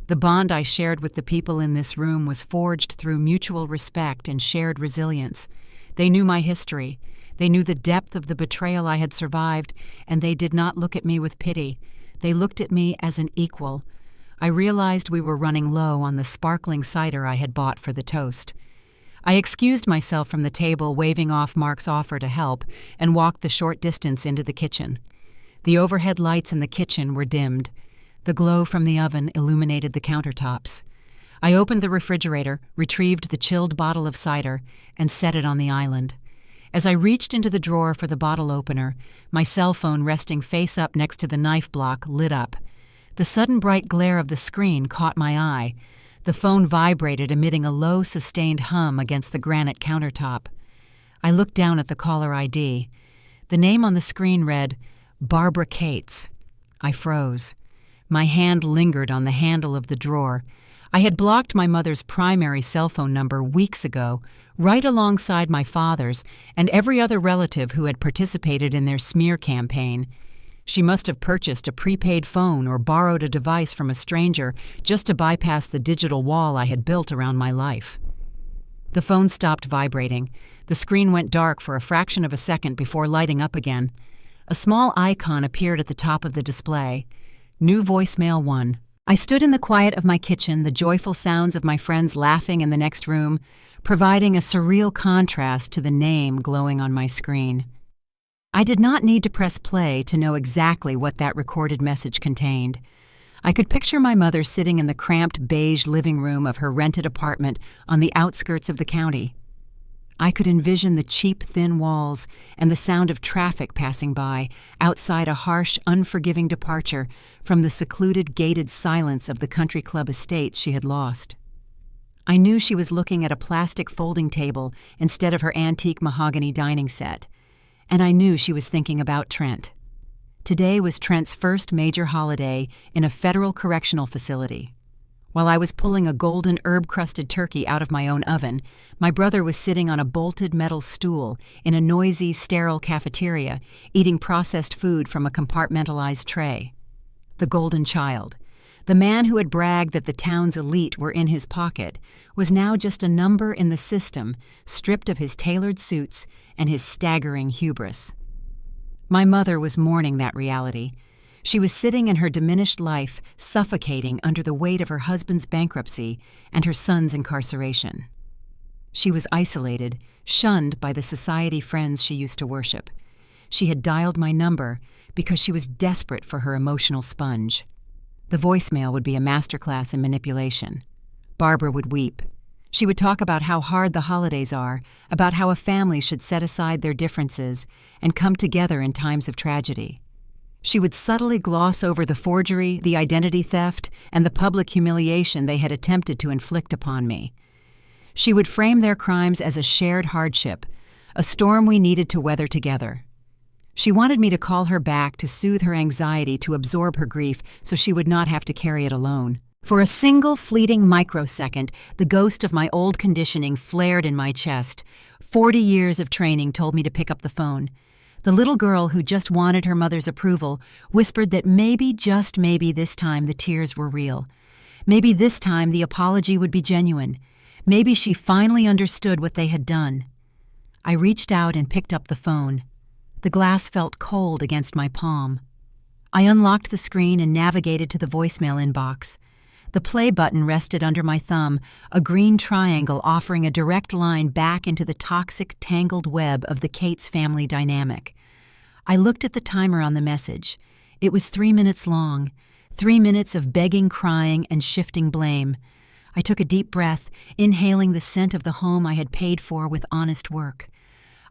The bond I shared with the people in this room was forged through mutual respect and shared resilience. They knew my history. They knew the depth of the betrayal I had survived, and they did not look at me with pity. They looked at me as an equal. I realized we were running low on the sparkling cider I had bought for the toast. I excused myself from the table, waving off Mark's offer to help, and walked the short distance into the kitchen. The overhead lights in the kitchen were dimmed. The glow from the oven illuminated the countertops. I opened the refrigerator, retrieved the chilled bottle of cider, and set it on the island. As I reached into the drawer for the bottle opener, my cell phone resting face up next to the knife block lit up. The sudden bright glare of the screen caught my eye. The phone vibrated, emitting a low, sustained hum against the granite countertop. I looked down at the caller ID. The name on the screen read, Barbara Cates. I froze. My hand lingered on the handle of the drawer. I had blocked my mother's primary cell phone number weeks ago, right alongside my father's and every other relative who had participated in their smear campaign. She must have purchased a prepaid phone or borrowed a device from a stranger just to bypass the digital wall I had built around my life. The phone stopped vibrating. The screen went dark for a fraction of a second before lighting up again. A small icon appeared at the top of the display. New voicemail 1. I stood in the quiet of my kitchen, the joyful sounds of my friends laughing in the next room, providing a surreal contrast to the name glowing on my screen. I did not need to press play to know exactly what that recorded message contained. I could picture my mother sitting in the cramped beige living room of her rented apartment on the outskirts of the county. I could envision the cheap, thin walls and the sound of traffic passing by outside a harsh, unforgiving departure from the secluded, gated silence of the country club estate she had lost. I knew she was looking at a plastic folding table instead of her antique mahogany dining set, and I knew she was thinking about Trent. Today was Trent's first major holiday in a federal correctional facility. While I was pulling a golden herb-crusted turkey out of my own oven, my brother was sitting on a bolted metal stool in a noisy, sterile cafeteria, eating processed food from a compartmentalized tray. The golden child, the man who had bragged that the town's elite were in his pocket, was now just a number in the system, stripped of his tailored suits and his staggering hubris. My mother was mourning that reality. She was sitting in her diminished life, suffocating under the weight of her husband's bankruptcy and her son's incarceration. She was isolated, shunned by the society friends she used to worship. She had dialed my number because she was desperate for her emotional sponge. The voicemail would be a masterclass in manipulation. Barbara would weep. She would talk about how hard the holidays are, about how a family should set aside their differences and come together in times of tragedy. She would subtly gloss over the forgery, the identity theft, and the public humiliation they had attempted to inflict upon me. She would frame their crimes as a shared hardship, a storm we needed to weather together. She wanted me to call her back to soothe her anxiety, to absorb her grief so she would not have to carry it alone. For a single fleeting microsecond, the ghost of my old conditioning flared in my chest. 40 years of training told me to pick up the phone. The little girl who just wanted her mother's approval whispered that maybe, just maybe, this time the tears were real. Maybe this time the apology would be genuine. Maybe she finally understood what they had done. I reached out and picked up the phone. The glass felt cold against my palm. I unlocked the screen and navigated to the voicemail inbox. The play button rested under my thumb, a green triangle offering a direct line back into the toxic, tangled web of the Cates family dynamic. I looked at the timer on the message. It was 3 minutes long, 3 minutes of begging, crying, and shifting blame. I took a deep breath, inhaling the scent of the home I had paid for with honest work.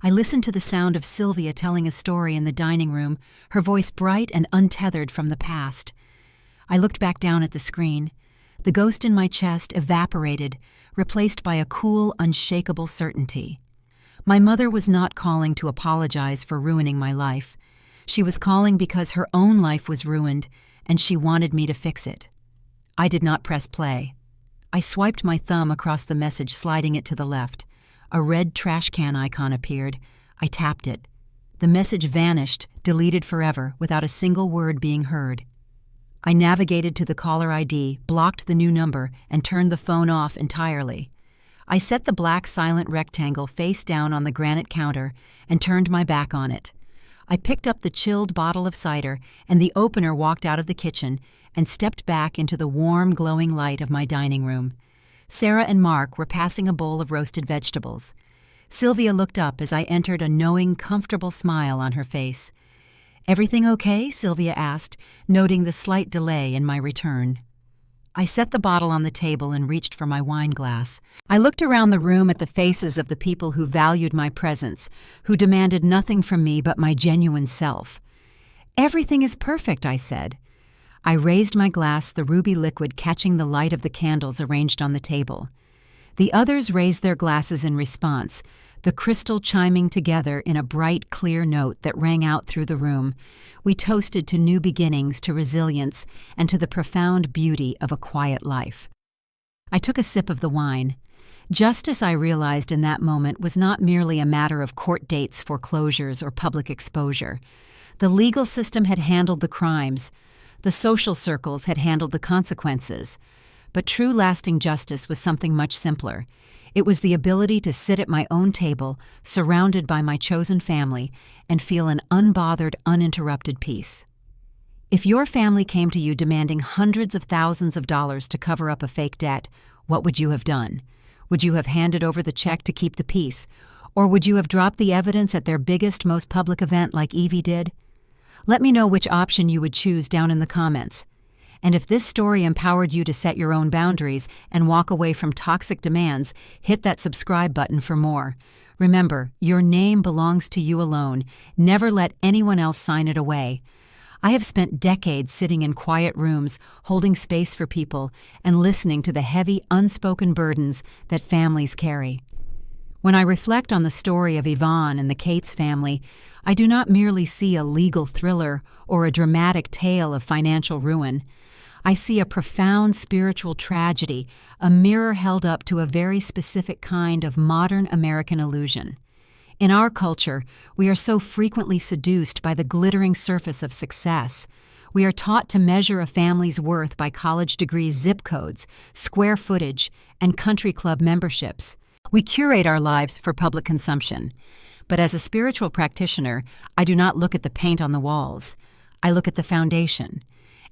I listened to the sound of Sylvia telling a story in the dining room, her voice bright and untethered from the past. I looked back down at the screen. The ghost in my chest evaporated, replaced by a cool, unshakable certainty. My mother was not calling to apologize for ruining my life. She was calling because her own life was ruined, and she wanted me to fix it. I did not press play. I swiped my thumb across the message, sliding it to the left. A red trash can icon appeared. I tapped it. The message vanished, deleted forever, without a single word being heard. I navigated to the caller ID, blocked the new number, and turned the phone off entirely. I set the black silent rectangle face down on the granite counter and turned my back on it. I picked up the chilled bottle of cider, and the opener walked out of the kitchen and stepped back into the warm, glowing light of my dining room. Sarah and Mark were passing a bowl of roasted vegetables. Sylvia looked up as I entered, a knowing, comfortable smile on her face. "Everything okay?" Sylvia asked, noting the slight delay in my return. I set the bottle on the table and reached for my wine glass. I looked around the room at the faces of the people who valued my presence, who demanded nothing from me but my genuine self. "Everything is perfect," I said. I raised my glass, the ruby liquid catching the light of the candles arranged on the table. The others raised their glasses in response, the crystal chiming together in a bright, clear note that rang out through the room. We toasted to new beginnings, to resilience, and to the profound beauty of a quiet life. I took a sip of the wine. Justice, I realized in that moment, was not merely a matter of court dates, foreclosures, or public exposure. The legal system had handled the crimes. The social circles had handled the consequences. But true lasting justice was something much simpler. It was the ability to sit at my own table, surrounded by my chosen family, and feel an unbothered, uninterrupted peace. If your family came to you demanding hundreds of thousands of dollars to cover up a fake debt, what would you have done? Would you have handed over the check to keep the peace? Or would you have dropped the evidence at their biggest, most public event like Evie did? Let me know which option you would choose down in the comments. And if this story empowered you to set your own boundaries and walk away from toxic demands, hit that subscribe button for more. Remember, your name belongs to you alone. Never let anyone else sign it away. I have spent decades sitting in quiet rooms, holding space for people, and listening to the heavy, unspoken burdens that families carry. When I reflect on the story of Yvonne and the Cates family, I do not merely see a legal thriller or a dramatic tale of financial ruin. I see a profound spiritual tragedy, a mirror held up to a very specific kind of modern American illusion. In our culture, we are so frequently seduced by the glittering surface of success. We are taught to measure a family's worth by college degrees, zip codes, square footage, and country club memberships. We curate our lives for public consumption. But as a spiritual practitioner, I do not look at the paint on the walls. I look at the foundation.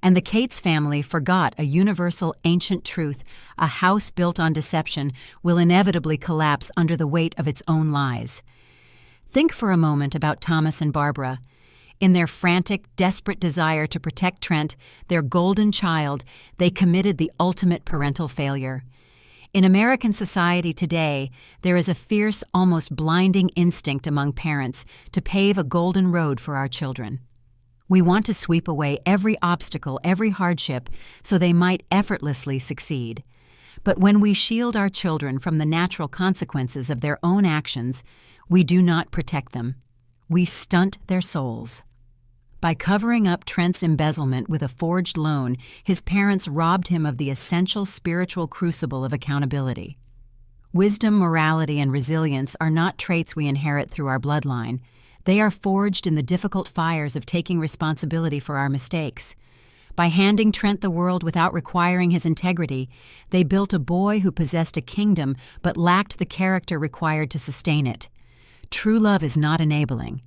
And the Cates family forgot a universal ancient truth: a house built on deception will inevitably collapse under the weight of its own lies. Think for a moment about Thomas and Barbara. In their frantic, desperate desire to protect Trent, their golden child, they committed the ultimate parental failure. In American society today, there is a fierce, almost blinding instinct among parents to pave a golden road for our children. We want to sweep away every obstacle, every hardship, so they might effortlessly succeed. But when we shield our children from the natural consequences of their own actions, we do not protect them. We stunt their souls. By covering up Trent's embezzlement with a forged loan, his parents robbed him of the essential spiritual crucible of accountability. Wisdom, morality, and resilience are not traits we inherit through our bloodline. They are forged in the difficult fires of taking responsibility for our mistakes. By handing Trent the world without requiring his integrity, they built a boy who possessed a kingdom but lacked the character required to sustain it. True love is not enabling.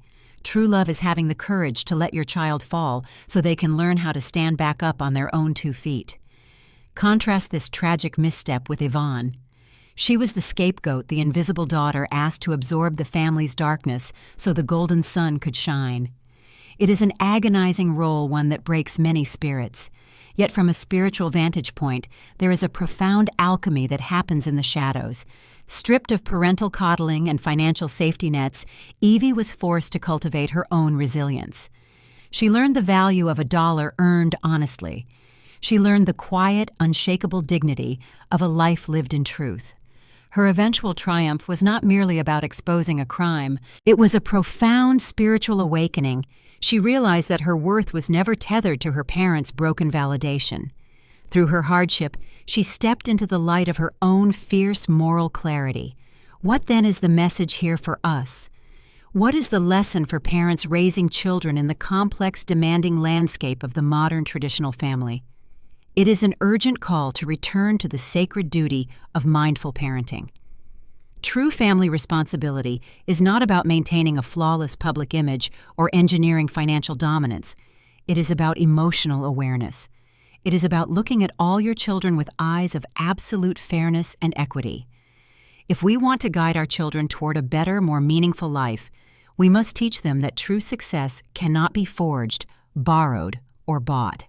True love is having the courage to let your child fall so they can learn how to stand back up on their own 2 feet. Contrast this tragic misstep with Yvonne. She was the scapegoat the invisible daughter asked to absorb the family's darkness so the golden sun could shine. It is an agonizing role, one that breaks many spirits. Yet from a spiritual vantage point, there is a profound alchemy that happens in the shadows. Stripped of parental coddling and financial safety nets, Evie was forced to cultivate her own resilience. She learned the value of a dollar earned honestly. She learned the quiet, unshakable dignity of a life lived in truth. Her eventual triumph was not merely about exposing a crime. It was a profound spiritual awakening. She realized that her worth was never tethered to her parents' broken validation. Through her hardship, she stepped into the light of her own fierce moral clarity. What then is the message here for us? What is the lesson for parents raising children in the complex, demanding landscape of the modern traditional family? It is an urgent call to return to the sacred duty of mindful parenting. True family responsibility is not about maintaining a flawless public image or engineering financial dominance. It is about emotional awareness. It is about looking at all your children with eyes of absolute fairness and equity. If we want to guide our children toward a better, more meaningful life, we must teach them that true success cannot be forged, borrowed, or bought.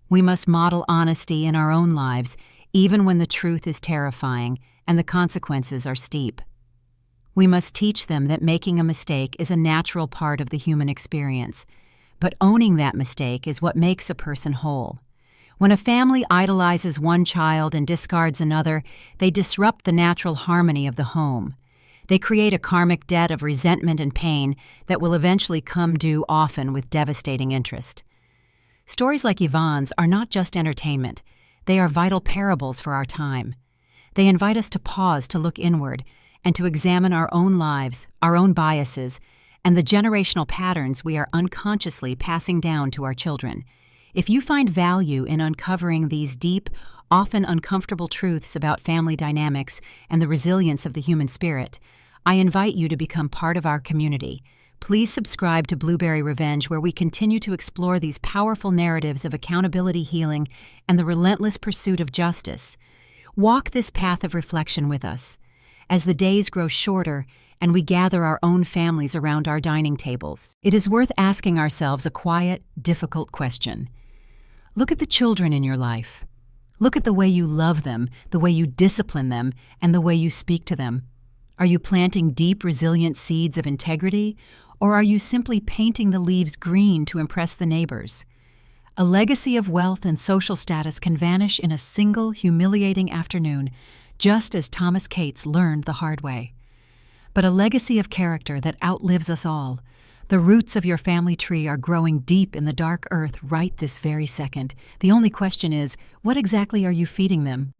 We must model honesty in our own lives, even when the truth is terrifying and the consequences are steep. We must teach them that making a mistake is a natural part of the human experience, but owning that mistake is what makes a person whole. When a family idolizes one child and discards another, they disrupt the natural harmony of the home. They create a karmic debt of resentment and pain that will eventually come due, often with devastating interest. Stories like Yvonne's are not just entertainment. They are vital parables for our time. They invite us to pause, to look inward, and to examine our own lives, our own biases, and the generational patterns we are unconsciously passing down to our children. If you find value in uncovering these deep, often uncomfortable truths about family dynamics and the resilience of the human spirit, I invite you to become part of our community. Please subscribe to BlueberryRevenge, where we continue to explore these powerful narratives of accountability, healing, and the relentless pursuit of justice. Walk this path of reflection with us. As the days grow shorter and we gather our own families around our dining tables, it is worth asking ourselves a quiet, difficult question. Look at the children in your life. Look at the way you love them, the way you discipline them, and the way you speak to them. Are you planting deep, resilient seeds of integrity, or are you simply painting the leaves green to impress the neighbors? A legacy of wealth and social status can vanish in a single, humiliating afternoon, just as Thomas Cates learned the hard way. But a legacy of character that outlives us all. The roots of your family tree are growing deep in the dark earth right this very second. The only question is, what exactly are you feeding them?